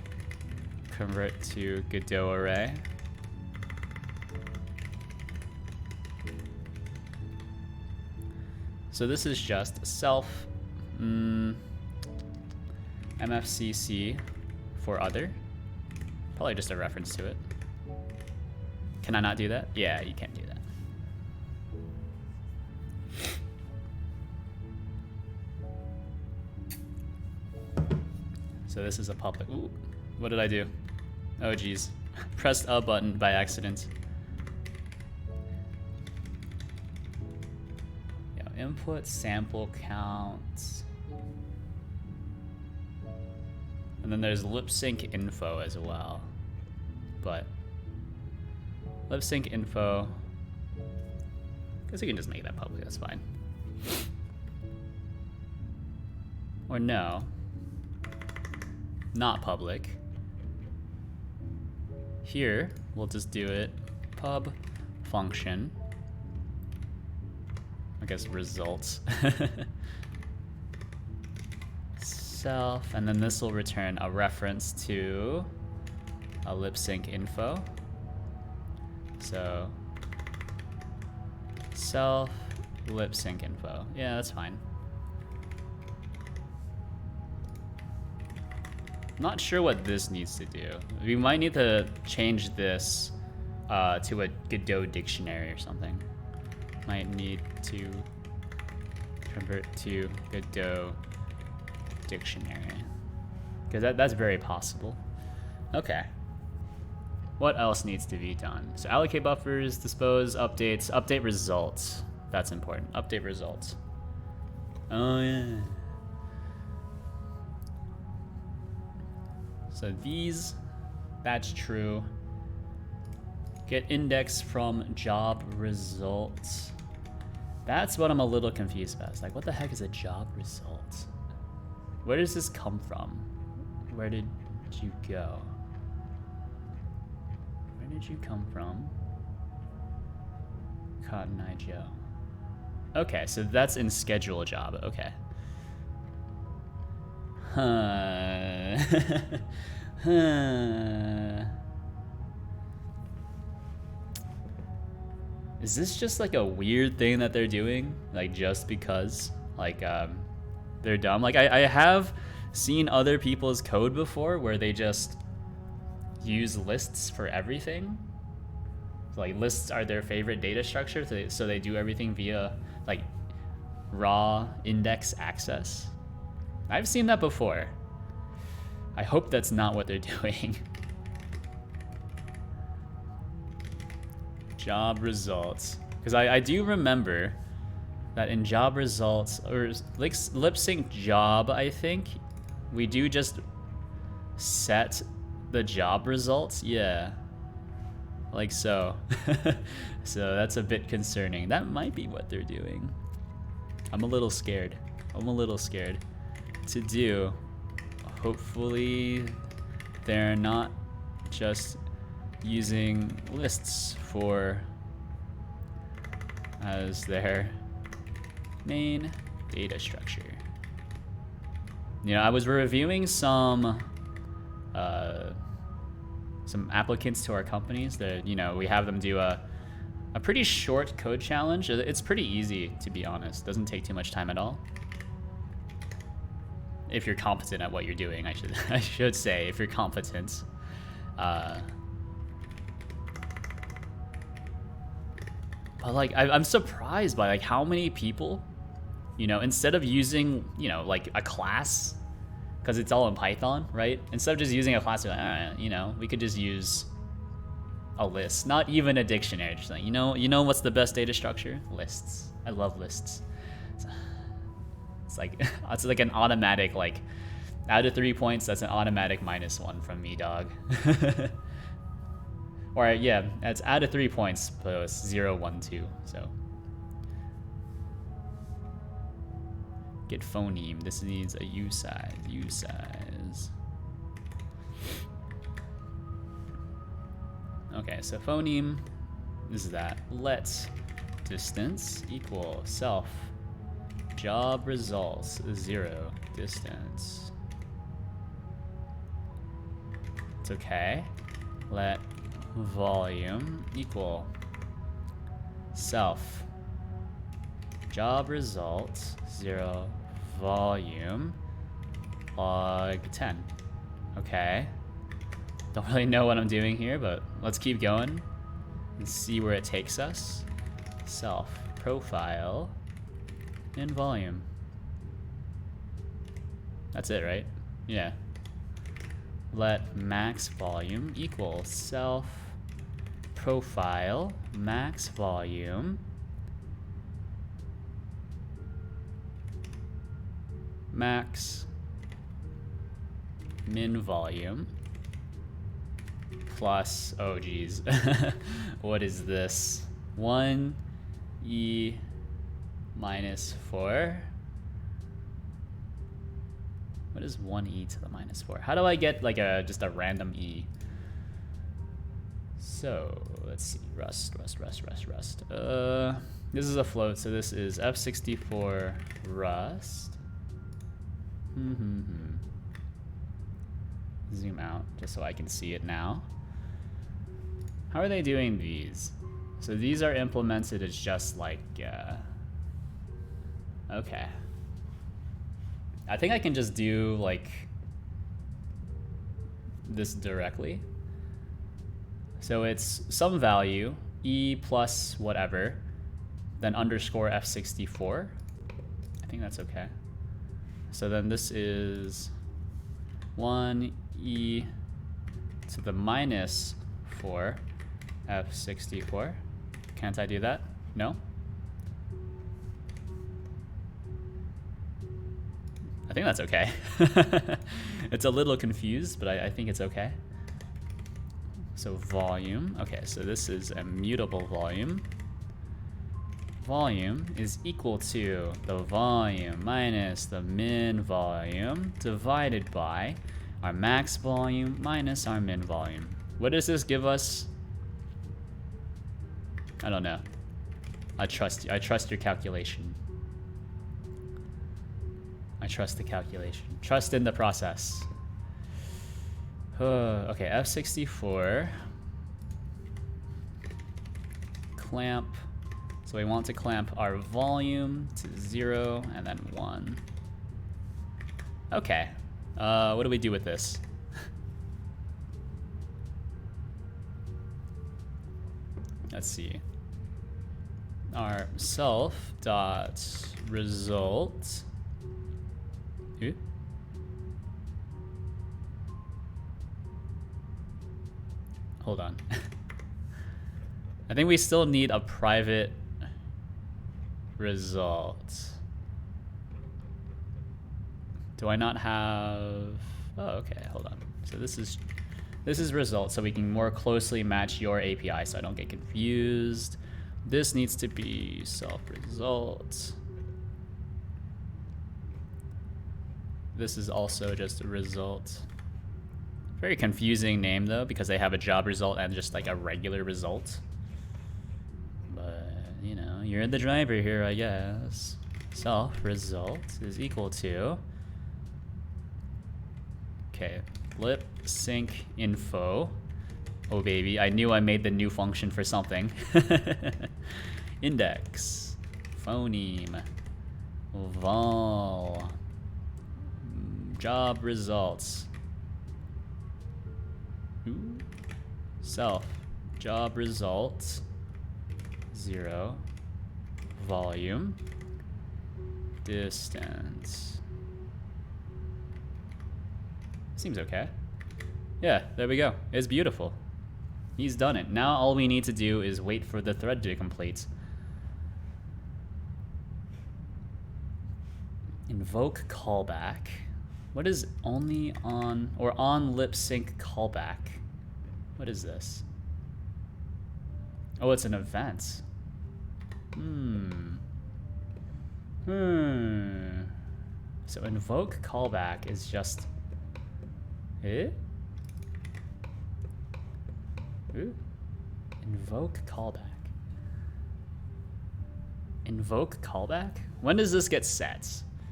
convert to Godot array. So this is just self MFCC for other. Probably just a reference to it. Can I not do that? Yeah, you can do that. So this is a public. Ooh, what did I do? Oh geez, pressed a button by accident. Input sample count, and then there's lip sync info as well, but lip sync info, guess we can just make that public, that's fine. Or no, not public. Here we'll just do it pub function, I guess results. Self, and then this will return a reference to a lip sync info. So self lip sync info. Yeah, that's fine. Not sure what this needs to do. We might need to change this to a Godot dictionary or something. Might need to convert to Godot dictionary, because that's very possible. Okay, what else needs to be done? So allocate buffers, dispose, updates, update results. That's important. Update results. Oh yeah. So these, that's true. Get index from job results. That's what I'm a little confused about. It's like, what the heck is a job result? Where does this come from? Where did you go? Where did you come from? Cotton Eye Joe. Okay, so that's in schedule job. Okay. Is this just like a weird thing that they're doing? Like just because like they're dumb? Like I have seen other people's code before where they just use lists for everything. So, like lists are their favorite data structure, so they do everything via like raw index access. I've seen that before. I hope that's not what they're doing. Job results, because I do remember that in job results, or like lip sync job, I think we do just set the job results. Yeah, like so. So that's a bit concerning. That might be what they're doing. I'm a little scared. To do, hopefully they're not just using lists for as their main data structure. You know, I was reviewing some applicants to our companies that, you know, we have them do a pretty short code challenge. It's pretty easy, to be honest. Doesn't take too much time at all. If you're competent at what you're doing, I should say, if you're competent. But like, I'm surprised by like how many people, you know, instead of using, you know, like a class, because it's all in Python, right? Instead of just using a class, like, you know, we could just use a list, not even a dictionary. Just like, you know what's the best data structure? Lists. I love lists. It's like an automatic, like, out of 3 points, that's an automatic -1 from me, dog. Or yeah, it's out of 3 points, but it's 0, 1, 2. So get phoneme. This needs a U size. U size. Okay, so phoneme. This is that. Let distance equal self. Job results 0 distance. It's okay. Let volume equal self. Job results 0 volume log 10. Okay. Don't really know what I'm doing here, but let's keep going and see where it takes us. Self profile in volume. That's it, right? Yeah. Let max volume equal self profile max volume max min volume plus, oh geez, what is this? 1e minus 4. What is 1e to the minus 4? How do I get like just a random e? So let's see, Rust. This is a float, so this is F64 Rust. Zoom out just so I can see it now. How are they doing these? So these are implemented as just like, okay. I think I can just do like this directly. So it's some value, e plus whatever, then underscore F64. I think that's okay. So then this is 1e to the minus 4 F64. Can't I do that? No? I think that's okay. It's a little confused, but I think it's okay. So volume, okay, so this is a mutable volume. Volume is equal to the volume minus the min volume divided by our max volume minus our min volume. What does this give us? I don't know. I trust you. I trust your calculation. I trust the calculation. Trust in the process. Okay, F64. Clamp. So we want to clamp our volume to 0 and then 1. Okay. What do we do with this? Let's see. Our self dot result. Ooh. Hold on. I think we still need a private result. Do I not have? Oh, okay. Hold on. So this is result, so we can more closely match your API, so I don't get confused. This needs to be self result. This is also just a result. Very confusing name though, because they have a job result and just like a regular result. But you know, you're the driver here, I guess. Self result is equal to Okay, lip sync info. Oh baby, I knew I made the new function for something. Index, phoneme, vol, job results. Ooh. Self, job results, 0, volume, distance. Seems okay. Yeah, there we go. It's beautiful. He's done it. Now all we need to do is wait for the thread to complete. Invoke callback. What is only on or on lip sync callback? What is this? Oh, it's an event. So invoke callback is just Invoke callback. Invoke callback? When does this get set?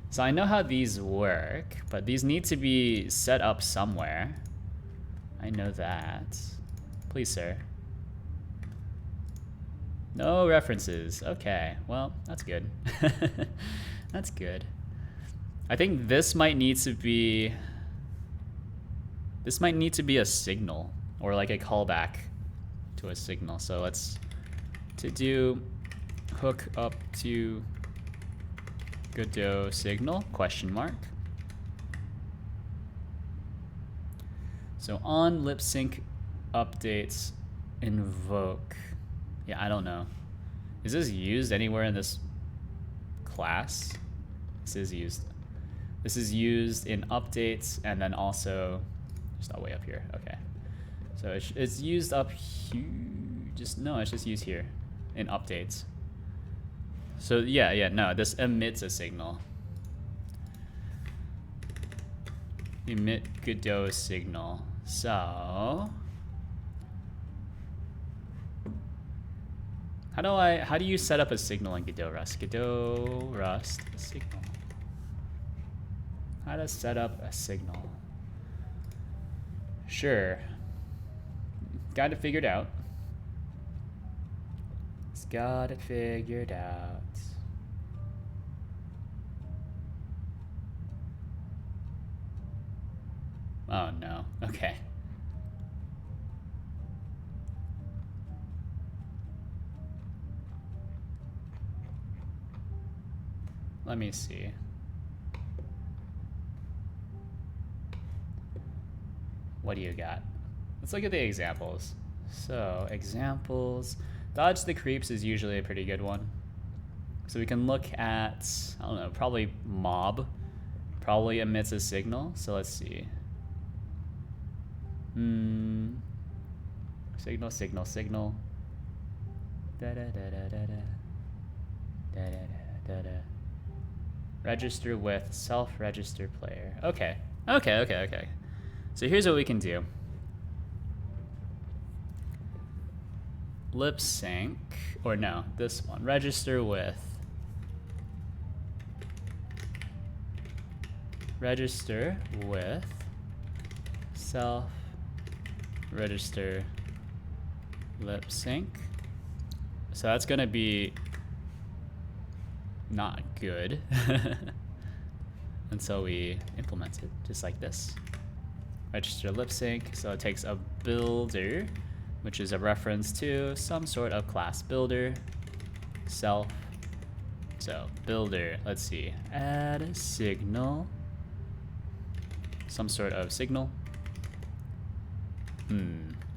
So I know how these work, but these need to be set up somewhere. I know that. Please, sir. No references. Okay, well, that's good. That's good. I think this might need to be... This might need to be a signal, or like a callback to a signal. So let's to do hook up to Godot signal, question mark. So on lip sync updates invoke. Yeah, I don't know. Is this used anywhere in this class? This is used. This is used in updates and then also just all the way up here. Okay. So it's used up here. It's just used here in updates. So yeah, no, this emits a signal. Emit Godot signal. So how do you set up a signal in Godot Rust? Godot Rust signal. How to set up a signal. Sure. Got it figured out. It's got it figured out. Oh no. Okay. Let me see. What do you got? Let's look at the examples. So, examples. Dodge the creeps is usually a pretty good one. So we can look at, I don't know, probably mob. Probably emits a signal. So let's see. Signal, signal, signal. Da da da da da da. Da da da da da. Register with self-register player. Okay. Okay. So here's what we can do. Lip sync, or no, this one. Register with self-register lip sync. So that's gonna be not good until we implement it, just like this. Register lip sync, so it takes a builder, which is a reference to some sort of class builder, self. So builder, let's see, add a signal, some sort of signal.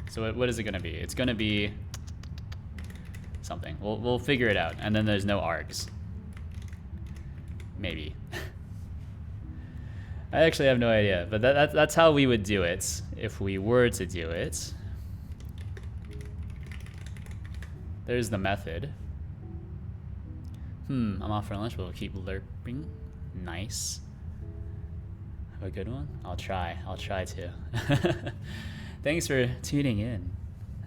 So what is it gonna be? It's gonna be something. We'll figure it out, and then there's no args. Maybe. I actually have no idea, but that's how we would do it if we were to do it. There's the method. I'm off for lunch, but we'll keep lerping. Nice. Have a good one? I'll try to. Thanks for tuning in,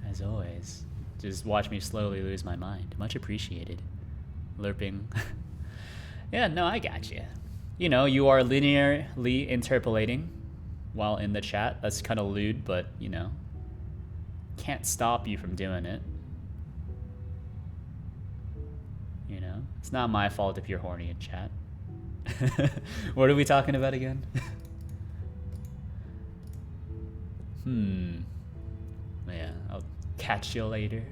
as always. Just watch me slowly lose my mind. Much appreciated. Lerping. Yeah, no, I got you. You know, you are linearly interpolating while in the chat. That's kind of lewd, but you know, can't stop you from doing it. You know, it's not my fault if you're horny in chat. What are we talking about again? Yeah, I'll catch you later.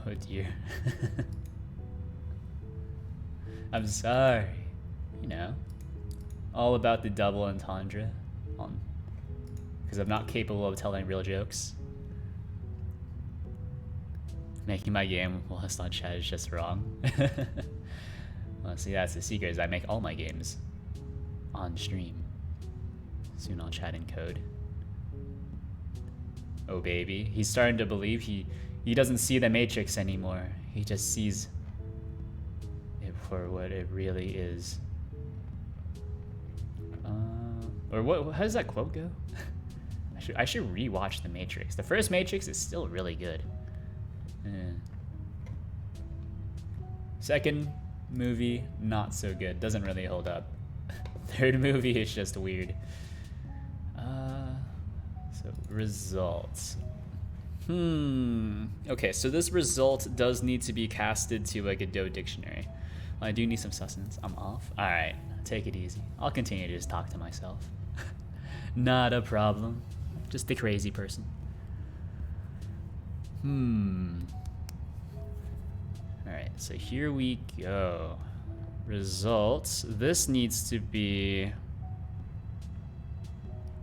Oh dear. I'm sorry. You know, all about the double entendre. Because I'm not capable of telling real jokes. Making my game whilst on chat is just wrong. Well, see, that's the secret, is I make all my games on stream. Soon I'll chat in code. Oh baby, he's starting to believe he doesn't see the Matrix anymore. He just sees it for what it really is. Or what? How does that quote go? I should rewatch the Matrix. The first Matrix is still really good. Second movie, not so good. Doesn't really hold up. Third movie is just weird. So results. Okay, so this result does need to be casted to a Godot dictionary. Well, I do need some sustenance. I'm off. All right, take it easy. I'll continue to just talk to myself. Not a problem. Just a crazy person. All right, so here we go. Results. This needs to be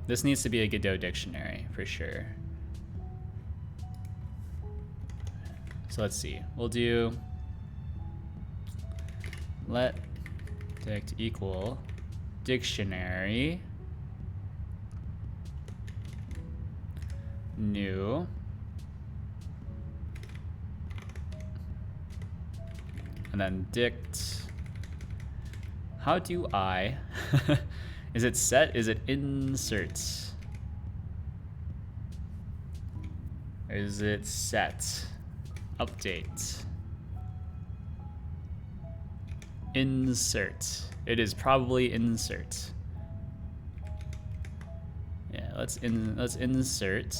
a Godot dictionary for sure. So let's see. We'll do let dict equal dictionary new and then dict. How do I is it set? Is it insert? Is it set? Update. Insert. It is probably insert. Yeah, let's insert.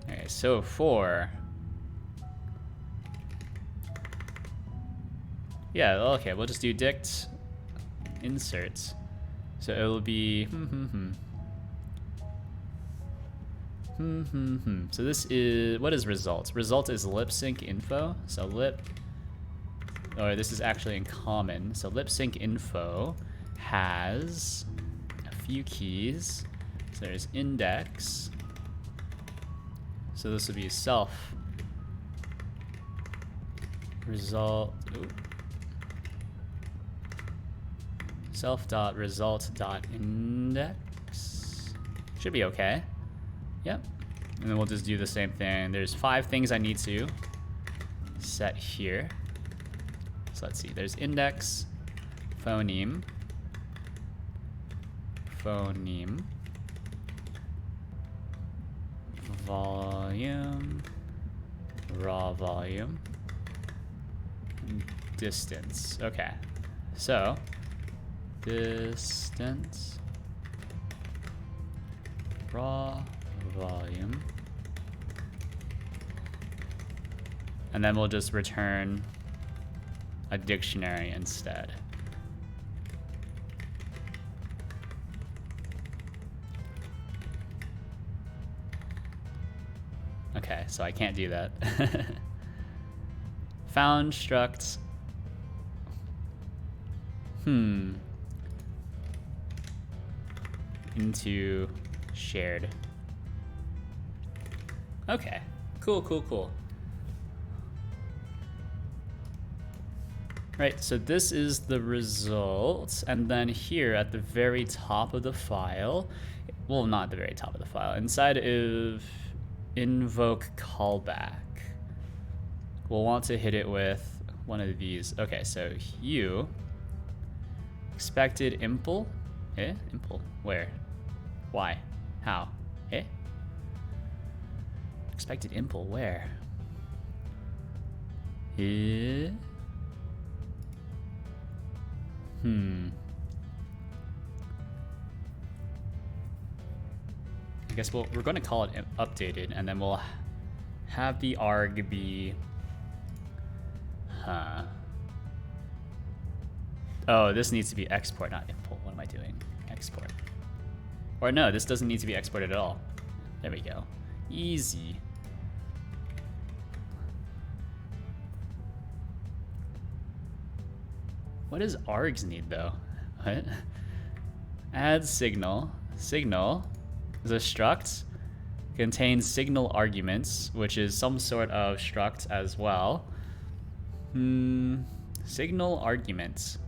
Okay, so for yeah, okay, we'll just do dict insert. So it will be So this is, what is results? Result is lip sync info. So this is actually in common. So lip sync info has a few keys. So there's index. So this would be self result. Self.result.index. Should be okay. Yep. And then we'll just do the same thing. There's 5 things I need to set here. So let's see. There's index, phoneme, volume, raw volume, distance. Okay. So distance, raw volume, and then we'll just return a dictionary instead. Okay, so I can't do that. Found struct into shared. Okay, cool. Right, so this is the result, and then here at the very top of the file, well, not the very top of the file, inside of invoke callback, we'll want to hit it with one of these. Okay, so hue, expected impl, impl, where, why, how, expected impl, where, I guess we're going to call it updated, and then we'll have the arg be... Oh, this needs to be export, not import. What am I doing? Export. Or no, this doesn't need to be exported at all. There we go. Easy. What does args need though? What? Add signal. Signal is a struct. Contains signal arguments, which is some sort of struct as well. Signal arguments.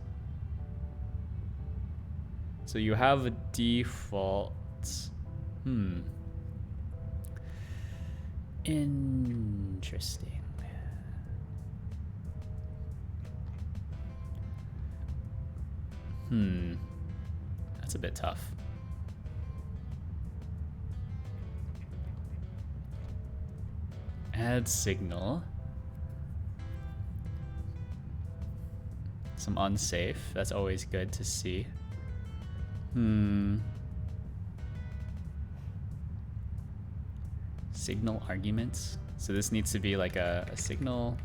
So you have a default. Interesting. That's a bit tough. Add signal. Some unsafe. That's always good to see. Signal arguments. So this needs to be like a signal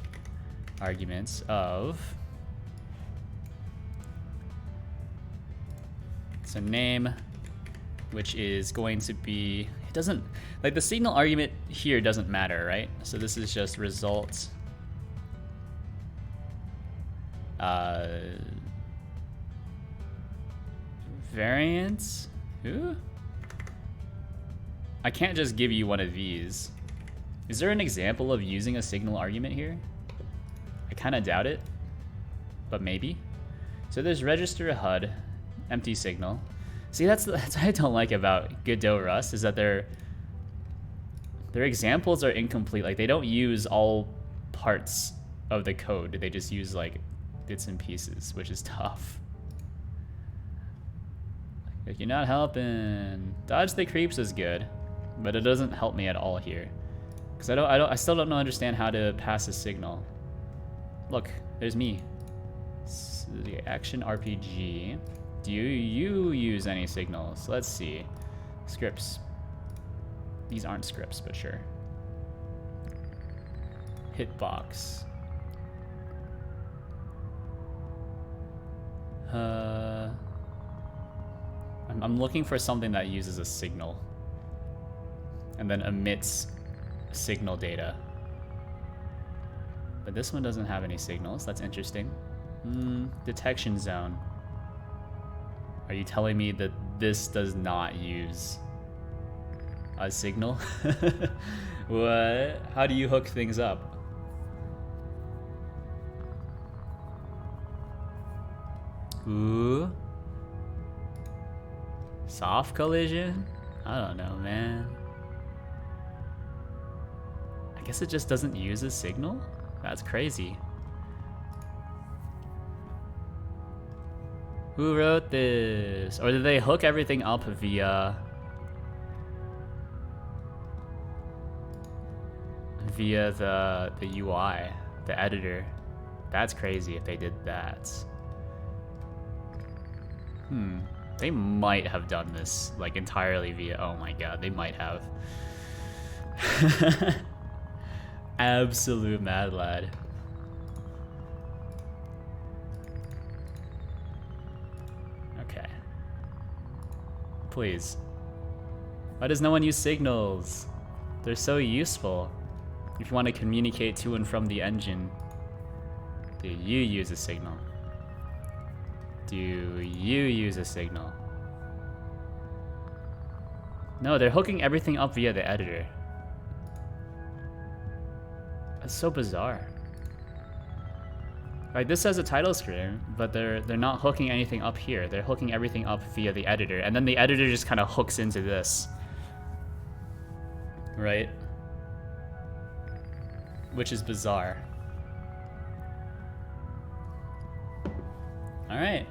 arguments of. So name, which is going to be, it doesn't, like the signal argument here doesn't matter, right? So this is just result. Variance? Who? I can't just give you one of these. Is there an example of using a signal argument here? I kind of doubt it, but maybe. So there's register HUD, empty signal. See, that's what I don't like about Godot Rust, is that their examples are incomplete. Like they don't use all parts of the code. They just use like bits and pieces, which is tough. Like, you're not helping. Dodge the creeps is good, but it doesn't help me at all here, because I still don't understand how to pass a signal. Look, there's me. The action RPG. Do you use any signals? Let's see. Scripts. These aren't scripts, but sure. Hitbox. I'm looking for something that uses a signal and then emits signal data. But this one doesn't have any signals. That's interesting. Detection zone. Are you telling me that this does not use a signal? What? How do you hook things up? Ooh. Soft collision? I don't know, man. I guess it just doesn't use a signal? That's crazy. Who wrote this? Or did they hook everything up via the UI, the editor? That's crazy if they did that. They might have done this like entirely via, oh my god, they might have. Absolute mad lad. Okay. Please. Why does no one use signals? They're so useful. If you want to communicate to and from the engine, do you use a signal? Do you use a signal? No, they're hooking everything up via the editor. That's so bizarre. Like, this has a title screen, but they're not hooking anything up here. They're hooking everything up via the editor, and then the editor just kind of hooks into this. Right? Which is bizarre. Alright.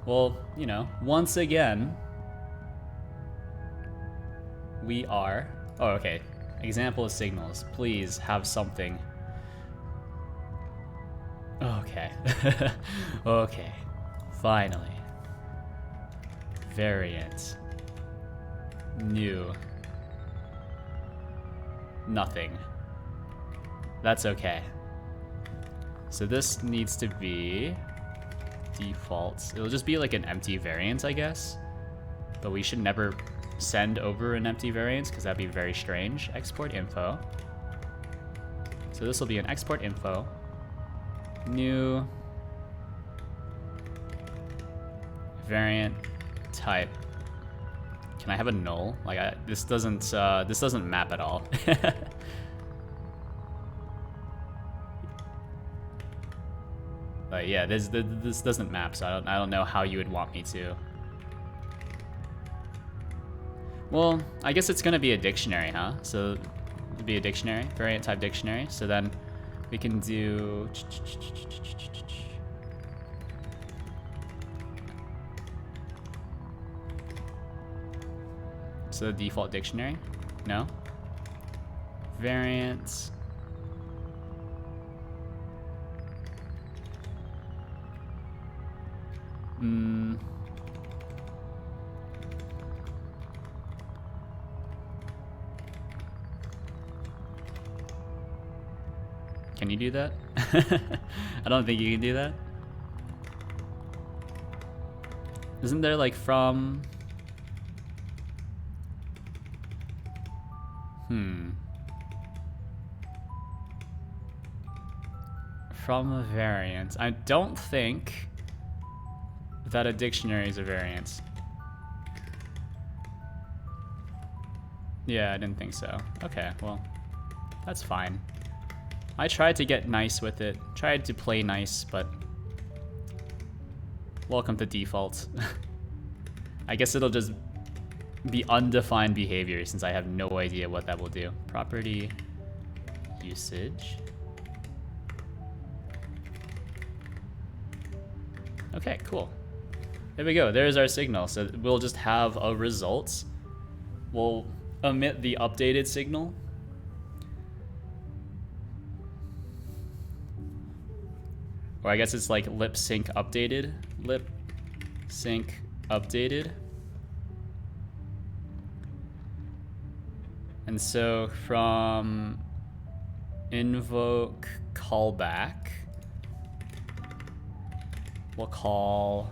Well, you know, once again, we are... Oh, okay. Example of signals. Please have something. Okay. Okay. Finally. Variant. New. Nothing. That's okay. So this needs to be default. It'll just be like an empty variant, I guess. But we should never send over an empty variant because that'd be very strange. Export info. So this will be an export info. New variant type. Can I have a null? Like this doesn't map at all. But yeah, this doesn't map, so I don't know how you would want me to. Well, I guess it's gonna be a dictionary, huh? So it'd be a dictionary, variant type dictionary. So then we can do. So the default dictionary? No? Variants. Can you do that? I don't think you can do that. Isn't there like from... From a variant. I don't think that a dictionary is a variant. Yeah, I didn't think so. Okay, well, that's fine. I tried to get nice with it. Tried to play nice, but... Welcome to default. I guess it'll just be undefined behavior since I have no idea what that will do. Property usage. Okay, cool. There we go. There's our signal. So we'll just have a result. We'll emit the updated signal. Or I guess it's like lip sync updated. Lip sync updated. And so from invoke callback, we'll call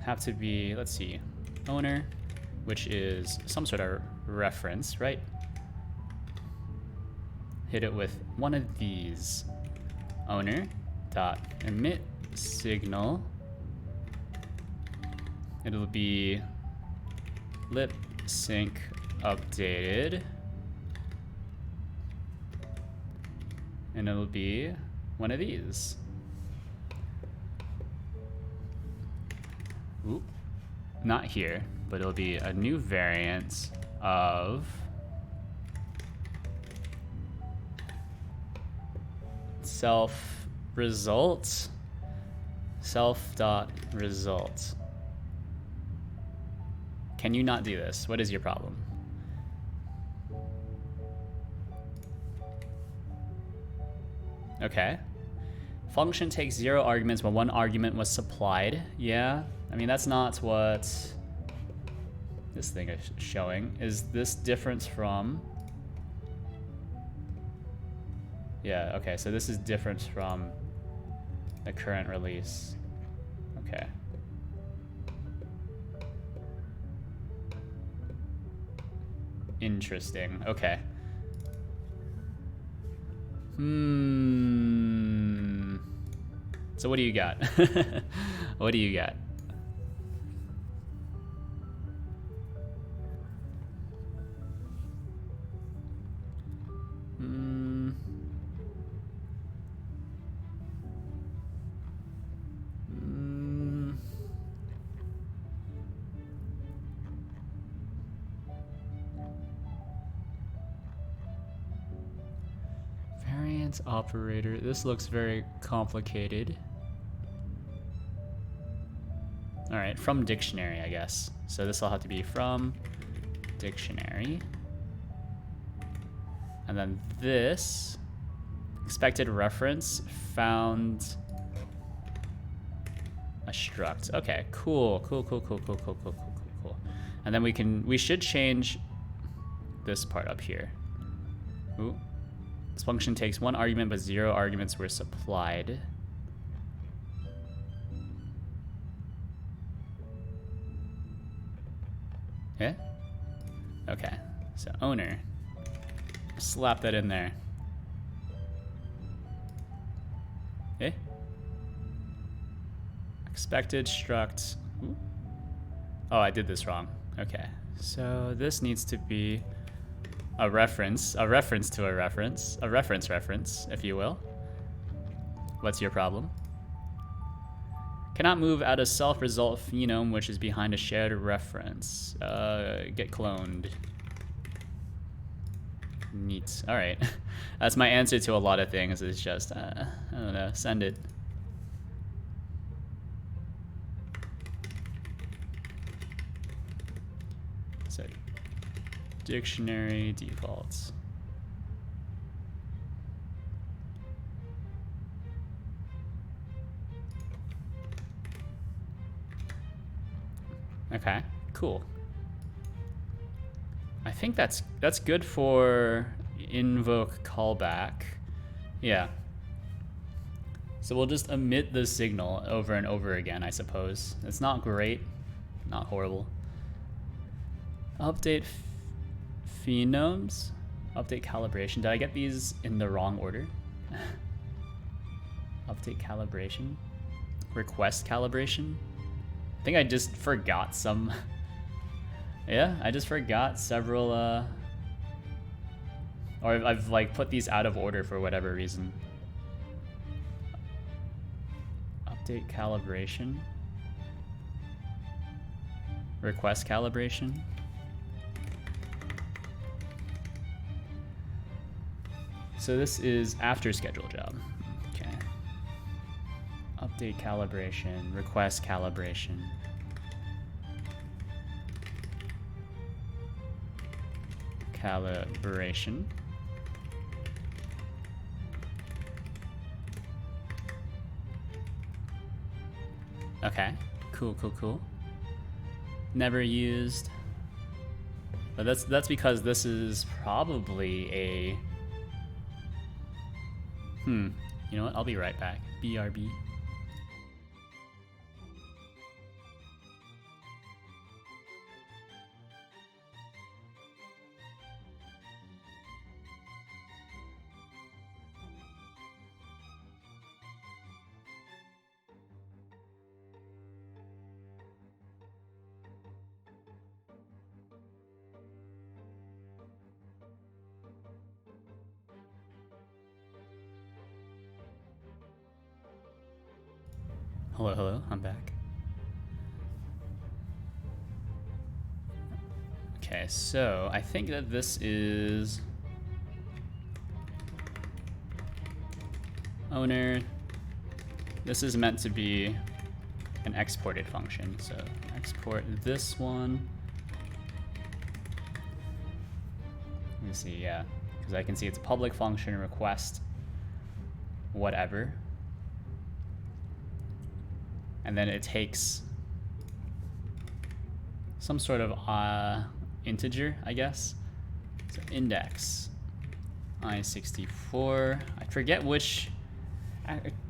have to be, let's see, owner, which is some sort of reference, right? Hit it with one of these. Owner dot emit signal. It'll be lip sync updated. And it'll be one of these. Ooh, not here, but it'll be a new variant of self result, self dot result. Can you not do this? What is your problem? Okay. Function takes 0 arguments when 1 argument was supplied. Yeah, I mean, that's not what this thing is showing. Is this different from... Yeah, okay, so this is different from the current release. Okay. Interesting, okay. So what do you got? What do you got? Variant operator. This looks very complicated. All right, from dictionary, I guess. So this will have to be from dictionary. And then this Expected reference found a struct. Okay, cool. And then we should change this part up here. Ooh. This function takes 1 argument, but 0 arguments were supplied. Yeah? Okay, so owner. Slap that in there. Okay. Expected struct. Ooh. Oh, I did this wrong. Okay, so this needs to be a reference to a reference, a reference, if you will. What's your problem? Cannot move out of self-result phenome, which is behind a shared reference. Get cloned. Neat. All right. That's my answer to a lot of things. Is just, I don't know, send it. So, dictionary defaults. Okay, cool. I think that's good for invoke callback. Yeah. So we'll just emit the signal over and over again, I suppose. It's not great, not horrible. Update phenomes, update calibration. Did I get these in the wrong order? Update calibration, request calibration. I think I just forgot some. Yeah, I just forgot several, or I've like put these out of order for whatever reason. Update calibration. Request calibration. So this is after schedule job. Okay. Update calibration, request calibration. Calibration. Okay, cool. Never used. But that's because this is probably a... You know what? I'll be right back. BRB. Hello, I'm back. Okay, so I think that this is owner. This is meant to be an exported function, so export this one. Let me see, yeah, because I can see it's a public function, request, whatever. And then it takes some sort of integer, I guess. So index I64. I forget which.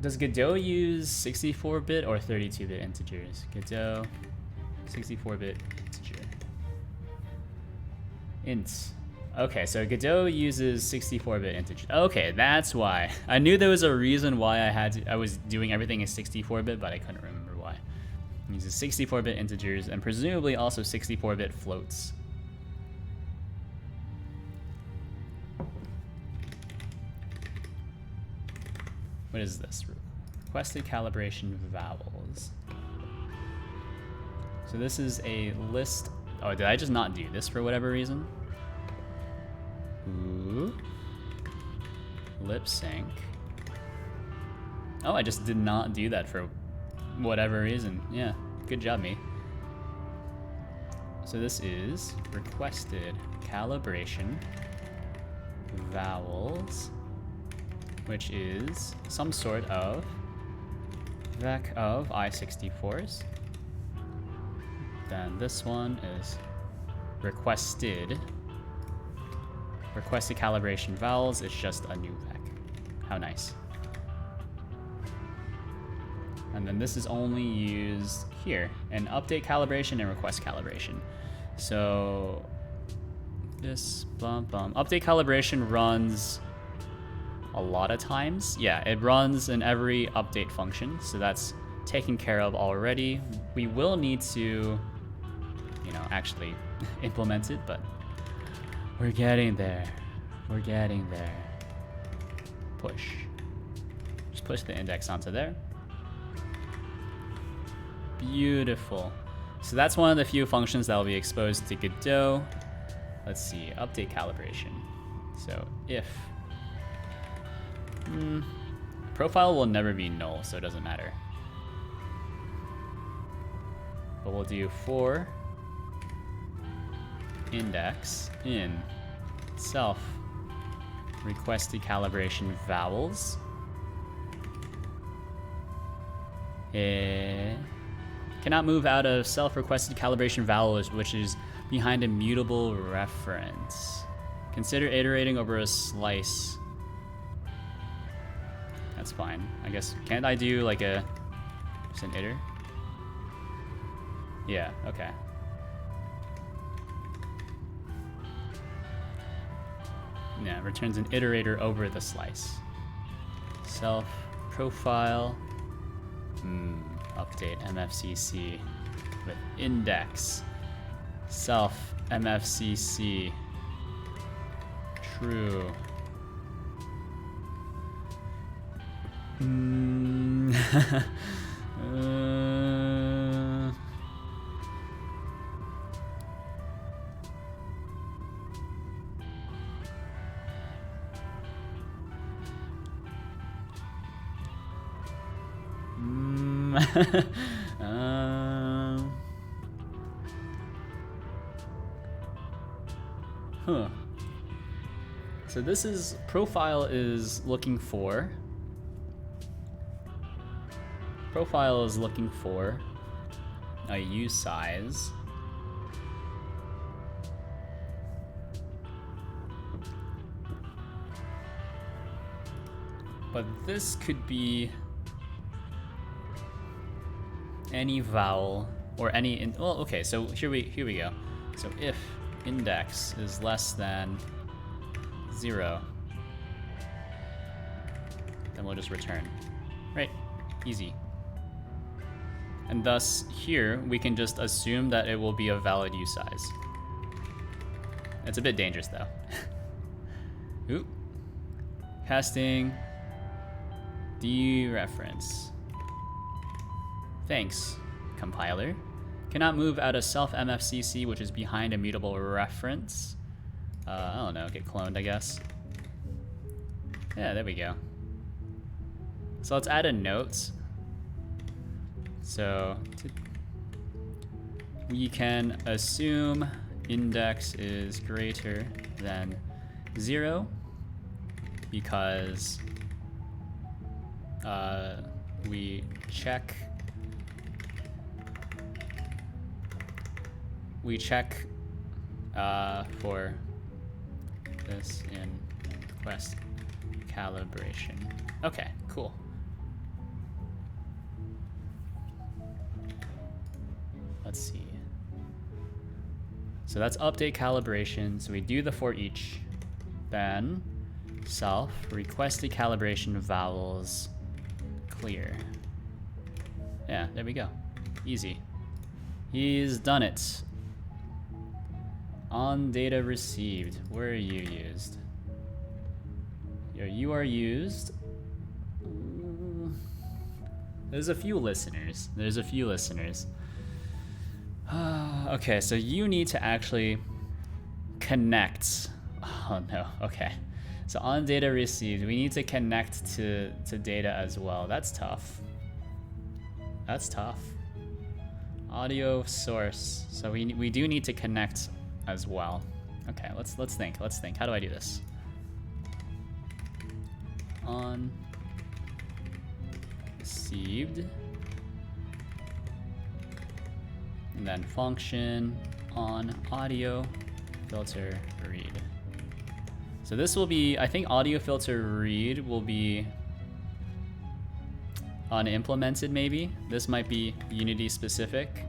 Does Godot use 64-bit or 32-bit integers? Godot 64-bit integer. Int. Okay, so Godot uses 64-bit integers. Okay, that's why. I knew there was a reason why I was doing everything in 64-bit, but I couldn't remember why. It uses 64-bit integers and presumably also 64-bit floats. What is this? Requested calibration vowels. So this is a list. Oh, did I just not do this for whatever reason? Ooh. Lip sync. Oh, I just did not do that for whatever reason. Yeah, good job, me. So this is requested calibration vowels which is some sort of vec of I64s. Then this one is requested calibration vowels. It's just a new vec. How nice. And then this is only used here in update calibration and request calibration. So this update calibration runs a lot of times. Yeah, it runs in every update function, so that's taken care of already. We will need to, actually implement it, but we're getting there. We're getting there. Push. Just push the index onto there. Beautiful. So that's one of the few functions that will be exposed to Godot. Let's see, update calibration. So if profile will never be null, so it doesn't matter. But we'll do for index in self requested calibration vowels. Cannot move out of self-requested calibration vowels, which is behind a mutable reference. Consider iterating over a slice. That's fine. I guess, can't I do like just an iter? Yeah, okay. Yeah, returns an iterator over the slice. Self profile. Update MFCC with index. Self MFCC. True. So this is profile is looking for a U size. But this could be any vowel or any well, okay, so here we go. So if index is less than 0, then we'll just return. Right, easy. And thus here we can just assume that it will be a valid U size. It's a bit dangerous though. Oop. Casting dereference. Thanks, compiler. Cannot move out of self MFCC, which is behind a mutable reference. I don't know, get cloned, I guess. Yeah, there we go. So let's add a note. So we can assume index is greater than 0 because we check for this in request calibration. Okay, cool. Let's see. So that's update calibration. So we do the for each, then self requested calibration vowels clear. Yeah, there we go. Easy. He's done it. On data received. Where are you used? You are used. There's a few listeners. Okay, so you need to actually connect. Oh no, okay. So on data received, we need to connect to data as well. That's tough. Audio source. So we do need to connect as well. Okay, let's think. How do I do this? on received, and then function on audio filter read. So this will be, I think audio filter read will be unimplemented maybe. This might be Unity specific.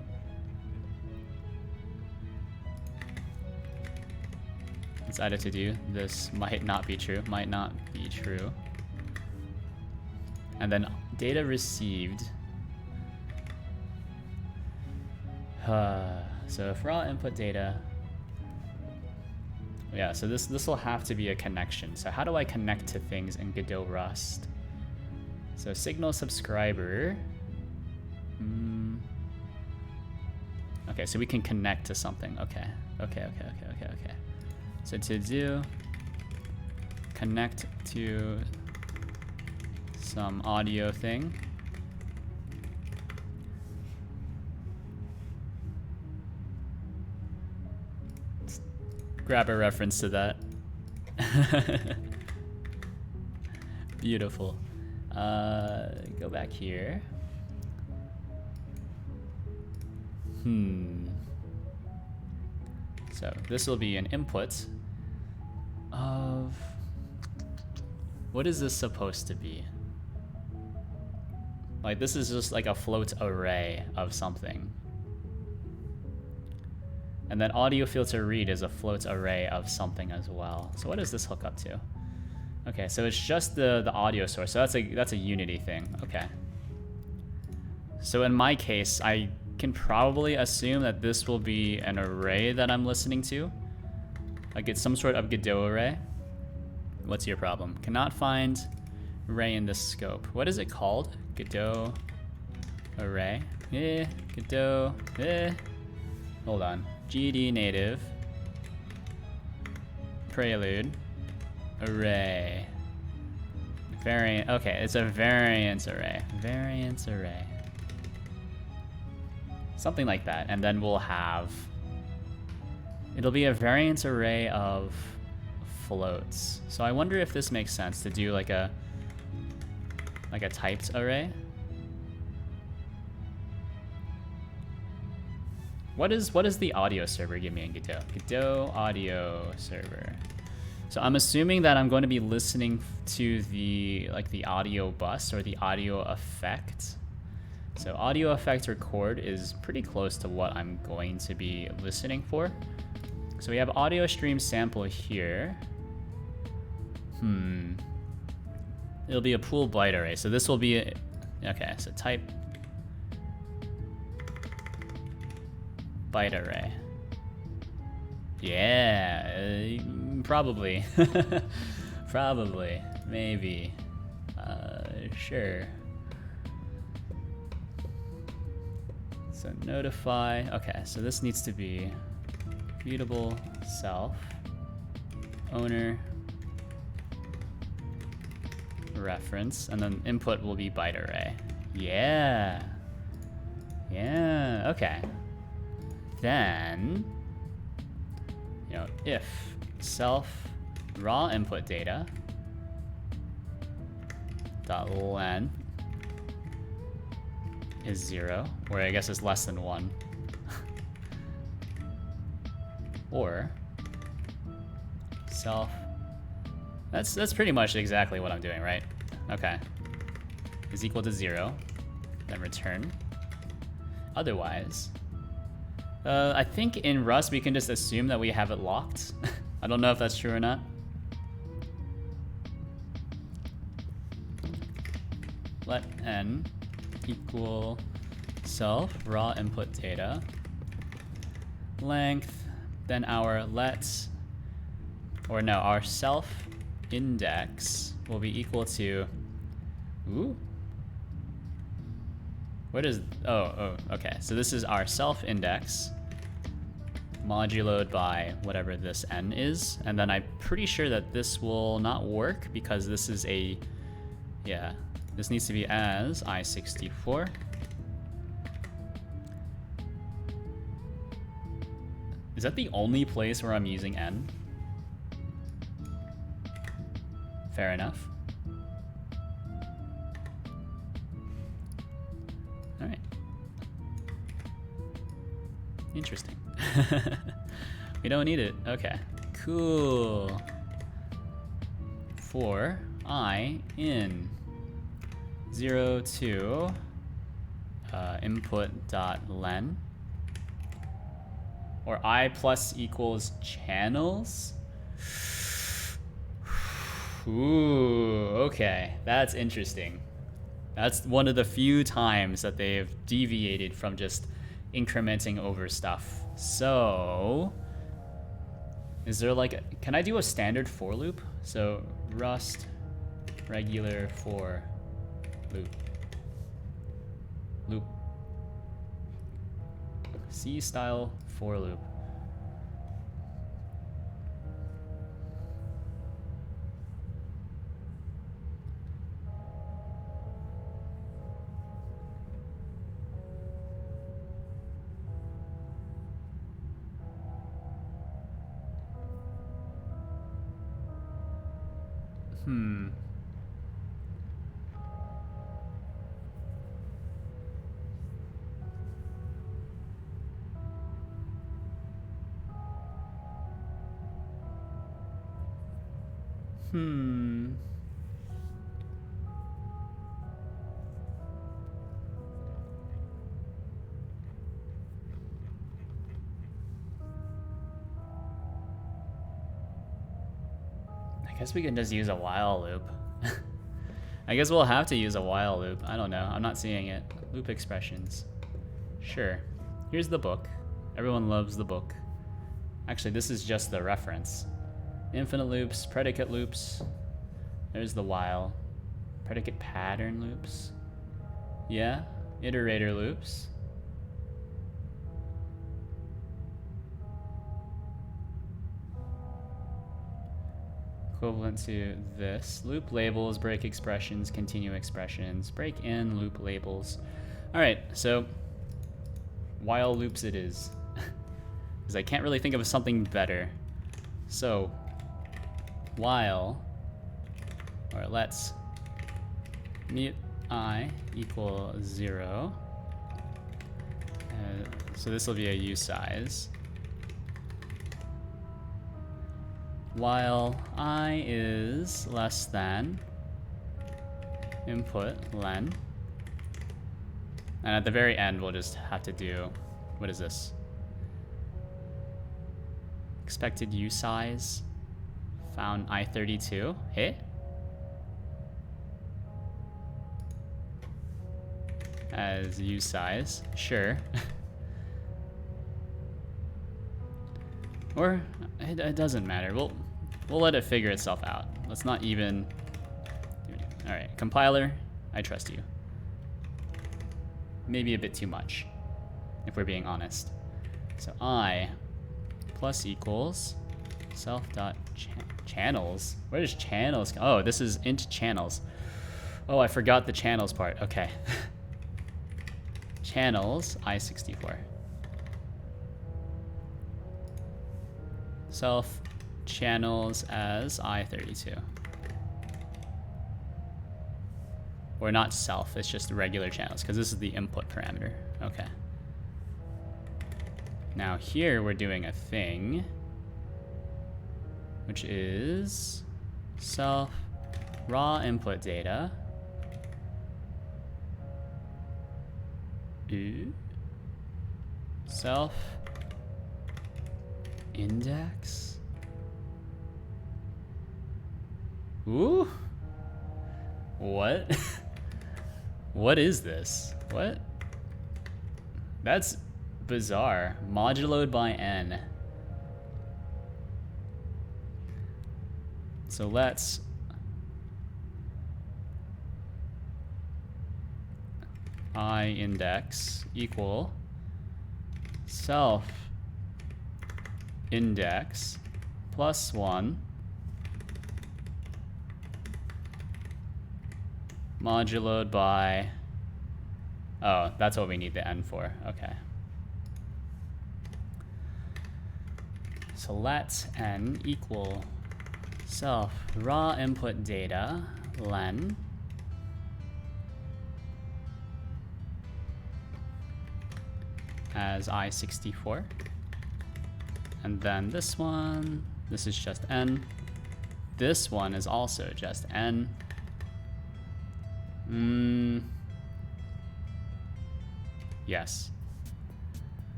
Decided to do. This might not be true. Might not be true. And then data received. So for raw input data. Yeah, so this will have to be a connection. So how do I connect to things in Godot Rust? So signal subscriber. Okay, so we can connect to something. Okay. So to do, connect to some audio thing. Let's grab a reference to that. Beautiful. Go back here. So this will be an input of, what is this supposed to be? Like this is just like a float array of something. And then audio filter read is a float array of something as well. So what does this hook up to? Okay, so it's just the audio source. So that's a Unity thing. Okay. So in my case, I can probably assume that this will be an array that I'm listening to. Like it's some sort of Godot array. What's your problem? Cannot find array in this scope. What is it called? Godot array. Godot. Hold on. GD native. Prelude. Array. Variant. Okay, it's a variance array. Variance array. Something like that. And then we'll have, it'll be a variance array of floats. So I wonder if this makes sense to do like a typed array. What is the audio server give me in Godot? Godot audio server. So I'm assuming that I'm going to be listening to the audio bus or the audio effect. So audio effect record is pretty close to what I'm going to be listening for. So we have audio stream sample here. It'll be a pool byte array. So this will be, okay, so type byte array. Yeah, probably. Probably, maybe, sure. So notify, okay, so this needs to be mutable self, owner, reference, and then input will be byte array. Yeah, okay. Then, if self raw input data dot len is 0, or I guess it's less than 1, or self, that's pretty much exactly what I'm doing, right? Okay, is equal to 0, then return. Otherwise, I think in Rust we can just assume that we have it locked. I don't know if that's true or not. Let n equal self raw input data length, then our our self index will be equal to, what is, okay, so this is our self index moduloed by whatever this n is, and then I'm pretty sure that this will not work because this is this needs to be as I64. Is that the only place where I'm using n? Fair enough. Interesting. We don't need it. Okay. Cool. For I in 0 to input dot len, or I plus equals channels. Ooh, okay, that's interesting. That's one of the few times that they've deviated from just incrementing over stuff. So, is there like, can I do a standard for loop? So, Rust regular for loop. Loop. C style for loop. I guess we can just use a while loop. I guess we'll have to use a while loop. I don't know. I'm not seeing it. Loop expressions. Sure. Here's the book. Everyone loves the book. Actually, this is just the reference. Infinite loops, predicate loops. There's the while. Predicate pattern loops. Yeah. Iterator loops. Equivalent to this. Loop labels, break expressions, continue expressions, break in loop labels. All right, so while loops it is. Because I can't really think of something better. So while, or let's mute I equal 0. So this will be a usize. While I is less than input len. And at the very end, we'll just have to do, what is this? Expected usize found I32. Hey? As usize, sure. Or it doesn't matter. We'll let it figure itself out. Let's not even. All right, compiler, I trust you. Maybe a bit too much, if we're being honest. So I plus equals self dot channels. Where does channels go? Oh, this is int channels. Oh, I forgot the channels part. Okay. Channels I64. Self channels as I32. Or not self, it's just regular channels, because this is the input parameter. Okay. Now here we're doing a thing, which is self raw input data. Self index. Ooh. What? What is this? What? That's bizarre. Moduloed by n. So let's I index equal self index plus 1 moduloed by, oh, that's what we need the n for. Okay. So let n equal self raw input data len as I64. And then this one, this is just n. This one is also just n. Yes.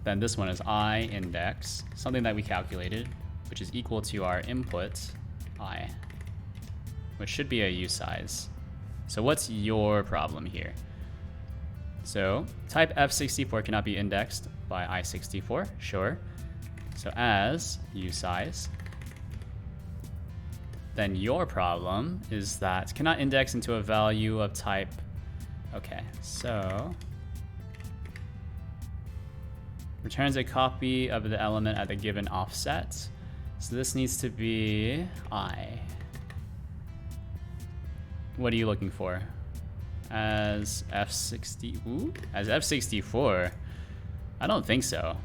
Then this one is I index, something that we calculated, which is equal to our input, I, which should be a U size. So what's your problem here? So type F64 cannot be indexed by I64, sure. So as U size, then your problem is that cannot index into a value of type, okay, so returns a copy of the element at the given offset. So this needs to be I. What are you looking for? As F60, ooh, as F64? I don't think so.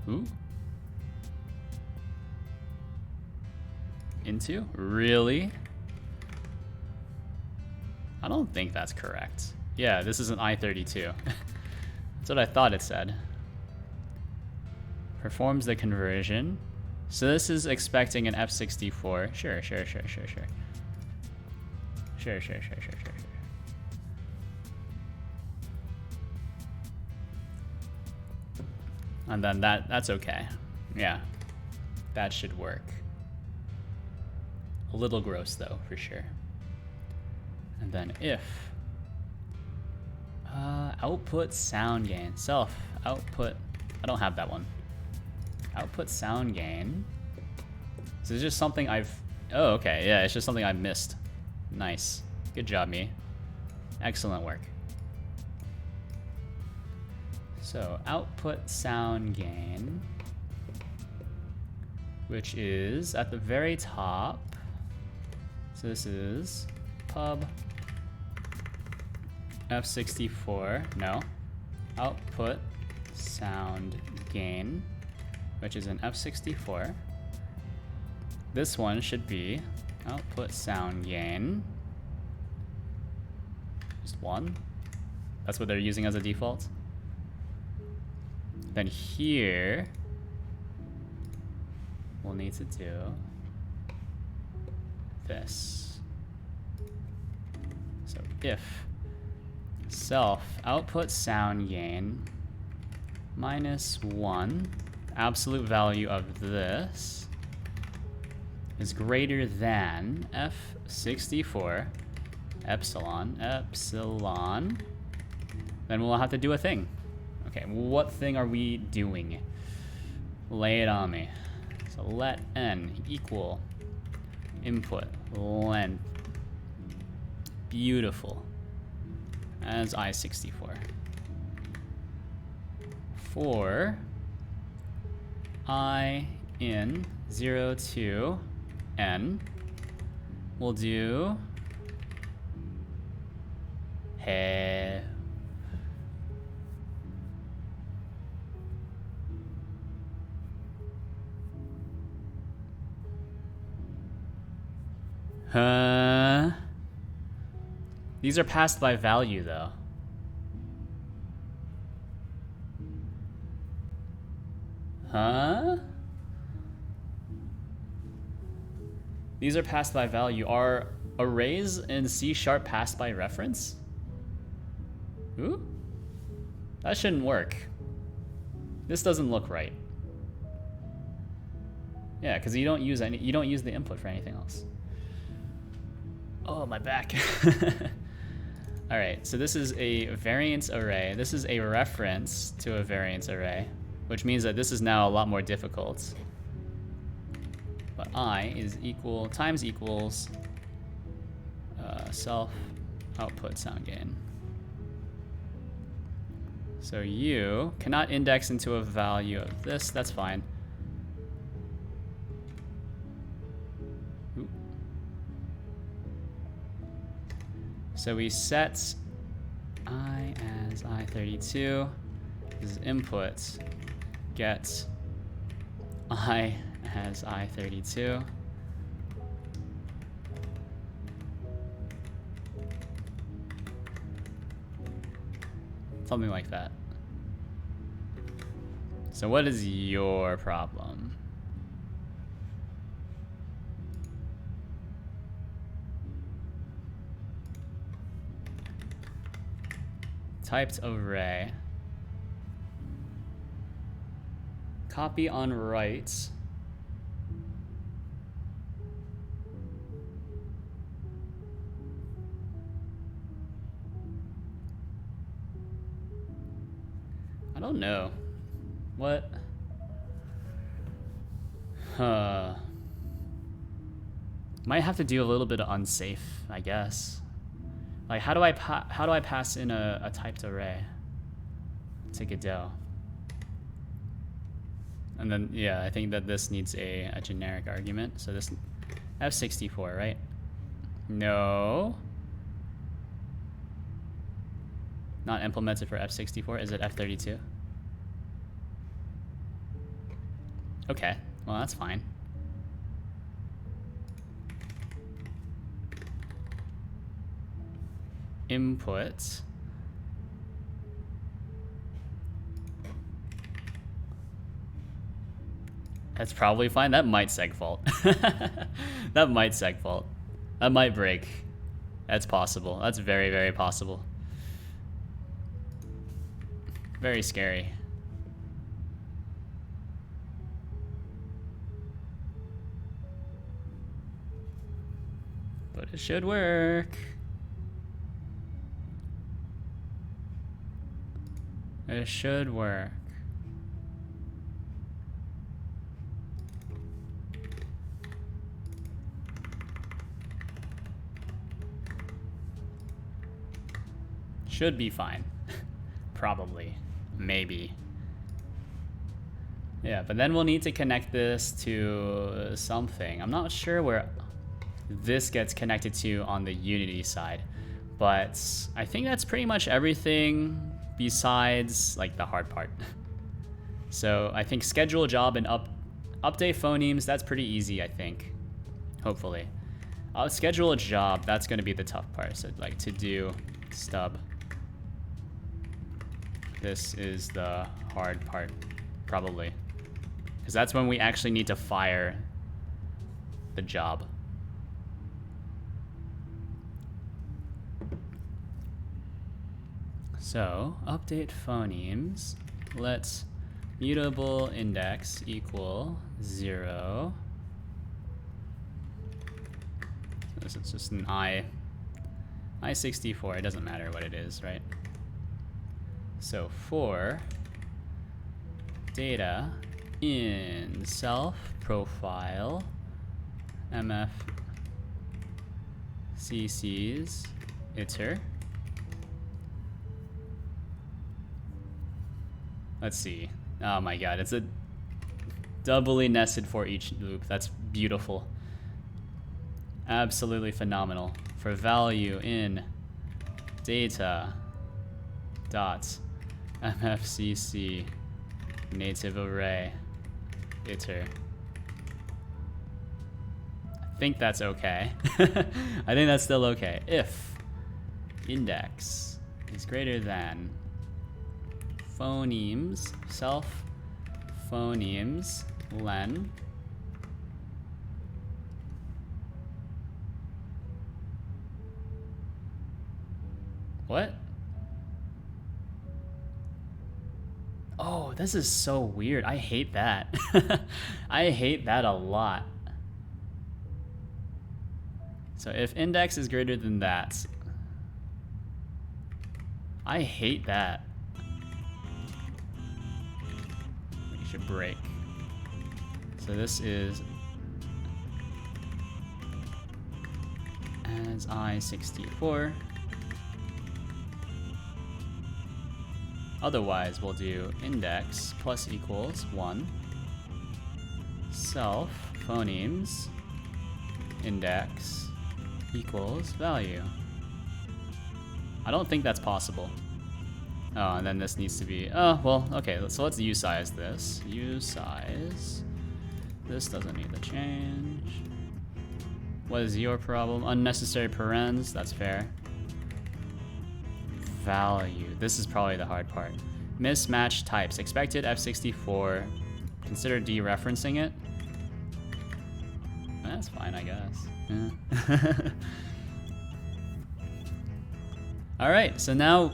Ooh. Into? Really? I don't think that's correct. Yeah, this is an I32. That's what I thought it said. Performs the conversion. So this is expecting an F64. Sure. Sure. And then that's okay. Yeah, that should work. A little gross though, for sure. And then if output sound gain, self output, I don't have that one. Output sound gain. So it's just something I've, oh, okay, yeah, it's just something I missed. Nice, good job, me. Excellent work. So output sound gain, which is at the very top. So this is pub F64, no, output sound gain, which is an F64. This one should be output sound gain, just 1. That's what they're using as a default. Then here, we'll need to do this. So if self output sound gain -1, absolute value of this is greater than F64 epsilon, then we'll have to do a thing. Okay, what thing are we doing? Lay it on me. So let n equal input length. Beautiful. As I64. For I in 0 to n, we'll do have. These are passed by value though. These are passed by value. Are arrays in C# passed by reference? Ooh? That shouldn't work. This doesn't look right. Yeah, because you don't use the input for anything else. Oh, my back. All right, so this is a variance array. This is a reference to a variance array, which means that this is now a lot more difficult. But I is equal times equals self output sound gain. So you cannot index into a value of this. That's fine. So we set I as I32. This is input. Get I as I32. Something like that. So what is your problem? Typed array. Copy on write. I don't know. What? Might have to do a little bit of unsafe, I guess. Like, how do I pass in a typed array to Godot? And then, yeah, I think that this needs a generic argument. So this F64, right? No. Not implemented for F64. Is it F32? Okay, well, that's fine. Input. That's probably fine. That might segfault. That might segfault. That might break. That's possible. That's very, very possible. Very scary. But it should work. It should work. Should be fine. Probably. Maybe. Yeah, but then we'll need to connect this to something. I'm not sure where this gets connected to on the Unity side, but I think that's pretty much everything besides like the hard part. So I think schedule a job and update phonemes, that's pretty easy, I think. Hopefully. I'll schedule a job, that's gonna be the tough part. So like to do stub. This is the hard part, probably. Because that's when we actually need to fire the job. So, update phonemes. Let's mutable index equal 0. So this is just an I64. It doesn't matter what it is, right? So for data in self profile mf cc's iter. Let's see. Oh my god, it's a doubly nested for each loop. That's beautiful. Absolutely phenomenal. For value in data dot mfcc native array iter. I think that's okay. I think that's still okay. If index is greater than phonemes self phonemes len what? Oh, this is so weird. I hate that. I hate that a lot. So if index is greater than that, I hate that. We should break. So this is as I64. Otherwise, we'll do index plus equals 1 self phonemes index equals value. I don't think that's possible. Oh, and then this needs to be, oh, well, okay, so let's usize this. Usize. This doesn't need to change. What is your problem? Unnecessary parens, that's fair. value. This is probably the hard part. Mismatch types. Expected F64. Consider dereferencing it. That's fine, I guess. Yeah. All right, so now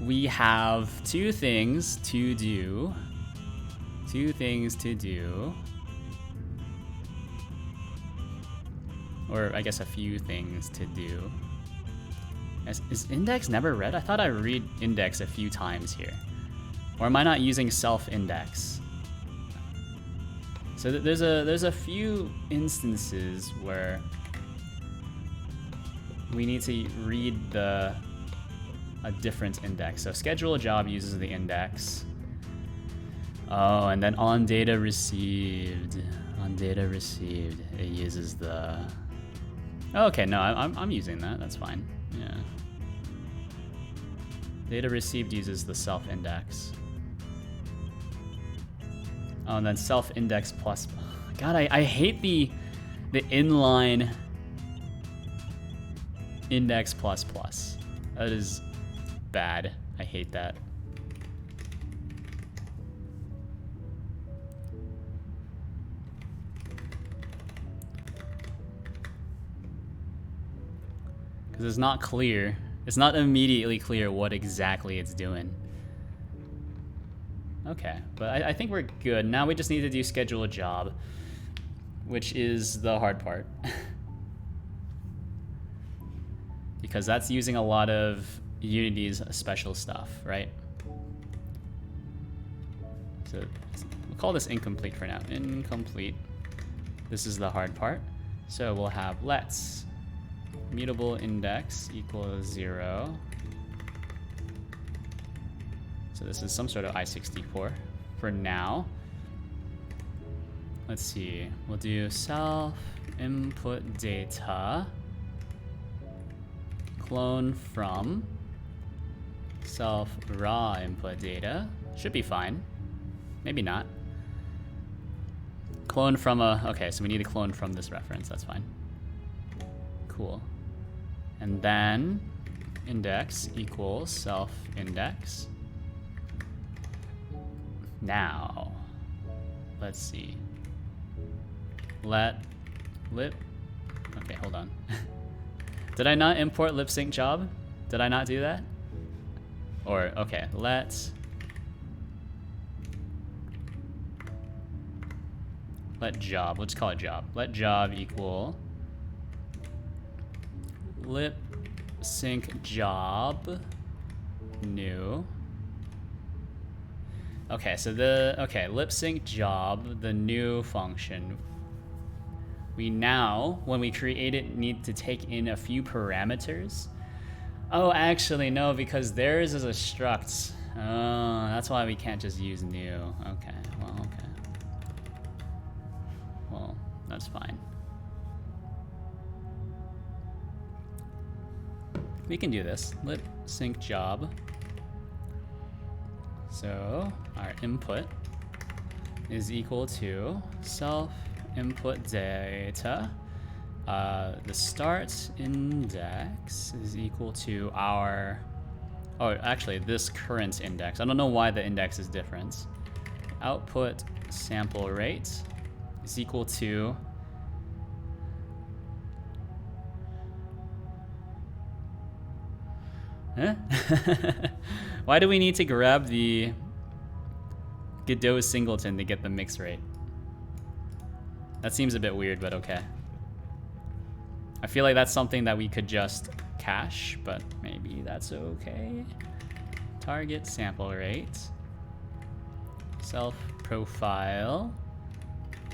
we have two things to do. Or I guess a few things to do. Is index never read? I thought I read index a few times here. Or am I not using self-index? So there's a few instances where we need to read a different index. So schedule a job uses the index. Oh, and then on data received, it uses the. Oh, okay, no, I'm using that. That's fine. Yeah. Data received uses the self-index. Oh, and then self-index plus. God, I hate the inline index plus plus. That is bad. I hate that. Because it's not clear. It's not immediately clear what exactly it's doing. Okay, but I think we're good. Now we just need to do schedule a job, which is the hard part. Because that's using a lot of Unity's special stuff, right? So we'll call this incomplete for now. Incomplete. This is the hard part. So we'll have let's mutable index equals 0. So this is some sort of I64 for now. Let's see. We'll do self input data clone from self raw input data. Should be fine. Maybe not. Clone from a. Okay, so we need to clone from this reference. That's fine. Cool. And then index equals self index. Now, let's see. Let lip. Okay, hold on. Did I not import lip sync job? Did I not do that? Or, okay, let job. Let's call it job. Let job equal lip sync job new. Okay, so lip sync job, the new function. We now, when we create it, need to take in a few parameters. Oh, actually, no, because theirs is a struct. Oh, that's why we can't just use new. Okay, well, okay. Well, that's fine. We can do this. Lip sync job. So our input is equal to self input data. The start index is equal to our, oh, actually this current index. I don't know why the index is different. Output sample rate is equal to huh? Why do we need to grab the Godot singleton to get the mix rate? That seems a bit weird, but okay. I feel like that's something that we could just cache, but maybe that's okay. Target sample rate. Self profile.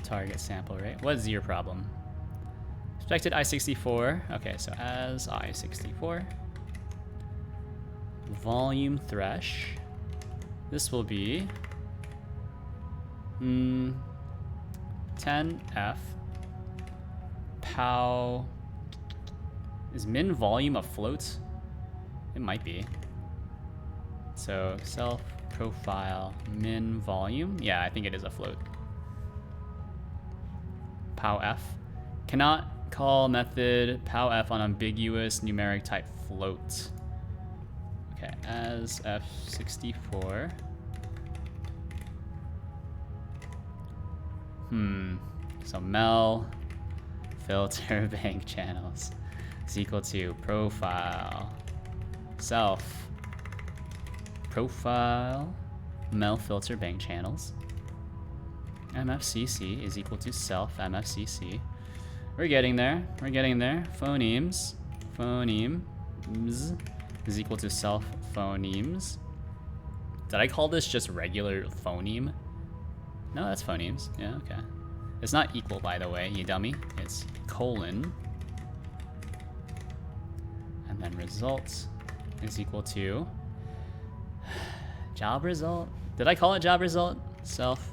Target sample rate. What is your problem? Expected I64. Okay, so as I64. Volume thresh. This will be 10F. Pow. Is min volume a float? It might be. So self profile min volume. Yeah, I think it is a float. Pow_f. Cannot call method pow_f on ambiguous numeric type float. Okay, as F64. So mel filter bank channels is equal to profile self profile mel filter bank channels. MFCC is equal to self MFCC. We're getting there. We're getting there. Phonemes. Phonemes is equal to self phonemes. Did I call this just regular phoneme? No, that's phonemes. Yeah, okay. It's not equal, by the way, you dummy. It's colon. And then results is equal to job result. Did I call it job result? Self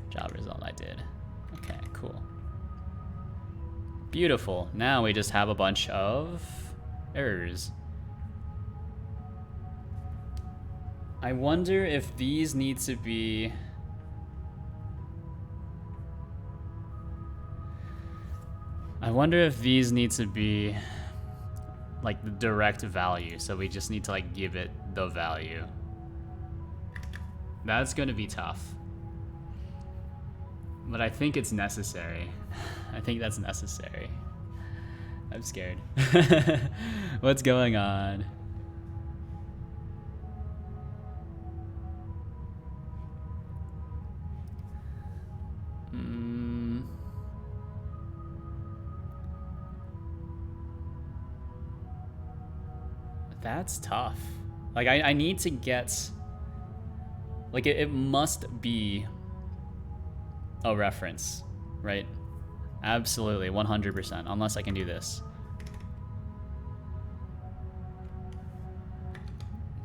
job result, I did. Okay, cool. Beautiful. Now we just have a bunch of errors. I wonder if these need to be... I wonder if these need to be like the direct value. So we just need to like give it the value. That's gonna be tough. But I think it's necessary. I think that's necessary. I'm scared. What's going on? That's tough. Like I need to get, like it must be a reference, right? Absolutely, 100%, unless I can do this.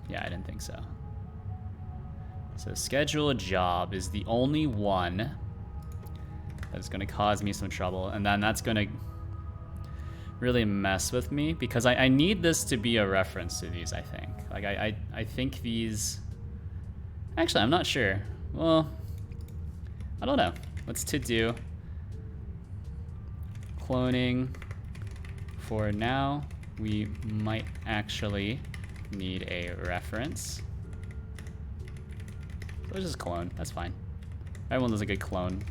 Yeah, I didn't think so. So schedule a job is the only one that's gonna cause me some trouble, and then that's gonna really mess with me because I need this to be a reference to these, I think. Like I think these, actually I'm not sure. Well, I don't know. What's to do? Cloning. For now, we might actually need a reference. Let's just clone, that's fine. Everyone does a good clone.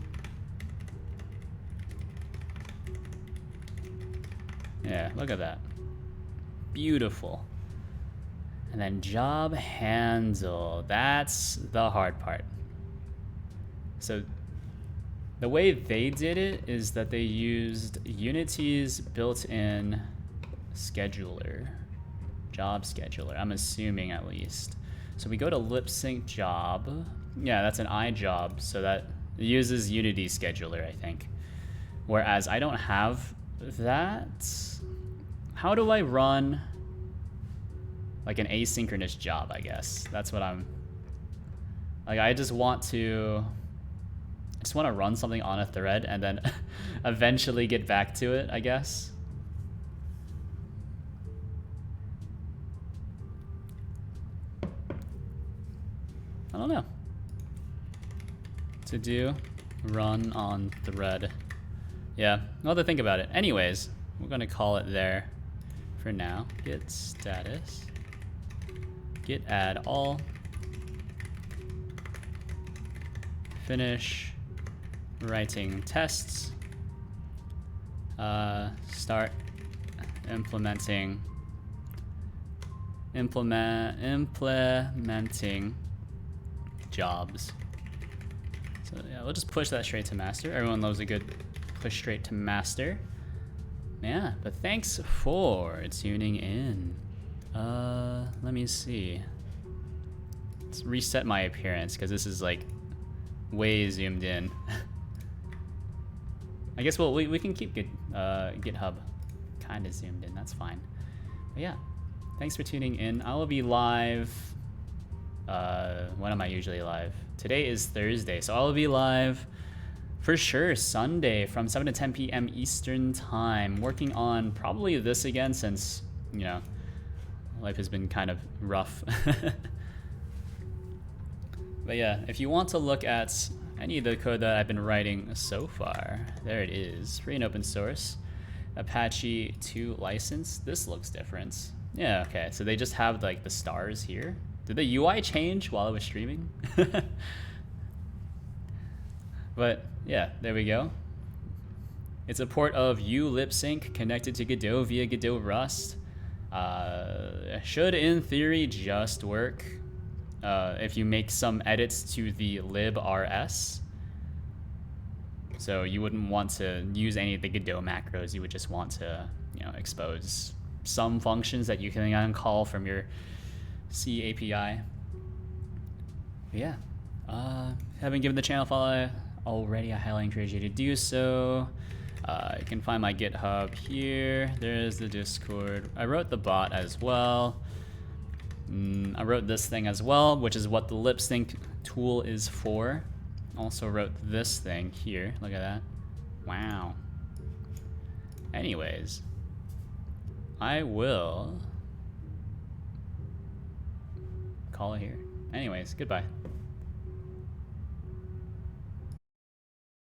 Yeah, look at that. Beautiful. And then job handle, that's the hard part. So the way they did it is that they used Unity's built-in scheduler, job scheduler, I'm assuming at least. So we go to lip sync job. Yeah, that's an iJob, so that uses Unity scheduler, I think. Whereas I don't have that. How do I run like an asynchronous job, I guess? That's what I'm, like I just want to run something on a thread and then eventually get back to it, I guess. I don't know. To do, run on thread. Yeah, I'll have to think about it. Anyways, we're gonna call it there for now. Git status, git add all, finish writing tests, start implementing jobs. So yeah, we'll just push that straight to master. Everyone loves a good push straight to master. Yeah, but thanks for tuning in. Let me see. Let's reset my appearance because this is like way zoomed in. I guess we can keep GitHub kind of zoomed in. That's fine. But yeah, thanks for tuning in. I will be live. When am I usually live? Today is Thursday, so I'll be live for sure Sunday from 7 to 10 p.m. Eastern time, working on probably this again since, you know, life has been kind of rough. But yeah, if you want to look at any of the code that I've been writing so far, there it is, free and open source, Apache 2 license. This looks different. Yeah, okay. So they just have like the stars here. Did the UI change while I was streaming? But yeah, there we go. It's a port of ulipsync connected to Godot via Godot Rust. Should in theory just work if you make some edits to the librs. So you wouldn't want to use any of the Godot macros. You would just want to, expose some functions that you can call from your C API. But yeah, haven't given the channel follow already, I highly encourage you to do so. You can find my GitHub here. There's the Discord. I wrote the bot as well. I wrote this thing as well, which is what the lip sync tool is for. Also wrote this thing here. Look at that. Wow. Anyways, I will call it here. Anyways, goodbye.